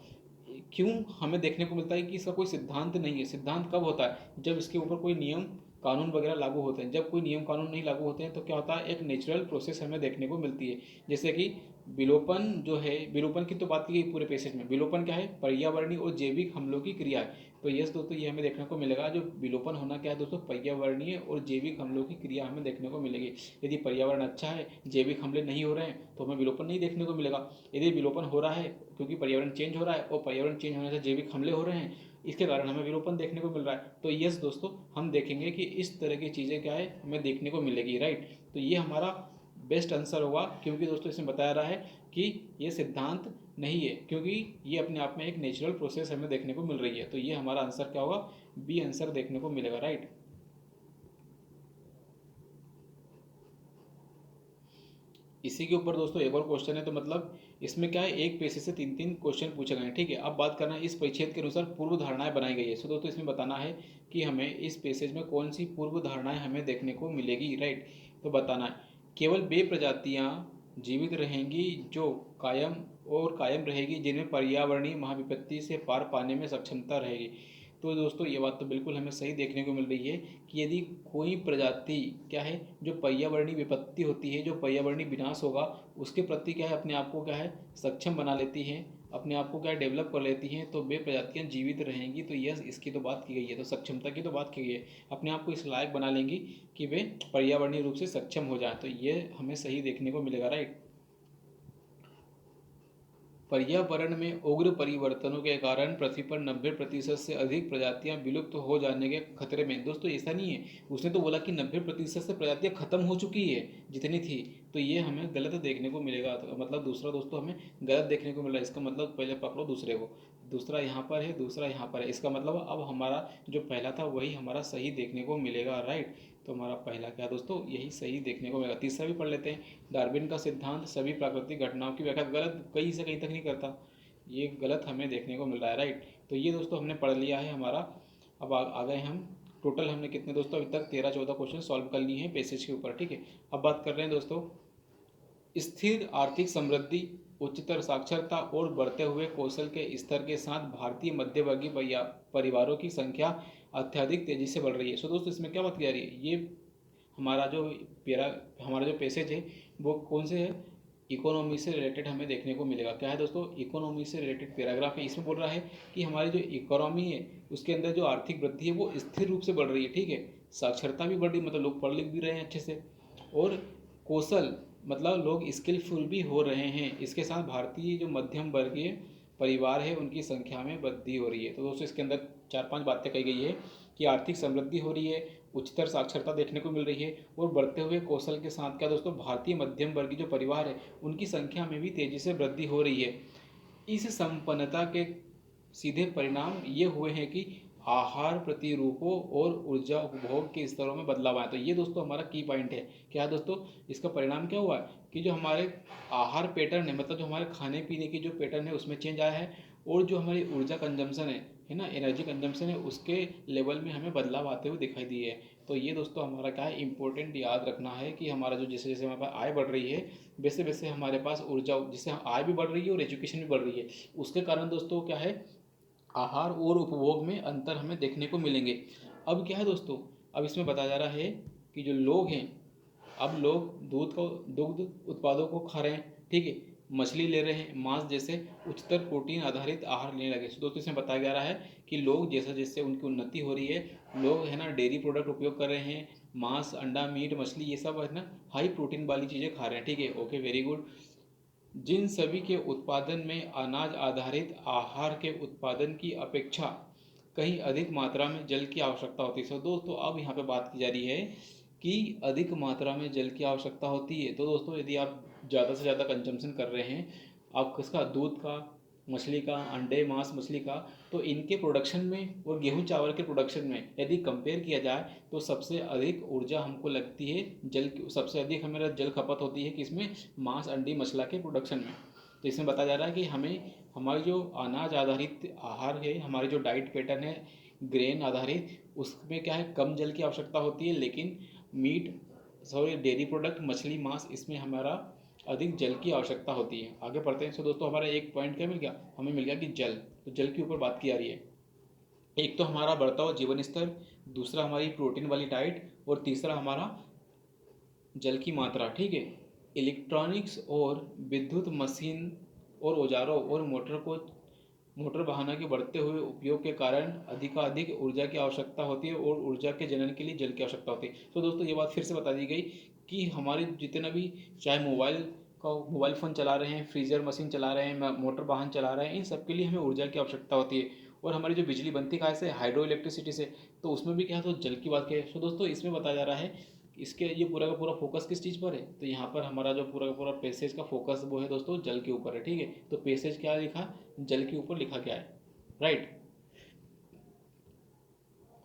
क्यों? हमें देखने को मिलता है कि इसका कोई सिद्धांत नहीं है। सिद्धांत कब होता है? जब इसके ऊपर कोई नियम कानून वगैरह लागू होते हैं। जब कोई नियम कानून नहीं लागू होते हैं तो क्या होता है? एक नेचुरल प्रोसेस हमें देखने को मिलती है। जैसे कि विलोपन जो है, विलोपन की तो बात की गई पूरे पैसेज में। विलोपन क्या है? पर्यावरणीय और जैविक हमलों की क्रिया है। तो यस दोस्तों, ये हमें देखने को मिलेगा। जो विलोपन होना क्या है दोस्तों? पर्यावरणीय और जैविक हमलों की क्रिया हमें देखने को मिलेगी। यदि पर्यावरण अच्छा है, जैविक हमले नहीं हो रहे हैं, तो हमें विलोपन नहीं देखने को मिलेगा। यदि विलोपन हो रहा है क्योंकि पर्यावरण चेंज हो रहा है और पर्यावरण चेंज होने से जैविक हमले हो रहे हैं, इसके कारण हमें विलोपन देखने को मिल रहा है। तो यस दोस्तों, हम देखेंगे कि इस तरह की चीज़ें क्या है हमें देखने को मिलेगी, राइट। तो ये हमारा बेस्ट आंसर होगा, क्योंकि दोस्तों इसमें बताया रहा है कि ये सिद्धांत नहीं है, क्योंकि ये अपने आप में एक नेचुरल प्रोसेस हमें देखने को मिल रही है। तो ये हमारा आंसर क्या होगा? बी आंसर देखने को मिलेगा, राइट। इसी के ऊपर दोस्तों एक और क्वेश्चन है। तो मतलब इसमें क्या है, एक पेशे से 3-3 क्वेश्चन पूछे गए हैं, ठीक है। अब बात करना है इस परिच्छेद के अनुसार पूर्व धारणाएं बनाई गई है। सो दोस्तों इसमें बताना है कि हमें इस पेसेज में कौन सी पूर्व धारणाएं हमें देखने को मिलेगी, राइट। तो बताना है केवल वे प्रजातियां जीवित रहेंगी जो कायम रहेगी जिनमें पर्यावरणीय महाविपत्ति से पार पाने में सक्षमता रहेगी। तो दोस्तों ये बात तो बिल्कुल हमें सही देखने को मिल रही है कि यदि कोई प्रजाति क्या है जो पर्यावरणीय विपत्ति होती है, जो पर्यावरणीय विनाश होगा, उसके प्रति क्या है अपने आप को क्या है सक्षम बना लेती हैं, अपने आप को क्या है डेवलप कर लेती हैं, तो वे प्रजातियां जीवित रहेंगी। तो यस, इसकी तो बात की गई है। तो सक्षमता की तो बात की गई है, अपने आप को इस लायक बना लेंगी कि वे पर्यावरणीय रूप से सक्षम हो जाए। तो ये हमें सही देखने को मिलेगा, राइट। पर्यावरण में उग्र परिवर्तनों के कारण पृथ्वी पर 90% से अधिक प्रजातियां विलुप्त हो जाने के खतरे में। दोस्तों ऐसा नहीं है, उसने तो बोला कि 90% से प्रजातियां खत्म हो चुकी है जितनी थी। तो ये हमें गलत देखने को मिलेगा। तो मतलब दूसरा दोस्तों हमें गलत देखने को मिल रहा है। इसका मतलब पहले पकड़ो दूसरे को, दूसरा यहाँ पर है, दूसरा यहाँ पर है। इसका मतलब अब हमारा जो पहला था वही हमारा सही देखने को मिलेगा, राइट। तो हमारा पहला क्या दोस्तों, यही सही देखने को मिलेगा। तीसरा भी पढ़ लेते हैं। डार्विन का सिद्धांत सभी प्राकृतिक घटनाओं की व्याख्या गलत कहीं से कहीं तक नहीं करता, ये गलत हमें देखने को मिल रहा है, राइट। तो ये दोस्तों हमने पढ़ लिया है हमारा। अब आ गए हम, टोटल हमने कितने दोस्तों अभी तक 13-14 क्वेश्चन सॉल्व कर लिए हैं पैसेज के ऊपर, ठीक है। अब बात कर रहे हैं दोस्तों स्थिर आर्थिक समृद्धि, उच्चतर साक्षरता और बढ़ते हुए कौशल के स्तर के साथ भारतीय मध्यवर्गीय परिवारों की संख्या अत्यधिक तेजी से बढ़ रही है। सो दोस्तों इसमें क्या बात की जा रही है? ये हमारा जो हमारा जो पैसेज है वो कौन से है? इकोनॉमी से रिलेटेड हमें देखने को मिलेगा। क्या है दोस्तों? इकोनॉमी से रिलेटेड पैराग्राफ है। इसमें बोल रहा है कि हमारी जो इकोनॉमी है उसके अंदर जो आर्थिक वृद्धि है वो स्थिर रूप से बढ़ रही है, ठीक है। साक्षरता भी बढ़ रही, मतलब लोग पढ़ लिख भी रहे हैं अच्छे से, और कौशल मतलब लोग स्किलफुल भी हो रहे हैं। इसके साथ भारतीय जो मध्यम वर्गीय परिवार है उनकी संख्या में वृद्धि हो रही है। तो दोस्तों इसके अंदर 4-5 बातें कही गई है कि आर्थिक समृद्धि हो रही है, उच्चतर साक्षरता देखने को मिल रही है, और बढ़ते हुए कौशल के साथ क्या दोस्तों भारतीय मध्यम वर्गीय जो परिवार है उनकी संख्या में भी तेजी से वृद्धि हो रही है। इस संपन्नता के सीधे परिणाम ये हुए हैं कि आहार प्रतिरूपों और ऊर्जा उपभोग के स्तरों में बदलाव आया। तो ये दोस्तों हमारा की पॉइंट है। क्या है दोस्तों? इसका परिणाम क्या हुआ है कि जो हमारे आहार पैटर्न है, मतलब जो हमारे खाने पीने की जो पैटर्न है उसमें चेंज आया है, और जो हमारी ऊर्जा कंजम्पशन है ना, एनर्जी कंजम्पशन है, उसके लेवल में हमें बदलाव आते हुए दिखाई दिए है। तो ये दोस्तों हमारा क्या है इंपॉर्टेंट याद रखना है कि हमारा जो जैसे जैसे हमारे पास आय बढ़ रही है वैसे वैसे हमारे पास ऊर्जा, जिससे आय भी बढ़ रही है और एजुकेशन भी बढ़ रही है, उसके कारण दोस्तों क्या है आहार और उपभोग में अंतर हमें देखने को मिलेंगे। अब क्या है दोस्तों, अब इसमें बताया जा रहा है कि जो लोग हैं, अब लोग दुग्ध उत्पादों को खा रहे हैं, ठीक है, मछली ले रहे हैं, मांस जैसे उच्चतर प्रोटीन आधारित आहार लेने लगे। तो दोस्तों इसमें बताया जा रहा है कि लोग जैसे जैसे उनकी उन्नति हो रही है, लोग है ना डेयरी प्रोडक्ट उपयोग कर रहे हैं, मांस, अंडा, मीट, मछली, ये सब है ना हाई प्रोटीन वाली चीज़ें खा रहे हैं, ठीक है। Okay, very good. जिन सभी के उत्पादन में अनाज आधारित आहार के उत्पादन की अपेक्षा कहीं अधिक मात्रा में जल की आवश्यकता होती है। दोस्तों अब यहाँ पे बात की जा रही है कि अधिक मात्रा में जल की आवश्यकता होती है। तो दोस्तों यदि आप ज़्यादा से ज़्यादा कंजम्पशन कर रहे हैं, आप किसका, दूध का, मछली का, अंडे मांस मछली का, तो इनके प्रोडक्शन में और गेहूं चावल के प्रोडक्शन में यदि कंपेयर किया जाए तो सबसे अधिक ऊर्जा हमको लगती है जल की, सबसे अधिक हमारा जल खपत होती है किसमें, मांस अंडी मछला के प्रोडक्शन में। तो इसमें बताया जा रहा है कि हमें हमारी जो अनाज आधारित आहार है, हमारी जो डाइट पैटर्न है ग्रेन आधारित, उसमें क्या है कम जल की आवश्यकता होती है, लेकिन मीट सॉरी डेयरी प्रोडक्ट मछली मांस इसमें हमारा अधिक जल की आवश्यकता होती है। आगे बढ़ते हैं। सो दोस्तों हमारा एक पॉइंट क्या मिल गया, हमें मिल गया कि जल, तो जल के ऊपर बात की जा रही है। एक तो हमारा बढ़ता हुआ जीवन स्तर, दूसरा हमारी प्रोटीन वाली डाइट, और तीसरा हमारा जल की मात्रा। ठीक है, इलेक्ट्रॉनिक्स और विद्युत मशीन और औजारों और मोटर वाहनों के बढ़ते हुए उपयोग के कारण अधिकाधिक ऊर्जा की आवश्यकता होती है और ऊर्जा के जनन के लिए जल की आवश्यकता होती है। तो दोस्तों ये बात फिर से बता दी गई कि हमारे जितना भी, चाहे मोबाइल फ़ोन चला रहे हैं, फ्रीजर मशीन चला रहे हैं, मोटर वाहन चला रहे हैं, इन सब के लिए हमें ऊर्जा की आवश्यकता होती है। और हमारी जो बिजली बनती कहाँ से, हाइड्रो इलेक्ट्रिसिटी से, तो उसमें भी क्या है, तो जल की बात की है। तो दोस्तों इसमें बताया जा रहा है इसके ये पूरा का पूरा फोकस किस चीज़ पर है, तो यहाँ पर हमारा जो पूरा का पूरा पैसेज का फोकस वो है दोस्तों जल के ऊपर है। ठीक है, तो पैसेज क्या लिखा, जल के ऊपर लिखा गया है, राइट।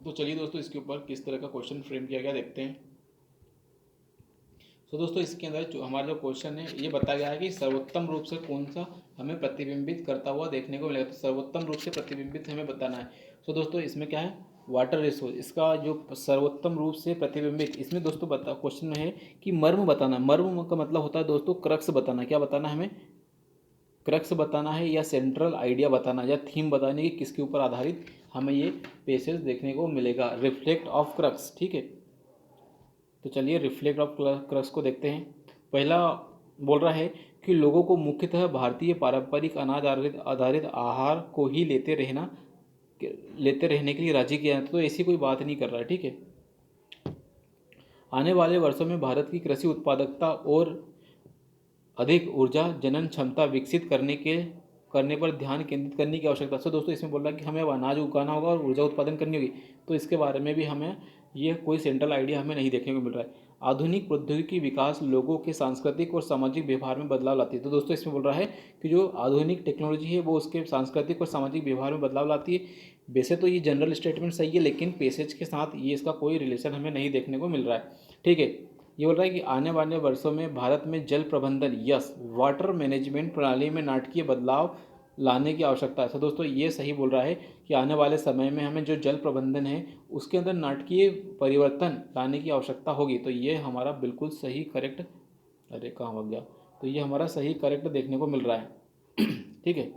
तो चलिए दोस्तों इसके ऊपर किस तरह का क्वेश्चन फ्रेम किया गया देखते हैं। तो दोस्तों इसके अंदर जो हमारा जो क्वेश्चन है ये बताया गया है कि सर्वोत्तम रूप से कौन सा हमें प्रतिबिंबित करता हुआ देखने को मिलेगा, तो सर्वोत्तम रूप से प्रतिबिंबित हमें बताना है। तो दोस्तों इसमें क्या है, वाटर रिसोर्स, इसका जो सर्वोत्तम रूप से प्रतिबिंबित, इसमें दोस्तों बता क्वेश्चन में है कि मर्म बताना। मर्म का मतलब होता है दोस्तों क्रक्स बताना। क्या बताना है हमें, क्रक्स बताना है, या सेंट्रल आइडिया बताना, या थीम बताने की किसके ऊपर आधारित हमें ये पेसेज देखने को मिलेगा, रिफ्लेक्ट ऑफ क्रक्स। ठीक है, तो चलिए रिफ्लेक्ट ऑफ क्रक्स को देखते हैं। पहला बोल रहा है कि लोगों को मुख्यतः भारतीय पारंपरिक अनाज आधारित आहार को ही लेते रहने के लिए राजी किया जाता है। तो ऐसी कोई बात नहीं कर रहा है। ठीक है, आने वाले वर्षों में भारत की कृषि उत्पादकता और अधिक ऊर्जा जनन क्षमता विकसित करने पर ध्यान केंद्रित करने की आवश्यकता। तो दोस्तों इसमें बोल रहा है कि हमें अब अनाज उगाना होगा और ऊर्जा उत्पादन करनी होगी, तो इसके बारे में भी हमें ये कोई सेंट्रल आइडिया हमें नहीं देखने को मिल रहा है। आधुनिक प्रौद्योगिकी विकास लोगों के सांस्कृतिक और सामाजिक व्यवहार में बदलाव लाती है। तो दोस्तों इसमें बोल रहा है कि जो आधुनिक टेक्नोलॉजी है वो उसके सांस्कृतिक और सामाजिक व्यवहार में बदलाव लाती है। वैसे तो ये जनरल स्टेटमेंट सही है, लेकिन पैसेज के साथ ये इसका कोई रिलेशन हमें नहीं देखने को मिल रहा है। ठीक है, ये बोल रहा है कि आने वाले वर्षों में भारत में जल प्रबंधन यस वाटर मैनेजमेंट प्रणाली में नाटकीय बदलाव लाने की आवश्यकता है। तो दोस्तों ये सही बोल रहा है कि आने वाले समय में हमें जो जल प्रबंधन है उसके अंदर नाटकीय परिवर्तन लाने की आवश्यकता होगी। तो ये हमारा बिल्कुल सही करेक्ट, अरे कहाँ हो गया, तो ये हमारा सही करेक्ट देखने को मिल रहा है। ठीक है,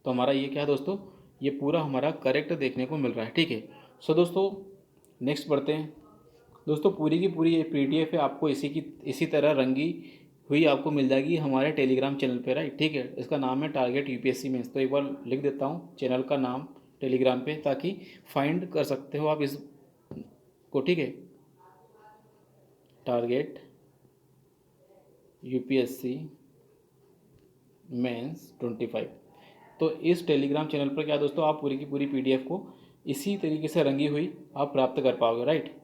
तो हमारा ये क्या है दोस्तों, ये पूरा हमारा करेक्ट देखने को मिल रहा है। ठीक है, सो दोस्तों नेक्स्ट बढ़ते हैं। दोस्तों पूरी की पूरी ये PDF है, आपको इसी तरह रंगी हुई आपको मिल जाएगी हमारे टेलीग्राम चैनल पे, राइट। ठीक है, इसका नाम है टारगेट UPSC मेंस। तो एक बार लिख देता हूँ चैनल का नाम टेलीग्राम पे, ताकि फाइंड कर सकते हो आप इस को। ठीक है, टारगेट UPSC मेंस 25। तो इस टेलीग्राम चैनल पर क्या दोस्तों आप पूरी की पूरी PDF को इसी तरीके से रंगी हुई आप प्राप्त कर पाओगे, राइट।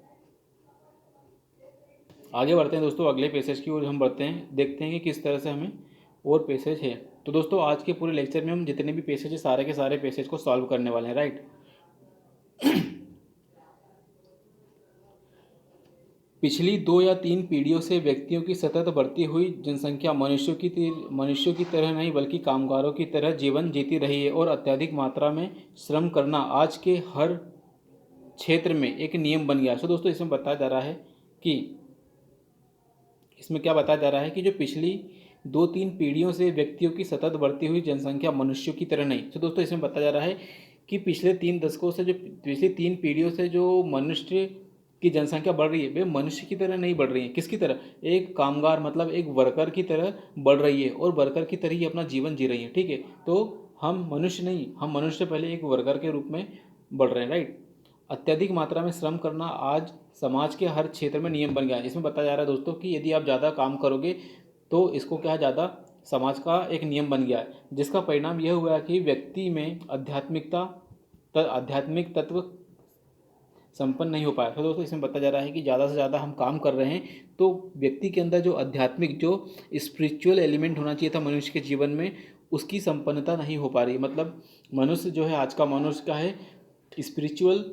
आगे बढ़ते हैं दोस्तों अगले पैसेज की ओर हम बढ़ते हैं, देखते हैं कि किस तरह से हमें और पैसेज है। तो दोस्तों आज के पूरे लेक्चर में हम जितने भी पैसेज है सारे के सारे पैसेज को सॉल्व करने वाले हैं, राइट। पिछली 2 या 3 पीढ़ियों से व्यक्तियों की सतत बढ़ती हुई जनसंख्या मनुष्यों की तरह नहीं बल्कि कामगारों की तरह जीवन जीती रही है, और अत्यधिक मात्रा में श्रम करना आज के हर क्षेत्र में एक नियम बन गया है। तो दोस्तों इसमें बताया जा रहा है कि इसमें क्या बताया जा रहा है कि जो पिछली 2-3 पीढ़ियों से व्यक्तियों की सतत बढ़ती हुई जनसंख्या मनुष्यों की तरह नहीं। तो दोस्तों इसमें बताया जा रहा है कि पिछले 3 दशकों से, जो पिछली 3 पीढ़ियों से जो मनुष्य की जनसंख्या बढ़ रही है वे मनुष्य की तरह नहीं बढ़ रही है। किसकी तरह, एक कामगार मतलब एक वर्कर की तरह बढ़ रही है, और वर्कर की तरह ही अपना जीवन जी रही है। ठीक है, तो हम मनुष्य नहीं, हम मनुष्य से पहले एक वर्कर के रूप में बढ़ रहे हैं, राइट। अत्यधिक मात्रा में श्रम करना आज समाज के हर क्षेत्र में नियम बन गया है। इसमें बताया जा रहा है दोस्तों कि यदि आप ज़्यादा काम करोगे तो इसको क्या है, ज़्यादा समाज का एक नियम बन गया है, जिसका परिणाम यह हुआ है कि व्यक्ति में आध्यात्मिक तत्व संपन्न नहीं हो पाया। तो दोस्तों इसमें बताया जा रहा है कि ज़्यादा से ज़्यादा हम काम कर रहे हैं तो व्यक्ति के अंदर जो आध्यात्मिक जो स्पिरिचुअल एलिमेंट होना चाहिए था मनुष्य के जीवन में, उसकी संपन्नता नहीं हो पा रही। मतलब मनुष्य जो है, आज का मनुष्य क्या है, स्पिरिचुअल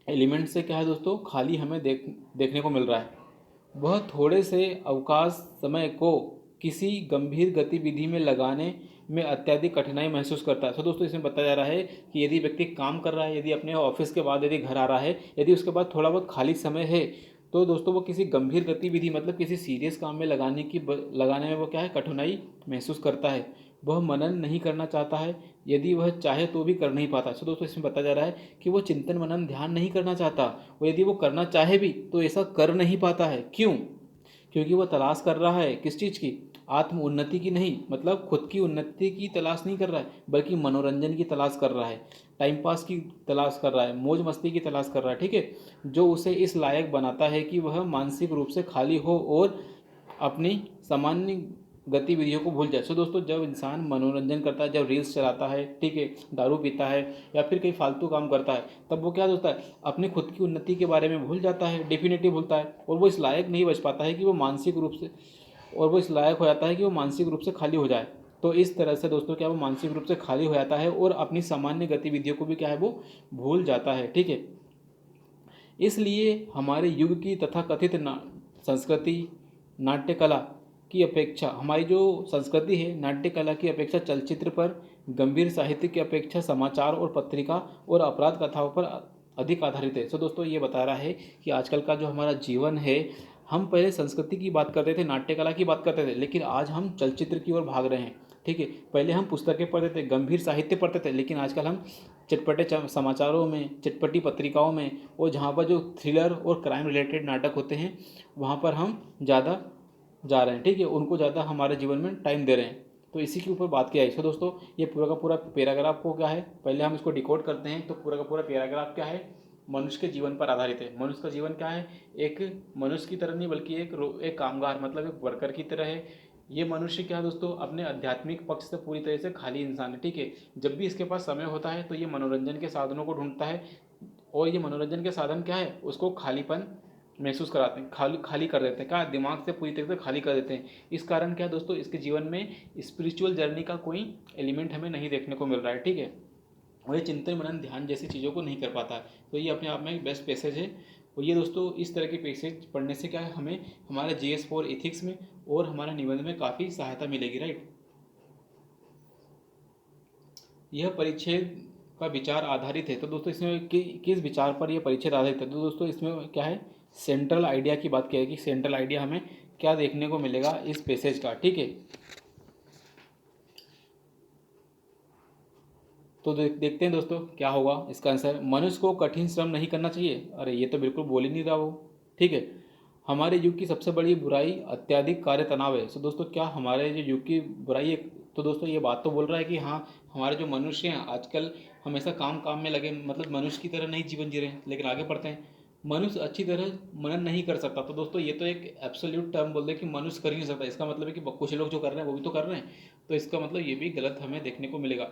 एलिमेंट से क्या है दोस्तों, खाली हमें देखने को मिल रहा है। वह थोड़े से अवकाश समय को किसी गंभीर गतिविधि में लगाने में अत्यधिक कठिनाई महसूस करता है। तो दोस्तों इसमें बताया जा रहा है कि यदि व्यक्ति काम कर रहा है, यदि अपने ऑफिस के बाद यदि घर आ रहा है, यदि उसके बाद थोड़ा बहुत खाली समय है, तो दोस्तों वो किसी गंभीर गतिविधि मतलब किसी सीरियस काम में लगाने में वो क्या है, कठिनाई महसूस करता है। वह मनन नहीं करना चाहता है, यदि वह चाहे तो भी कर नहीं पाता। तो दोस्तों इसमें बताया जा रहा है कि वो चिंतन मनन ध्यान नहीं करना चाहता, और यदि वो करना चाहे भी तो ऐसा कर नहीं पाता है। क्यों? क्योंकि वो तलाश कर रहा है किस चीज़ की, आत्म उन्नति की नहीं, मतलब खुद की उन्नति की तलाश नहीं कर रहा है, बल्कि मनोरंजन की तलाश कर रहा है, टाइम पास की तलाश कर रहा है, मौज मस्ती की तलाश कर रहा है। ठीक है, जो उसे इस लायक बनाता है कि वह मानसिक रूप से खाली हो और अपनी सामान्य गतिविधियों को भूल जाए। सो दोस्तों जब इंसान मनोरंजन करता है, जब रील्स चलाता है, ठीक है, दारू पीता है या फिर कहीं फालतू काम करता है, तब वो क्या होता है, अपने खुद की उन्नति के बारे में भूल जाता है, डेफिनेटली भूलता है, और वो इस लायक नहीं बच पाता है कि वो मानसिक रूप से, और वो इस लायक हो जाता है कि वो मानसिक रूप से खाली हो जाए। तो इस तरह से दोस्तों क्या वो मानसिक रूप से खाली हो जाता है और अपनी सामान्य गतिविधियों को भी क्या है वो भूल जाता है। ठीक है, इसलिए हमारे युग की तथाकथित संस्कृति नाट्य कला की अपेक्षा, हमारी जो संस्कृति है नाट्य कला की अपेक्षा चलचित्र पर, गंभीर साहित्य की अपेक्षा समाचार और पत्रिका और अपराध कथाओं पर अधिक आधारित है। तो दोस्तों ये बता रहा है कि आजकल का जो हमारा जीवन है, हम पहले संस्कृति की बात करते थे, नाट्य कला की बात करते थे, लेकिन आज हम चलचित्र की ओर भाग रहे हैं। ठीक है, पहले हम पुस्तकें पढ़ते थे, गंभीर साहित्य पढ़ते थे, लेकिन आजकल हम चटपटे समाचारों में, चटपटी पत्रिकाओं में, और जहाँ पर जो थ्रिलर और क्राइम रिलेटेड नाटक होते हैं वहाँ पर हम ज़्यादा जा रहे हैं। ठीक है, उनको ज़्यादा हमारे जीवन में टाइम दे रहे हैं। तो इसी के ऊपर बात किया है। तो दोस्तों ये पूरा का पूरा पैराग्राफ को क्या है, पहले हम इसको डिकोड करते हैं। तो पूरा का पूरा पैराग्राफ क्या है, मनुष्य के जीवन पर आधारित है। मनुष्य का जीवन क्या है, एक मनुष्य की तरह नहीं बल्कि एक कामगार मतलब एक वर्कर की तरह है। ये मनुष्य क्या है दोस्तों, अपने आध्यात्मिक पक्ष से पूरी तरह से खाली इंसान है। ठीक है, जब भी इसके पास समय होता है तो ये मनोरंजन के साधनों को ढूंढता है, और ये मनोरंजन के साधन क्या है, उसको खालीपन महसूस कराते हैं, खाली खाली कर देते हैं, क्या दिमाग से पूरी तरह से खाली कर देते हैं। इस कारण क्या है दोस्तों, इसके जीवन में स्पिरिचुअल जर्नी का कोई एलिमेंट हमें नहीं देखने को मिल रहा है। ठीक है, और ये चिंतन मनन ध्यान जैसी चीज़ों को नहीं कर पाता है। तो ये अपने आप में एक बेस्ट पैसेज है। और ये दोस्तों इस तरह के पैसेज पढ़ने से क्या है, हमें हमारे GS4 एथिक्स में और हमारे निबंध में काफ़ी सहायता मिलेगी। राइट, यह परिच्छेद का विचार आधारित है। तो दोस्तों इसमें किस विचार पर यह परिच्छेद आधारित है, तो दोस्तों इसमें क्या है, सेंट्रल आइडिया की बात किया है कि सेंट्रल आइडिया हमें क्या देखने को मिलेगा इस पैसेज का। ठीक है, तो देखते हैं दोस्तों क्या होगा इसका आंसर। मनुष्य को कठिन श्रम नहीं करना चाहिए, अरे ये तो बिल्कुल बोल ही नहीं रहा वो। ठीक है, हमारे युग की सबसे बड़ी बुराई अत्यधिक कार्य तनाव है। तो दोस्तों क्या हमारे जो युग की बुराई है, तो दोस्तों ये बात तो बोल रहा है कि हाँ, हमारे जो मनुष्य हैं आजकल हमेशा काम काम में लगे, मतलब मनुष्य की तरह नहीं जीवन जी रहे हैं। लेकिन आगे पढ़ते हैं, मनुष्य अच्छी तरह मनन नहीं कर सकता। तो दोस्तों ये तो एक एब्सोल्यूट टर्म बोल दे कि मनुष्य कर ही नहीं सकता, इसका मतलब है कि कुछ लोग जो कर रहे हैं वो भी तो कर रहे हैं। तो इसका मतलब ये भी गलत हमें देखने को मिलेगा।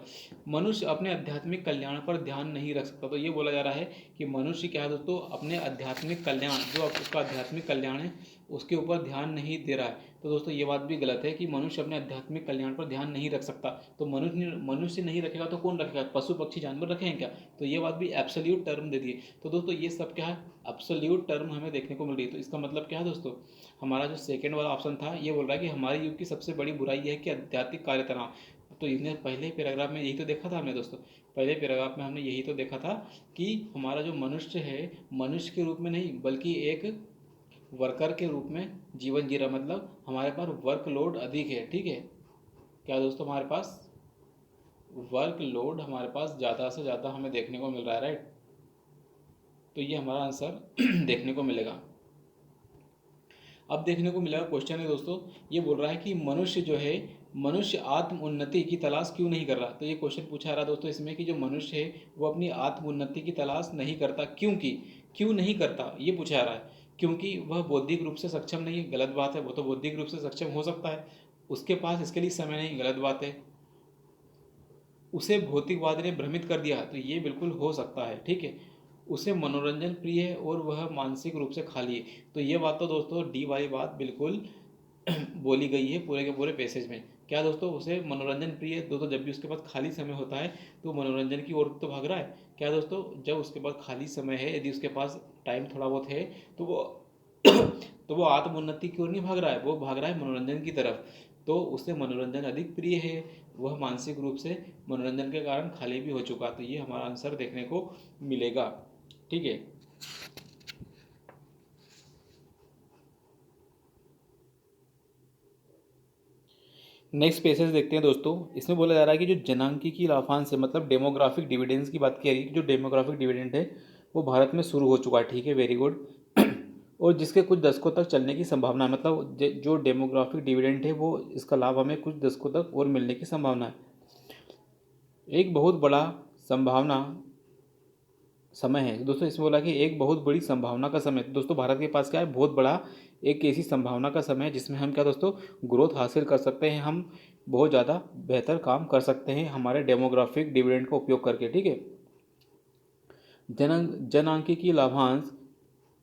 मनुष्य अपने आध्यात्मिक कल्याण पर ध्यान नहीं रख सकता। तो ये बोला जा रहा है कि मनुष्य क्या है दोस्तों, अपने आध्यात्मिक कल्याण, जो उसका आध्यात्मिक कल्याण है उसके ऊपर ध्यान नहीं दे रहा है। तो दोस्तों ये बात भी गलत है कि मनुष्य अपने आध्यात्मिक कल्याण पर ध्यान नहीं रख सकता। तो मनुष्य नहीं रखेगा तो कौन रखेगा, पशु पक्षी जानवर रखेंगे क्या? तो ये बात भी एब्सोल्यूट टर्म दे दिए। तो दोस्तों ये सब क्या है, एब्सोल्यूट टर्म हमें देखने को मिल रही है। तो इसका मतलब क्या है दोस्तों, हमारा जो सेकेंड वाला ऑप्शन था ये बोल रहा है कि हमारे युग की सबसे बड़ी बुराई है कि आध्यात्मिक कार्य तनाव। तो इसने पहले पैराग्राफ में यही तो देखा था हमने दोस्तों, पहले पैराग्राफ में हमने यही तो देखा था कि हमारा जो मनुष्य है, मनुष्य के रूप में नहीं बल्कि एक वर्कर के रूप में जीवन जी रहा, मतलब हमारे पास वर्कलोड अधिक है। ठीक है, क्या दोस्तों, हमारे पास वर्कलोड हमारे पास ज़्यादा से ज़्यादा हमें देखने को मिल रहा है। राइट, तो ये हमारा आंसर देखने को मिलेगा। अब देखने को मिलेगा क्वेश्चन है दोस्तों, ये बोल रहा है कि मनुष्य जो है, मनुष्य आत्म उन्नति की तलाश क्यों नहीं कर रहा। तो ये क्वेश्चन पूछा रहा दोस्तों इसमें कि जो मनुष्य है वो अपनी आत्म उन्नति की तलाश नहीं करता, क्यों नहीं करता, ये पूछा रहा है। क्योंकि वह बौद्धिक रूप से सक्षम नहीं है, गलत बात है, वो तो बौद्धिक रूप से सक्षम हो सकता है, उसके पास इसके लिए समय नहीं, गलत बात है। उसे भौतिकवाद ने भ्रमित कर दिया, तो ये बिल्कुल हो सकता है। ठीक है, उसे मनोरंजन प्रिय है और वह मानसिक रूप से खाली है। तो ये बात तो दोस्तों डी वाली बात बिल्कुल बोली गई है पूरे के पूरे पैसेज में। क्या दोस्तों, उसे मनोरंजन प्रिय है दोस्तों। जब भी उसके पास खाली समय होता है तो मनोरंजन की ओर तो भाग रहा है। क्या दोस्तों, जब उसके पास खाली समय है, यदि उसके पास टाइम थोड़ा बहुत है तो वो तो वो आत्मोन्नति की ओर नहीं भाग रहा है, वो भाग रहा है मनोरंजन की तरफ। तो उसे मनोरंजन अधिक प्रिय है, वह मानसिक रूप से मनोरंजन के कारण खाली भी हो चुका। तो ये हमारा आंसर देखने को मिलेगा। ठीक है। नेक्स्ट पेसेज देखते हैं दोस्तों। इसमें बोला जा रहा है कि जो जनांकीय लाभांश है, मतलब डेमोग्राफिक डिविडेंड्स की बात की जा रही है। जो डेमोग्राफिक डिविडेंड है वो भारत में शुरू हो चुका है। ठीक है, वेरी गुड। और जिसके कुछ दशकों तक चलने की संभावना है, मतलब जो डेमोग्राफिक डिविडेंड है वो इसका लाभ हमें कुछ दशकों तक और मिलने की संभावना है। एक बहुत बड़ा संभावना समय है दोस्तों। इसमें बोला कि एक बहुत बड़ी संभावना का समय। तो दोस्तों भारत के पास क्या है, बहुत बड़ा एक ऐसी संभावना का समय है जिसमें हम क्या दोस्तों ग्रोथ हासिल कर सकते हैं, हम बहुत ज़्यादा बेहतर काम कर सकते हैं हमारे डेमोग्राफिक डिविडेंड का उपयोग करके। ठीक है। जनांकीय लाभांश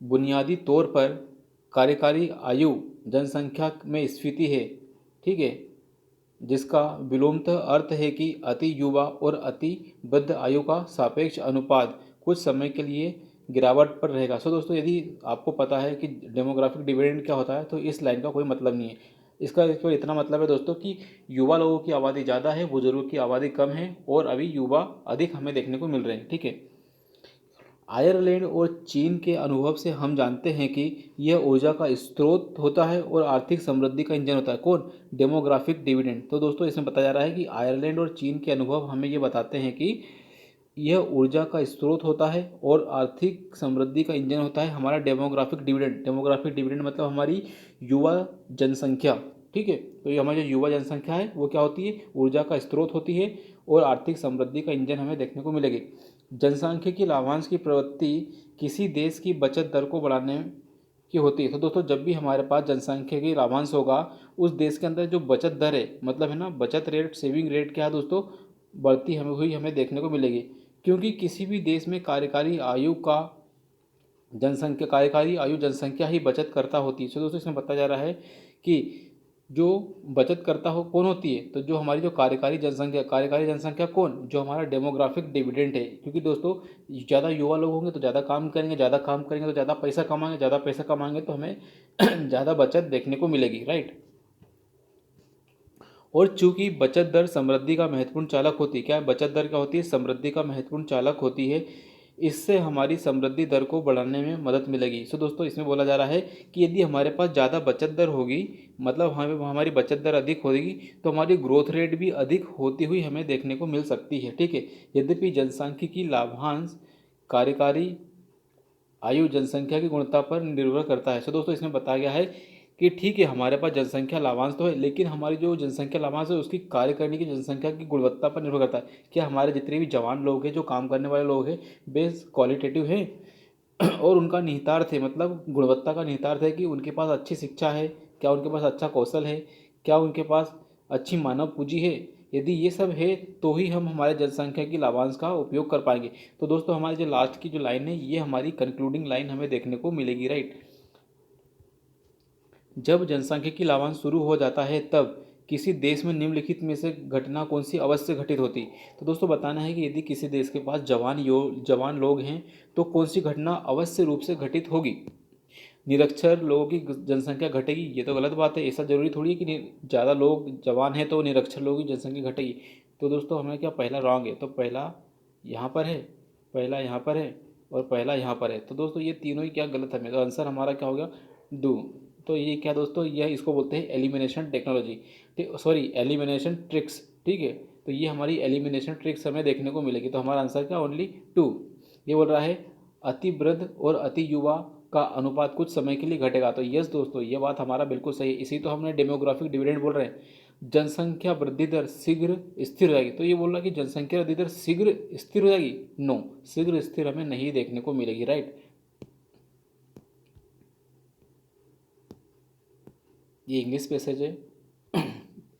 बुनियादी तौर पर कार्यकारी आयु जनसंख्या में स्फीति है। ठीक है, जिसका विलोमतः अर्थ है कि अति युवा और अति वृद्ध आयु का सापेक्ष अनुपात कुछ समय के लिए गिरावट पर रहेगा। सो दोस्तों, यदि आपको पता है कि डेमोग्राफिक डिविडेंड क्या होता है तो इस लाइन का कोई मतलब नहीं है। इसका केवल इतना मतलब है दोस्तों कि युवा लोगों की आबादी ज़्यादा है, बुजुर्गों की आबादी कम है, और अभी युवा अधिक हमें देखने को मिल रहे हैं। ठीक है। आयरलैंड और चीन के अनुभव से हम जानते हैं कि यह ऊर्जा का स्रोत होता है और आर्थिक समृद्धि का इंजन होता है। कौन? Demographic dividend. तो दोस्तों इसमें बताया जा रहा है कि आयरलैंड और चीन के अनुभव हमें ये बताते हैं कि यह ऊर्जा का स्रोत होता है और आर्थिक समृद्धि का इंजन होता है हमारा डेमोग्राफिक डिविडेंड। डेमोग्राफिक डिविडेंड मतलब हमारी युवा जनसंख्या। ठीक है, तो ये हमारी जो युवा जनसंख्या है वो क्या होती है, ऊर्जा का स्रोत होती है और आर्थिक समृद्धि का इंजन हमें देखने को मिलेगी। जनसांख्यिकी लाभांश की प्रवृत्ति किसी देश की बचत दर को बढ़ाने की होती है। तो दोस्तों जब भी हमारे पास जनसांख्यिकी लाभांश होगा, उस देश के अंदर जो बचत दर है, मतलब है ना बचत रेट, सेविंग रेट क्या है दोस्तों, बढ़ती हमें देखने को मिलेगी। क्योंकि किसी भी देश में कार्यकारी आयु जनसंख्या ही बचत करता होती है। तो दोस्तों इसमें बताया जा रहा है कि जो बचत करता हो कौन होती है, तो जो हमारी जो कार्यकारी जनसंख्या कौन, जो हमारा डेमोग्राफिक डिविडेंड है। क्योंकि दोस्तों ज़्यादा युवा लोग होंगे तो ज़्यादा काम करेंगे, ज़्यादा काम करेंगे तो ज़्यादा पैसा कमाएंगे, ज़्यादा पैसा कमाएंगे तो हमें ज़्यादा बचत देखने को मिलेगी, राइट। और चूंकि बचत दर समृद्धि का महत्वपूर्ण चालक होती है, क्या बचत दर क्या होती है, समृद्धि का महत्वपूर्ण चालक होती है, इससे हमारी समृद्धि दर को बढ़ाने में मदद मिलेगी। सो दोस्तों इसमें बोला जा रहा है कि यदि हमारे पास ज़्यादा बचत दर होगी, मतलब हमारी बचत दर अधिक होगी, तो हमारी ग्रोथ रेट भी अधिक होती हुई हमें देखने को मिल सकती है। ठीक है। यद्यपि जनसांख्यिकी लाभांश कार्यकारी आयु जनसंख्या की गुणवत्ता पर निर्भर करता है। सो दोस्तों इसमें बताया गया है कि ठीक है हमारे पास जनसंख्या लाभांश तो है, लेकिन हमारी जो जनसंख्या लाभांश है उसकी कार्य करने की जनसंख्या की गुणवत्ता पर निर्भर करता है। क्या हमारे जितने भी जवान लोग हैं, जो काम करने वाले लोग हैं, बेस क्वालिटेटिव हैं और उनका निहितार्थ है, मतलब गुणवत्ता का निहितार्थ है कि उनके पास अच्छी शिक्षा है, क्या उनके पास अच्छा कौशल है, क्या उनके पास अच्छी मानव पूंजी है। यदि ये सब है तो ही हम हमारे जनसंख्या की लाभांश का उपयोग कर पाएंगे। तो दोस्तों हमारी जो लास्ट की जो लाइन है ये हमारी कंक्लूडिंग लाइन हमें देखने को मिलेगी, राइट। जब जनसांख्यिकी लाभांश शुरू हो जाता है तब किसी देश में निम्नलिखित में से घटना कौन सी अवश्य घटित होती। तो दोस्तों बताना है कि यदि किसी देश के पास जवान लोग हैं तो कौन सी घटना अवश्य रूप से घटित होगी। निरक्षर लोगों की जनसंख्या घटेगी, ये तो गलत बात है। ऐसा जरूरी थोड़ी है कि ज़्यादा लोग जवान हैं तो निरक्षर लोगों की जनसंख्या घटेगी। तो दोस्तों हमें क्या पहला रॉन्ग है, तो पहला यहाँ पर है, पहला यहाँ पर है और पहला यहाँ पर है। तो दोस्तों ये तीनों ही क्या गलत है, तो आंसर हमारा क्या होगा, डू। तो ये क्या दोस्तों, यह इसको बोलते हैं एलिमिनेशन टेक्नोलॉजी, ठीक, सॉरी एलिमिनेशन ट्रिक्स। ठीक है, तो ये हमारी एलिमिनेशन ट्रिक्स हमें देखने को मिलेगी। तो हमारा आंसर क्या, ओनली टू। ये बोल रहा है अति वृद्ध और अति युवा का अनुपात कुछ समय के लिए घटेगा। तो यस दोस्तों ये बात हमारा बिल्कुल सही है, इसी तो हमने डेमोग्राफिक डिविडेंड बोल रहे हैं। जनसंख्या वृद्धि दर शीघ्र स्थिर हो जाएगी, तो ये बोल रहा है कि जनसंख्या वृद्धि दर शीघ्र स्थिर हो जाएगी। नो, शीघ्र स्थिर हमें नहीं देखने को मिलेगी, राइट। ये इंग्लिश पैसेज है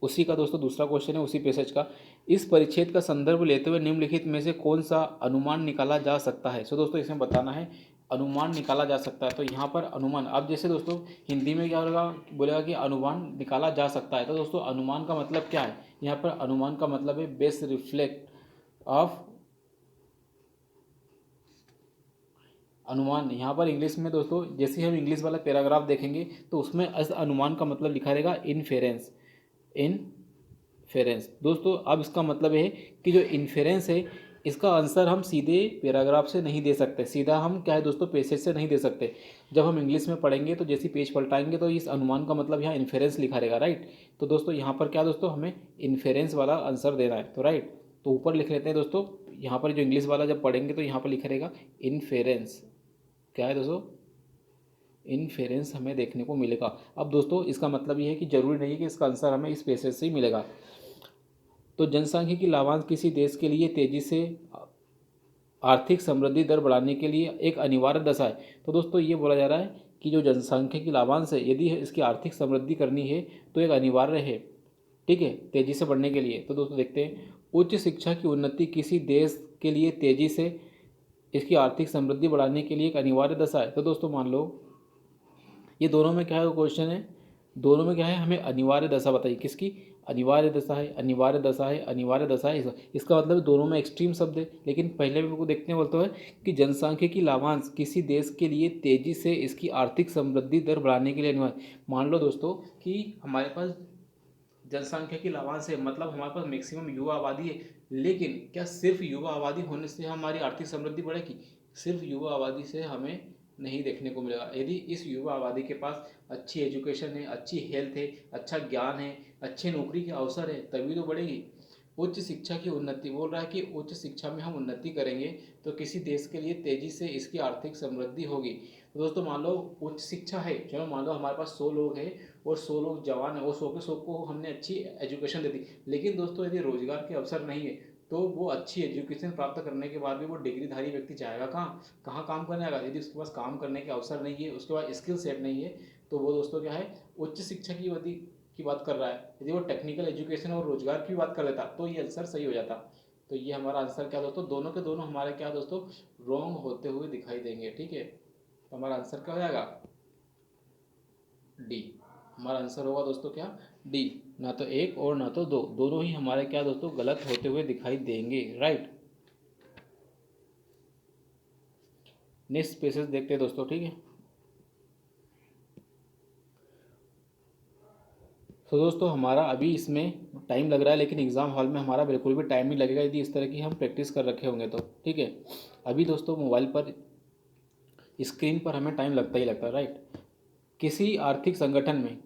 उसी का दोस्तों दूसरा क्वेश्चन है उसी पैसेज का। इस परिच्छेद का संदर्भ लेते हुए निम्नलिखित में से कौन सा अनुमान निकाला जा सकता है। सो दोस्तों इसमें बताना है अनुमान निकाला जा सकता है। तो यहाँ पर अनुमान, अब जैसे दोस्तों हिंदी में क्या होगा, बोलेगा कि अनुमान निकाला जा सकता है। तो दोस्तों अनुमान का मतलब क्या है, यहाँ पर अनुमान का मतलब है बेस रिफ्लेक्ट ऑफ अनुमान। यहाँ पर इंग्लिश में दोस्तों जैसे हम इंग्लिश वाला पैराग्राफ देखेंगे तो उसमें इस अनुमान का मतलब लिखा रहेगा इनफेरेंस। इनफेरेंस दोस्तों, अब इसका मतलब है कि जो इन्फेरेंस है इसका आंसर हम सीधे पैराग्राफ से नहीं दे सकते, सीधा हम क्या है दोस्तों पैसेज से नहीं दे सकते। जब हम इंग्लिश में पढ़ेंगे तो जैसे पेज पलटाएंगे तो इस अनुमान का मतलब यहाँ इन्फेरेंस लिखा रहेगा, राइट। तो दोस्तों यहाँ पर क्या दोस्तों हमें इन्फेरेंस वाला आंसर देना है, तो राइट। तो ऊपर लिख लेते हैं दोस्तों, यहाँ पर जो इंग्लिश वाला जब पढ़ेंगे तो यहाँ पर लिखा रहेगा इन्फेरेंस। क्या है दोस्तों, इन्फेरेंस हमें देखने को मिलेगा। अब दोस्तों इसका मतलब ये है कि जरूरी नहीं है कि इसका आंसर हमें इस पैसेज से ही मिलेगा। तो जनसांख्यिकी लाभांश किसी देश के लिए तेजी से आर्थिक समृद्धि दर बढ़ाने के लिए एक अनिवार्य दशा है। तो दोस्तों ये बोला जा रहा है कि जो जनसांख्यिकी लाभांश है यदि इसकी आर्थिक समृद्धि करनी है तो एक अनिवार्य है, ठीक है, तेजी से बढ़ने के लिए। तो दोस्तों देखते हैं, उच्च शिक्षा की उन्नति किसी देश के लिए तेजी से इसकी आर्थिक समृद्धि बढ़ाने के लिए एक अनिवार्य दशा है। तो दोस्तों मान लो ये दोनों में क्या है, क्वेश्चन है दोनों में क्या है, हमें अनिवार्य दशा बताइए किसकी, अनिवार्य दशा है, अनिवार्य दशा है, अनिवार्य दशा है। इसका मतलब दोनों में एक्सट्रीम शब्द है। लेकिन पहले भी को देखते हैं, बोलते हैं कि जनसांख्यिकी लाभांश किसी देश के लिए तेजी से इसकी आर्थिक समृद्धि दर बढ़ाने के लिए अनिवार्य। मान लो दोस्तों कि हमारे पास जनसंख्या लाभांश है, मतलब हमारे पास मैक्सिमम युवा आबादी है, लेकिन क्या सिर्फ युवा आबादी होने से हमारी आर्थिक समृद्धि बढ़ेगी? सिर्फ युवा आबादी से हमें नहीं देखने को मिलेगा। यदि इस युवा आबादी के पास अच्छी एजुकेशन है, अच्छी हेल्थ है, अच्छा ज्ञान है, अच्छे नौकरी के अवसर है, तभी तो बढ़ेगी। उच्च शिक्षा की उन्नति बोल रहा है कि उच्च शिक्षा में हम उन्नति करेंगे तो किसी देश के लिए तेजी से इसकी आर्थिक समृद्धि होगी। तो दोस्तों मान लो उच्च शिक्षा है, चलो मान लो हमारे पास 100 लोग हैं और 100 लोग जवान है और 100 के 100 को हमने अच्छी एजुकेशन दे दी, लेकिन दोस्तों यदि रोजगार के अवसर नहीं है तो वो अच्छी एजुकेशन प्राप्त करने के बाद भी वो डिग्रीधारी व्यक्ति जाएगा कहाँ, कहाँ काम करने आएगा? यदि उसके पास काम करने के अवसर नहीं है, उसके पास स्किल सेट नहीं है, तो वो दोस्तों क्या है, उच्च शिक्षा की बात कर रहा है। यदि वो टेक्निकल एजुकेशन और रोजगार की बात कर लेता तो ये आंसर सही हो जाता। तो ये हमारा आंसर क्या दोस्तों, दोनों के दोनों हमारे क्या दोस्तों रॉन्ग होते हुए दिखाई देंगे, ठीक है। तो हमारा आंसर क्या हो जाएगा, डी। हमारा आंसर होगा दोस्तों क्या, डी। ना तो एक और ना तो दो, दोनों ही हमारे क्या दोस्तों गलत होते हुए दिखाई देंगे, राइट। नेक्स्ट पेसेज देखते हैं दोस्तों, ठीक है। तो दोस्तों हमारा अभी इसमें टाइम लग रहा है, लेकिन एग्ज़ाम हॉल में हमारा बिल्कुल भी टाइम नहीं लगेगा यदि इस तरह की हम प्रैक्टिस कर रखे होंगे तो, ठीक है। अभी दोस्तों मोबाइल पर स्क्रीन पर हमें टाइम लगता ही लगता है, राइट। किसी आर्थिक संगठन में,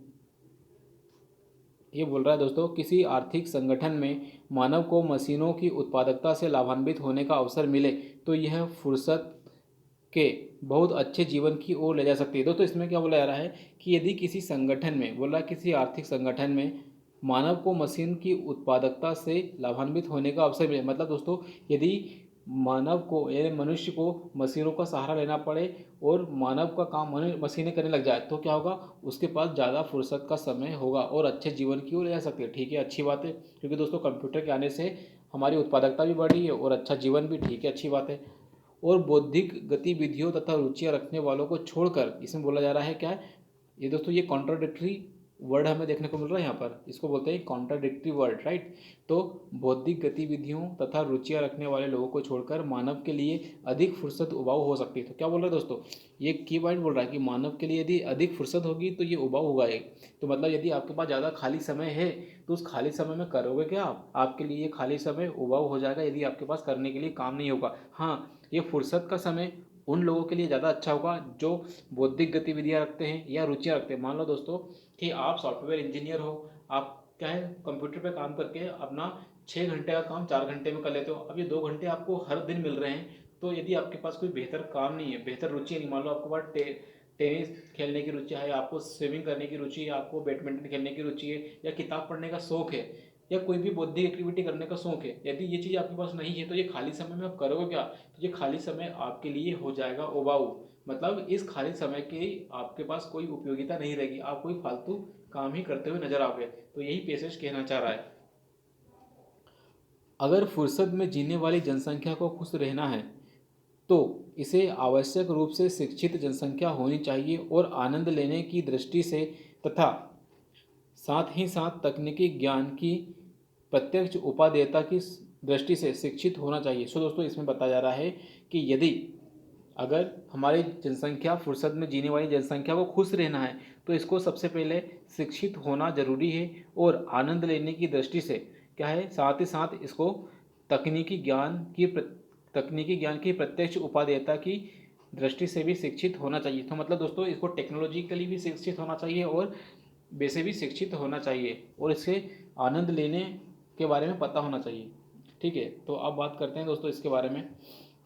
ये बोल रहा है दोस्तों, किसी आर्थिक संगठन में मानव को मशीनों की उत्पादकता से लाभान्वित होने का अवसर मिले तो यह फुर्सत के बहुत अच्छे जीवन की ओर ले जा सकती है। दोस्तों इसमें क्या बोला जा रहा है कि यदि किसी संगठन में, बोला किसी आर्थिक संगठन में मानव को मशीन की उत्पादकता से लाभान्वित होने का अवसर मिले, मतलब दोस्तों यदि मानव को यानी मनुष्य को मशीनों का सहारा लेना पड़े और मानव का काम मशीनें करने लग जाए तो क्या होगा, उसके पास ज़्यादा फुर्सत का समय होगा और अच्छे जीवन की ओर ले जा सकती है, ठीक है, अच्छी बात है। क्योंकि दोस्तों कंप्यूटर के आने से हमारी उत्पादकता भी बढ़ रही है और अच्छा जीवन भी, ठीक है, अच्छी बात है। और बौद्धिक गतिविधियों तथा रुचियां रखने वालों को छोड़कर, इसमें बोला जा रहा है क्या है, ये दोस्तों ये कॉन्ट्राडिक्टरी वर्ड हमें देखने को मिल रहा है यहाँ पर, इसको बोलते हैं कॉन्ट्राडिक्टरी वर्ड, राइट। तो बौद्धिक गतिविधियों तथा रुचियां रखने वाले लोगों को छोड़कर मानव के लिए अधिक फुर्सत उबाऊ हो सकती है। तो क्या बोल रहा है दोस्तों, ये की पॉइंट बोल रहा है कि मानव के लिए यदि अधिक फुर्सत होगी तो ये उबाऊ होगा एक। तो मतलब यदि आपके पास ज़्यादा खाली समय है तो उस खाली समय में करोगे क्या आप, आपके लिए खाली समय उबाऊ हो जाएगा यदि आपके पास करने के लिए काम नहीं होगा। हाँ, ये फुर्सत का समय उन लोगों के लिए ज़्यादा अच्छा होगा जो बौद्धिक गतिविधियाँ रखते हैं या रुचियाँ रखते हैं। मान लो दोस्तों कि आप सॉफ्टवेयर इंजीनियर हो, आप क्या है कंप्यूटर पे काम करके अपना 6 घंटे का काम 4 घंटे में कर लेते हो। अब ये 2 घंटे आपको हर दिन मिल रहे हैं, तो यदि आपके पास कोई बेहतर काम नहीं है, बेहतर रुचि नहीं, मान लो आपके पास टेनिस खेलने की रुचि है, आपको स्विमिंग करने की रुचि है, आपको बैडमिंटन खेलने की रुचि है, या किताब पढ़ने का शौक है, या कोई भी बौद्धिक एक्टिविटी करने का शौक है, यदि ये चीज़ आपके पास नहीं है तो ये खाली समय में आप करोगे क्या, तो ये खाली समय आपके लिए हो जाएगा उबाऊ। मतलब इस खाली समय की आपके पास कोई उपयोगिता नहीं रहेगी, आप कोई फालतू काम ही करते हुए नजर आओगे। तो यही पेशेज कहना चाह रहा है। अगर फुर्सत में जीने वाली जनसंख्या को खुश रहना है तो इसे आवश्यक रूप से शिक्षित जनसंख्या होनी चाहिए और आनंद लेने की दृष्टि से तथा साथ ही साथ तकनीकी ज्ञान की प्रत्यक्ष उपादेयता की दृष्टि से शिक्षित होना चाहिए। सो दोस्तों इसमें बताया जा रहा है कि यदि अगर हमारी जनसंख्या फुर्सत में जीने वाली जनसंख्या को खुश रहना है तो इसको सबसे पहले शिक्षित होना जरूरी है और आनंद लेने की दृष्टि से क्या है, साथ ही साथ इसको तकनीकी ज्ञान की प्रत्यक्ष उपादेयता की दृष्टि से भी शिक्षित होना चाहिए। तो मतलब दोस्तों इसको टेक्नोलॉजिकली भी शिक्षित होना चाहिए और वैसे भी शिक्षित होना चाहिए और इससे आनंद लेने के बारे में पता होना चाहिए। ठीक है, तो अब बात करते हैं दोस्तों इसके बारे में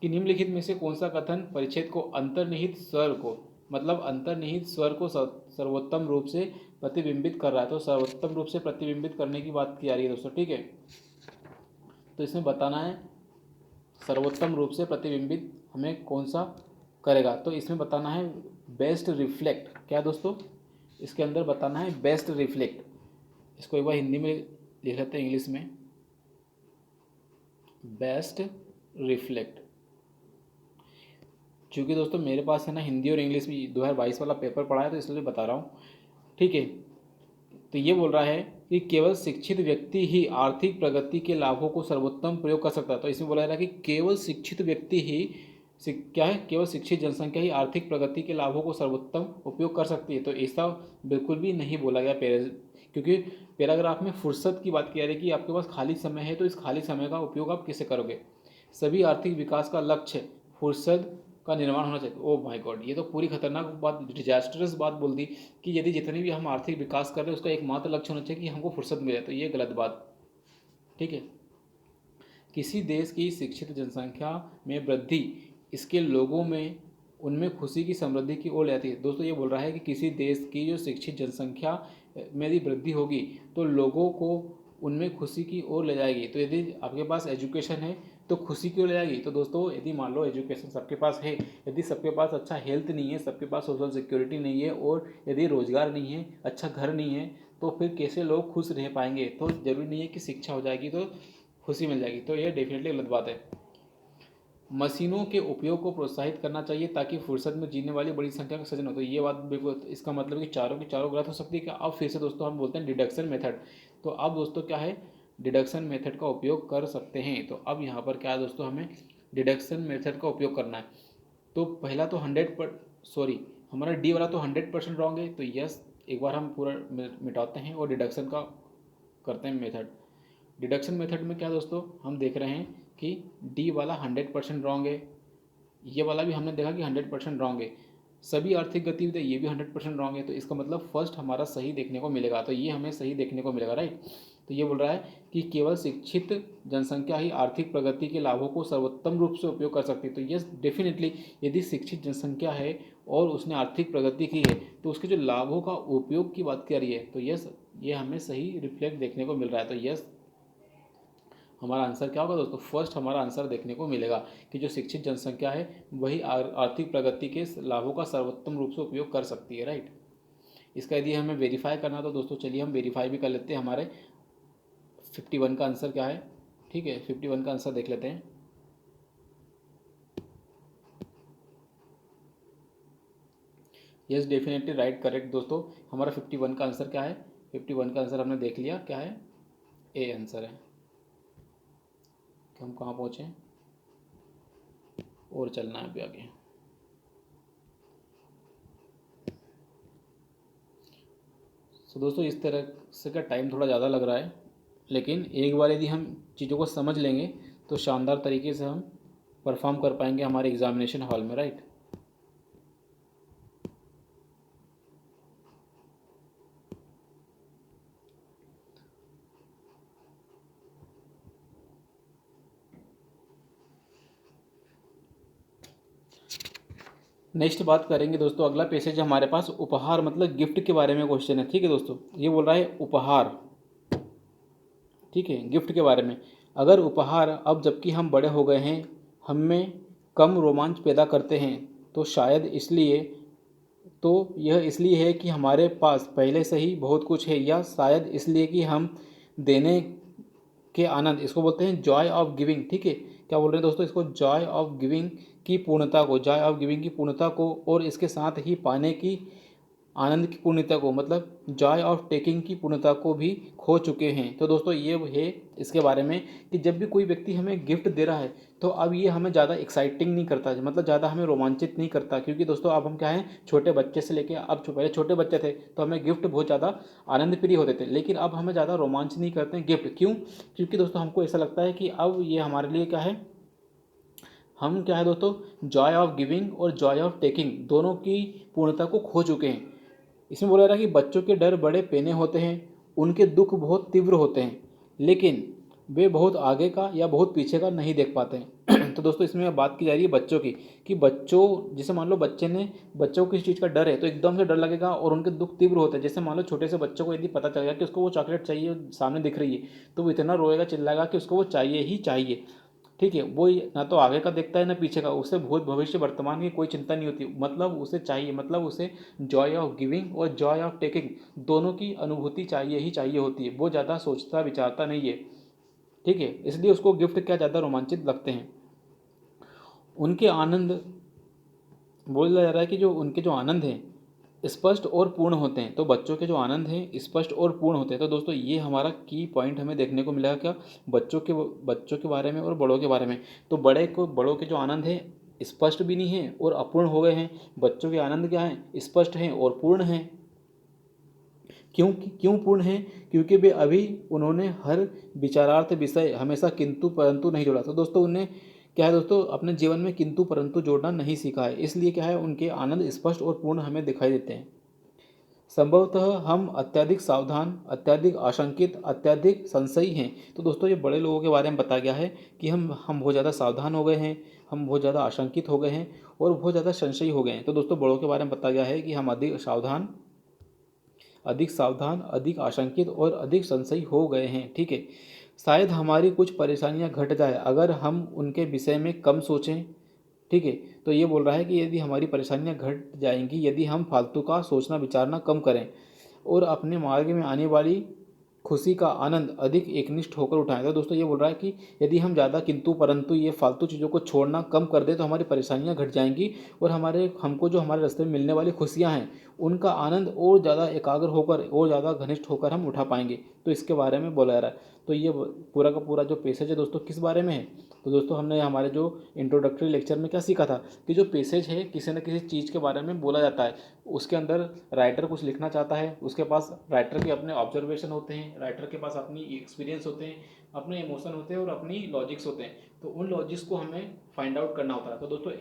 कि निम्नलिखित में से कौन सा कथन परिच्छेद को अंतर्निहित स्वर को, मतलब अंतर्निहित स्वर को सर्वोत्तम रूप से प्रतिबिंबित कर रहा है। तो सर्वोत्तम रूप से प्रतिबिंबित करने की बात की जा रही है दोस्तों। ठीक है, तो इसमें बताना है सर्वोत्तम रूप से प्रतिबिंबित हमें कौन सा करेगा। तो इसमें बताना है बेस्ट रिफ्लेक्ट। क्या दोस्तों, इसके अंदर बताना है बेस्ट रिफ्लेक्ट। इसको एक बार हिंदी में लिख लेते हैं, इंग्लिश में बेस्ट रिफ्लेक्ट। चूँकि दोस्तों मेरे पास है ना हिंदी और इंग्लिश भी 2022 वाला पेपर पढ़ा है तो इसलिए बता रहा हूँ। ठीक है, तो ये बोल रहा है कि केवल शिक्षित व्यक्ति ही आर्थिक प्रगति के लाभों को सर्वोत्तम प्रयोग कर सकता है। तो इसमें बोला जा रहा है कि केवल शिक्षित व्यक्ति ही क्या है, केवल शिक्षित जनसंख्या ही आर्थिक प्रगति के लाभों को सर्वोत्तम उपयोग कर सकती है। तो ऐसा बिल्कुल भी नहीं बोला गया क्योंकि पैराग्राफ में फुर्सत की बात की जा रही है कि आपके पास खाली समय है तो इस खाली समय का उपयोग आप कैसे करोगे। सभी आर्थिक विकास का लक्ष्य फुर्सत का निर्माण होना चाहिए। ओ माय गॉड, ये तो पूरी खतरनाक बात, डिजास्टरस बात बोल दी कि यदि जितने भी हम आर्थिक विकास कर रहे हैं उसका एकमात्र लक्ष्य होना चाहिए कि हमको फुर्सत मिले। तो ये गलत बात। ठीक है, किसी देश की शिक्षित जनसंख्या में वृद्धि इसके लोगों में उनमें खुशी की समृद्धि की ओर ले जाती है। दोस्तों ये बोल रहा है कि किसी देश की जो शिक्षित जनसंख्या में यदि वृद्धि होगी तो लोगों को उनमें खुशी की ओर ले जाएगी। तो यदि आपके पास एजुकेशन है तो खुशी की ओर ले जाएगी। तो दोस्तों यदि मान लो एजुकेशन सबके पास है, यदि सबके पास अच्छा हेल्थ नहीं है, सबके पास सोशल सिक्योरिटी नहीं है और यदि रोजगार नहीं है, अच्छा घर नहीं है, तो फिर कैसे लोग खुश रह पाएंगे। तो जरूरी नहीं है कि शिक्षा हो जाएगी तो खुशी मिल जाएगी। तो ये डेफिनेटली गलत बात है। मशीनों के उपयोग को प्रोत्साहित करना चाहिए ताकि फुर्सत में जीने वाली बड़ी संख्या का सृजन हो। तो ये बात बिल्कुल, इसका मतलब कि चारों की चारों गलत हो सकती है। क्या अब फिर से दोस्तों हम बोलते हैं डिडक्शन मेथड। तो अब दोस्तों क्या है, डिडक्शन मेथड का उपयोग कर सकते हैं। तो अब यहाँ पर क्या है दोस्तों, हमें डिडक्शन मेथड का उपयोग करना है। तो पहला तो हमारा डी वाला तो 100% रॉन्ग है। तो यस, एक बार हम पूरा मिटाते हैं और डिडक्शन का करते हैं मेथड। डिडक्शन मेथड में क्या दोस्तों, हम देख रहे हैं कि डी वाला 100% रॉन्ग है, ये वाला भी हमने देखा कि 100% रॉन्ग है, सभी आर्थिक गतिविधियाँ ये भी 100% रॉन्ग है। तो इसका मतलब फर्स्ट हमारा सही देखने को मिलेगा। तो ये हमें सही देखने को मिलेगा, राइट। तो ये बोल रहा है कि केवल शिक्षित जनसंख्या ही आर्थिक प्रगति के लाभों को सर्वोत्तम रूप से उपयोग कर सकती है। तो यस, डेफिनेटली यदि शिक्षित जनसंख्या है और उसने आर्थिक प्रगति की है तो उसके जो लाभों का उपयोग की बात कर रही है। तो यस, ये हमें सही रिफ्लेक्ट देखने को मिल रहा है। तो यस, हमारा आंसर क्या होगा दोस्तों, फर्स्ट हमारा आंसर देखने को मिलेगा कि जो शिक्षित जनसंख्या है वही आर्थिक प्रगति के लाभों का सर्वोत्तम रूप से उपयोग कर सकती है, राइट। इसका यदि हमें वेरीफाई करना तो दोस्तों चलिए हम वेरीफाई भी कर लेते हैं। हमारे 51 का आंसर क्या है। ठीक है, 51 का आंसर देख लेते हैं। यस, डेफिनेटली राइट, करेक्ट दोस्तों। हमारा 51 का आंसर क्या है, 51 का आंसर हमने देख लिया क्या है, ए आंसर है। हम कहाँ पहुँचे और चलना है अभी आगे। तो दोस्तों इस तरह से का टाइम थोड़ा ज़्यादा लग रहा है, लेकिन एक बार यदि हम चीज़ों को समझ लेंगे तो शानदार तरीके से हम परफॉर्म कर पाएंगे हमारे एग्जामिनेशन हॉल में, राइट। नेक्स्ट बात करेंगे दोस्तों, अगला पैसेज हमारे पास उपहार मतलब गिफ्ट के बारे में क्वेश्चन है। ठीक है दोस्तों, ये बोल रहा है उपहार, ठीक है, गिफ्ट के बारे में। अगर उपहार अब जबकि हम बड़े हो गए हैं हम में कम रोमांच पैदा करते हैं तो शायद इसलिए, तो यह इसलिए है कि हमारे पास पहले से ही बहुत कुछ है, या शायद इसलिए कि हम देने के आनंद, इसको बोलते हैं जॉय ऑफ गिविंग, ठीक है, क्या बोल रहे हैं दोस्तों, इसको जॉय ऑफ गिविंग की पूर्णता को, जॉय ऑफ गिविंग की पूर्णता को और इसके साथ ही पाने की आनंद की पूर्णता को, मतलब जॉय ऑफ टेकिंग की पूर्णता को भी खो चुके हैं। तो दोस्तों ये है इसके बारे में कि जब भी कोई व्यक्ति हमें गिफ्ट दे रहा है तो अब ये हमें ज़्यादा एक्साइटिंग नहीं करता, मतलब ज़्यादा हमें रोमांचित नहीं करता, क्योंकि दोस्तों अब हम क्या हैं, छोटे बच्चे से लेके अब पहले छोटे बच्चे थे तो हमें गिफ्ट बहुत ज़्यादा आनंद प्रिय होते थे, लेकिन अब हमें ज़्यादा रोमांच नहीं करते हैं गिफ्ट। क्यों? क्योंकि दोस्तों हमको ऐसा लगता है कि अब ये हमारे लिए क्या है, हम क्या है दोस्तों, जॉय ऑफ गिविंग और जॉय ऑफ टेकिंग दोनों की पूर्णता को खो चुके हैं। इसमें बोला रहा है कि बच्चों के डर बड़े पेने होते हैं, उनके दुख बहुत तीव्र होते हैं, लेकिन वे बहुत आगे का या बहुत पीछे का नहीं देख पाते हैं। तो दोस्तों इसमें बात की जा रही है बच्चों की, कि बच्चों, जैसे मान लो बच्चों को किसी चीज़ का डर है तो एकदम से डर लगेगा और उनके दुख तीव्र होते हैं। जैसे मान लो छोटे से बच्चों को यदि पता चलेगा कि उसको वो चॉकलेट चाहिए, सामने दिख रही है, तो वो इतना रोएगा चिल्लाएगा कि उसको वो चाहिए ही चाहिए। ठीक है, वो ना तो आगे का देखता है ना पीछे का, उसे भूत भविष्य वर्तमान की कोई चिंता नहीं होती, मतलब उसे चाहिए, मतलब उसे जॉय ऑफ गिविंग और जॉय ऑफ टेकिंग दोनों की अनुभूति चाहिए ही चाहिए होती है। वो ज़्यादा सोचता विचारता नहीं है। ठीक है, इसलिए उसको गिफ्ट क्या ज़्यादा रोमांचित लगते हैं। उनके आनंद, बोला जा रहा है कि जो उनके जो आनंद हैं स्पष्ट और पूर्ण होते हैं। तो बच्चों के जो आनंद हैं स्पष्ट और पूर्ण होते हैं। तो दोस्तों ये हमारा की पॉइंट हमें देखने को मिलेगा, क्या, बच्चों के बारे में और बड़ों के बारे में। तो बड़ों के जो आनंद हैं स्पष्ट भी नहीं है और अपूर्ण हो गए हैं, बच्चों के आनंद क्या हैं, स्पष्ट हैं और पूर्ण हैं। क्यों क्यों पूर्ण हैं? क्योंकि वे अभी उन्होंने हर विचारार्थ विषय हमेशा किंतु परंतु नहीं जोड़ा। तो दोस्तों उन्हें क्या है दोस्तों, अपने जीवन में किंतु परंतु जोड़ना नहीं सीखा है, इसलिए क्या है, उनके आनंद स्पष्ट और पूर्ण हमें दिखाई देते हैं। संभवतः हम अत्यधिक सावधान, अत्यधिक आशंकित, अत्यधिक संशयी हैं। तो दोस्तों ये बड़े लोगों के बारे में बताया गया है कि हम बहुत ज़्यादा सावधान हो गए हैं, हम बहुत ज़्यादा आशंकित हो गए हैं और बहुत ज़्यादा संशयी हो गए हैं। तो दोस्तों बड़ों के बारे में बताया गया है कि हम अधिक सावधान, अधिक आशंकित और अधिक संशयी हो गए हैं। ठीक है, शायद हमारी कुछ परेशानियां घट जाए अगर हम उनके विषय में कम सोचें। ठीक है, तो ये बोल रहा है कि यदि हमारी परेशानियां घट जाएंगी यदि हम फालतू का सोचना विचारना कम करें और अपने मार्ग में आने वाली खुशी का आनंद अधिक एकनिष्ठ होकर उठाएं। तो दोस्तों ये बोल रहा है कि यदि हम ज़्यादा किंतु परंतु ये फालतू चीज़ों को छोड़ना कम कर दें तो हमारी परेशानियां घट जाएंगी और हमको जो हमारे रास्ते में मिलने वाली खुशियां हैं उनका आनंद और ज़्यादा एकाग्र होकर और ज़्यादा घनिष्ठ होकर हम उठा पाएंगे। तो इसके बारे में बोला जा रहा है। तो ये पूरा का पूरा जो पैसेज है दोस्तों किस बारे में है? तो दोस्तों हमने हमारे जो इंट्रोडक्टरी लेक्चर में क्या सीखा था कि जो पैसेज है किसी न किसी चीज़ के बारे में बोला जाता है, उसके अंदर राइटर कुछ लिखना चाहता है, उसके पास राइटर के अपने ऑब्जर्वेशन होते हैं, राइटर के पास अपनी एक्सपीरियंस होते हैं, अपने इमोशन होते हैं और अपनी लॉजिक्स होते हैं। तो उन लॉजिक्स को हमें फाइंड आउट करना होता है। तो दोस्तों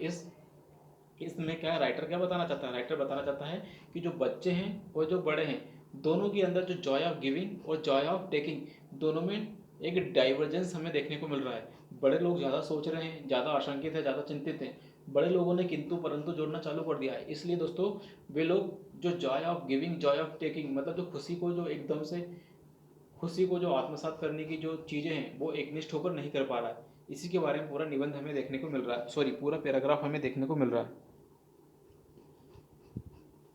इसमें क्या है, राइटर क्या बताना चाहता है, राइटर बताना चाहता है कि जो बच्चे हैं और जो बड़े हैं दोनों के अंदर जो जॉय ऑफ गिविंग और जॉय ऑफ टेकिंग दोनों में एक डाइवर्जेंस हमें देखने को मिल रहा है। बड़े लोग ज़्यादा सोच रहे हैं, ज़्यादा आशंकित है, ज़्यादा चिंतित हैं। बड़े लोगों ने किंतु परंतु जोड़ना चालू कर दिया है। इसलिए दोस्तों वे लोग जो Joy of giving Joy of taking, मतलब जो खुशी को जो आत्मसात करने की जो चीज़ें हैं वो एकनिष्ठ होकर नहीं कर पा रहा है। इसी के बारे में पूरा निबंध हमें देखने को मिल रहा है, सॉरी पूरा पैराग्राफ हमें देखने को मिल रहा है।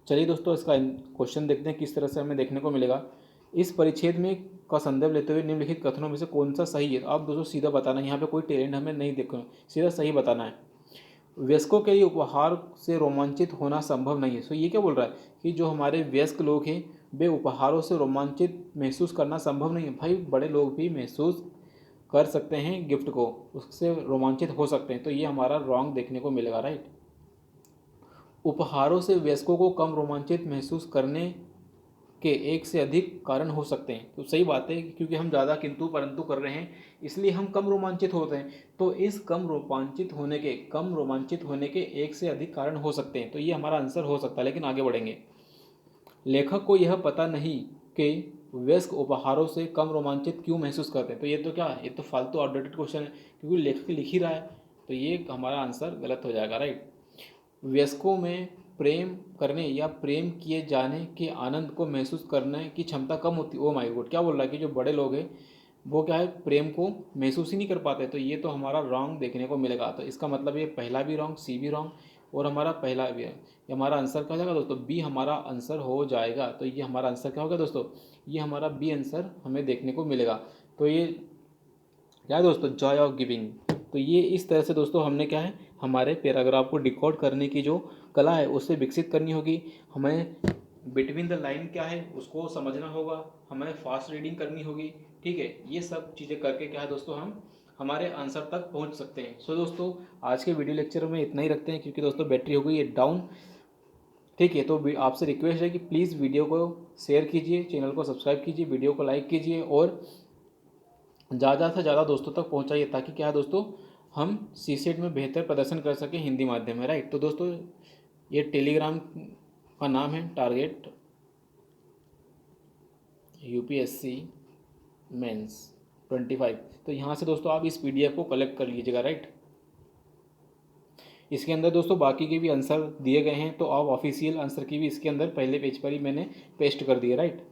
चलिए दोस्तों इसका क्वेश्चन देखते हैं किस तरह से हमें देखने को मिलेगा। इस परिच्छेद में का संदर्भ लेते हुए निम्नलिखित कथनों में से कौन सा सही है? आप दोस्तों सीधा बताना है, यहाँ पे कोई टैलेंट हमें नहीं देखना, सीधा सही बताना है। वयस्कों के लिए उपहार से रोमांचित होना संभव नहीं है। सो ये क्या बोल रहा है कि जो हमारे वयस्क लोग हैं वे उपहारों से रोमांचित महसूस करना संभव नहीं है। भाई बड़े लोग भी महसूस कर सकते हैं गिफ्ट को, उससे रोमांचित हो सकते हैं। तो ये हमारा रॉन्ग देखने को मिलेगा, राइट। उपहारों से वयस्कों को कम रोमांचित महसूस करने के एक से अधिक कारण हो सकते हैं। तो सही बात है, क्योंकि हम ज़्यादा किंतु परंतु कर रहे हैं इसलिए हम कम रोमांचित होते हैं। तो इस कम रोमांचित होने के एक से अधिक कारण हो सकते हैं। तो ये हमारा आंसर हो सकता है, लेकिन आगे बढ़ेंगे। लेखक को यह पता नहीं कि वयस्क उपहारों से कम रोमांचित क्यों महसूस करते हैं। तो ये तो क्या है, ये तो फालतू आउटडेटेड क्वेश्चन है, क्योंकि लेखक लिख ही रहा है। तो ये हमारा आंसर गलत हो जाएगा, राइट। वयस्कों में प्रेम करने या प्रेम किए जाने के आनंद को महसूस करने की क्षमता कम होती। ओ माय गॉड, क्या बोल रहा है कि जो बड़े लोग हैं वो क्या है, प्रेम को महसूस ही नहीं कर पाते। तो ये तो हमारा रॉन्ग देखने को मिलेगा। तो इसका मतलब ये पहला भी रॉन्ग, सी भी रॉन्ग और हमारा पहला भी है। ये हमारा आंसर क्या हो जाएगा दोस्तों? बी हमारा आंसर हो जाएगा। तो ये हमारा आंसर क्या होगा दोस्तों? ये हमारा बी आंसर हमें देखने को मिलेगा। तो ये क्या है दोस्तों? Joy of giving. तो ये इस तरह से दोस्तों हमने क्या है, हमारे पैराग्राफ को डिकोड करने की जो कला है उससे विकसित करनी होगी। हमें बिटवीन द लाइन क्या है उसको समझना होगा, हमें फास्ट रीडिंग करनी होगी। ठीक है, ये सब चीज़ें करके क्या है दोस्तों हम हमारे आंसर तक पहुंच सकते हैं। सो दोस्तों आज के वीडियो लेक्चर में इतना ही रखते हैं, क्योंकि दोस्तों बैटरी हो गई है डाउन। ठीक है, तो आपसे रिक्वेस्ट है कि प्लीज़ वीडियो को शेयर कीजिए, चैनल को सब्सक्राइब कीजिए, वीडियो को लाइक कीजिए और ज़्यादा से ज़्यादा दोस्तों तक पहुंचाइए, ताकि क्या है दोस्तों हम सीसेट में बेहतर प्रदर्शन कर सकें हिंदी माध्यम में, राइट। तो दोस्तों ये टेलीग्राम का नाम है टारगेट यूपीएससी मेंस 25। तो यहाँ से दोस्तों आप इस पीडीएफ को कलेक्ट कर लीजिएगा, राइट। इसके अंदर दोस्तों बाकी के भी आंसर दिए गए हैं, तो आप ऑफिशियल आंसर की भी इसके अंदर पहले पेज पर ही मैंने पेस्ट कर दिया, राइट।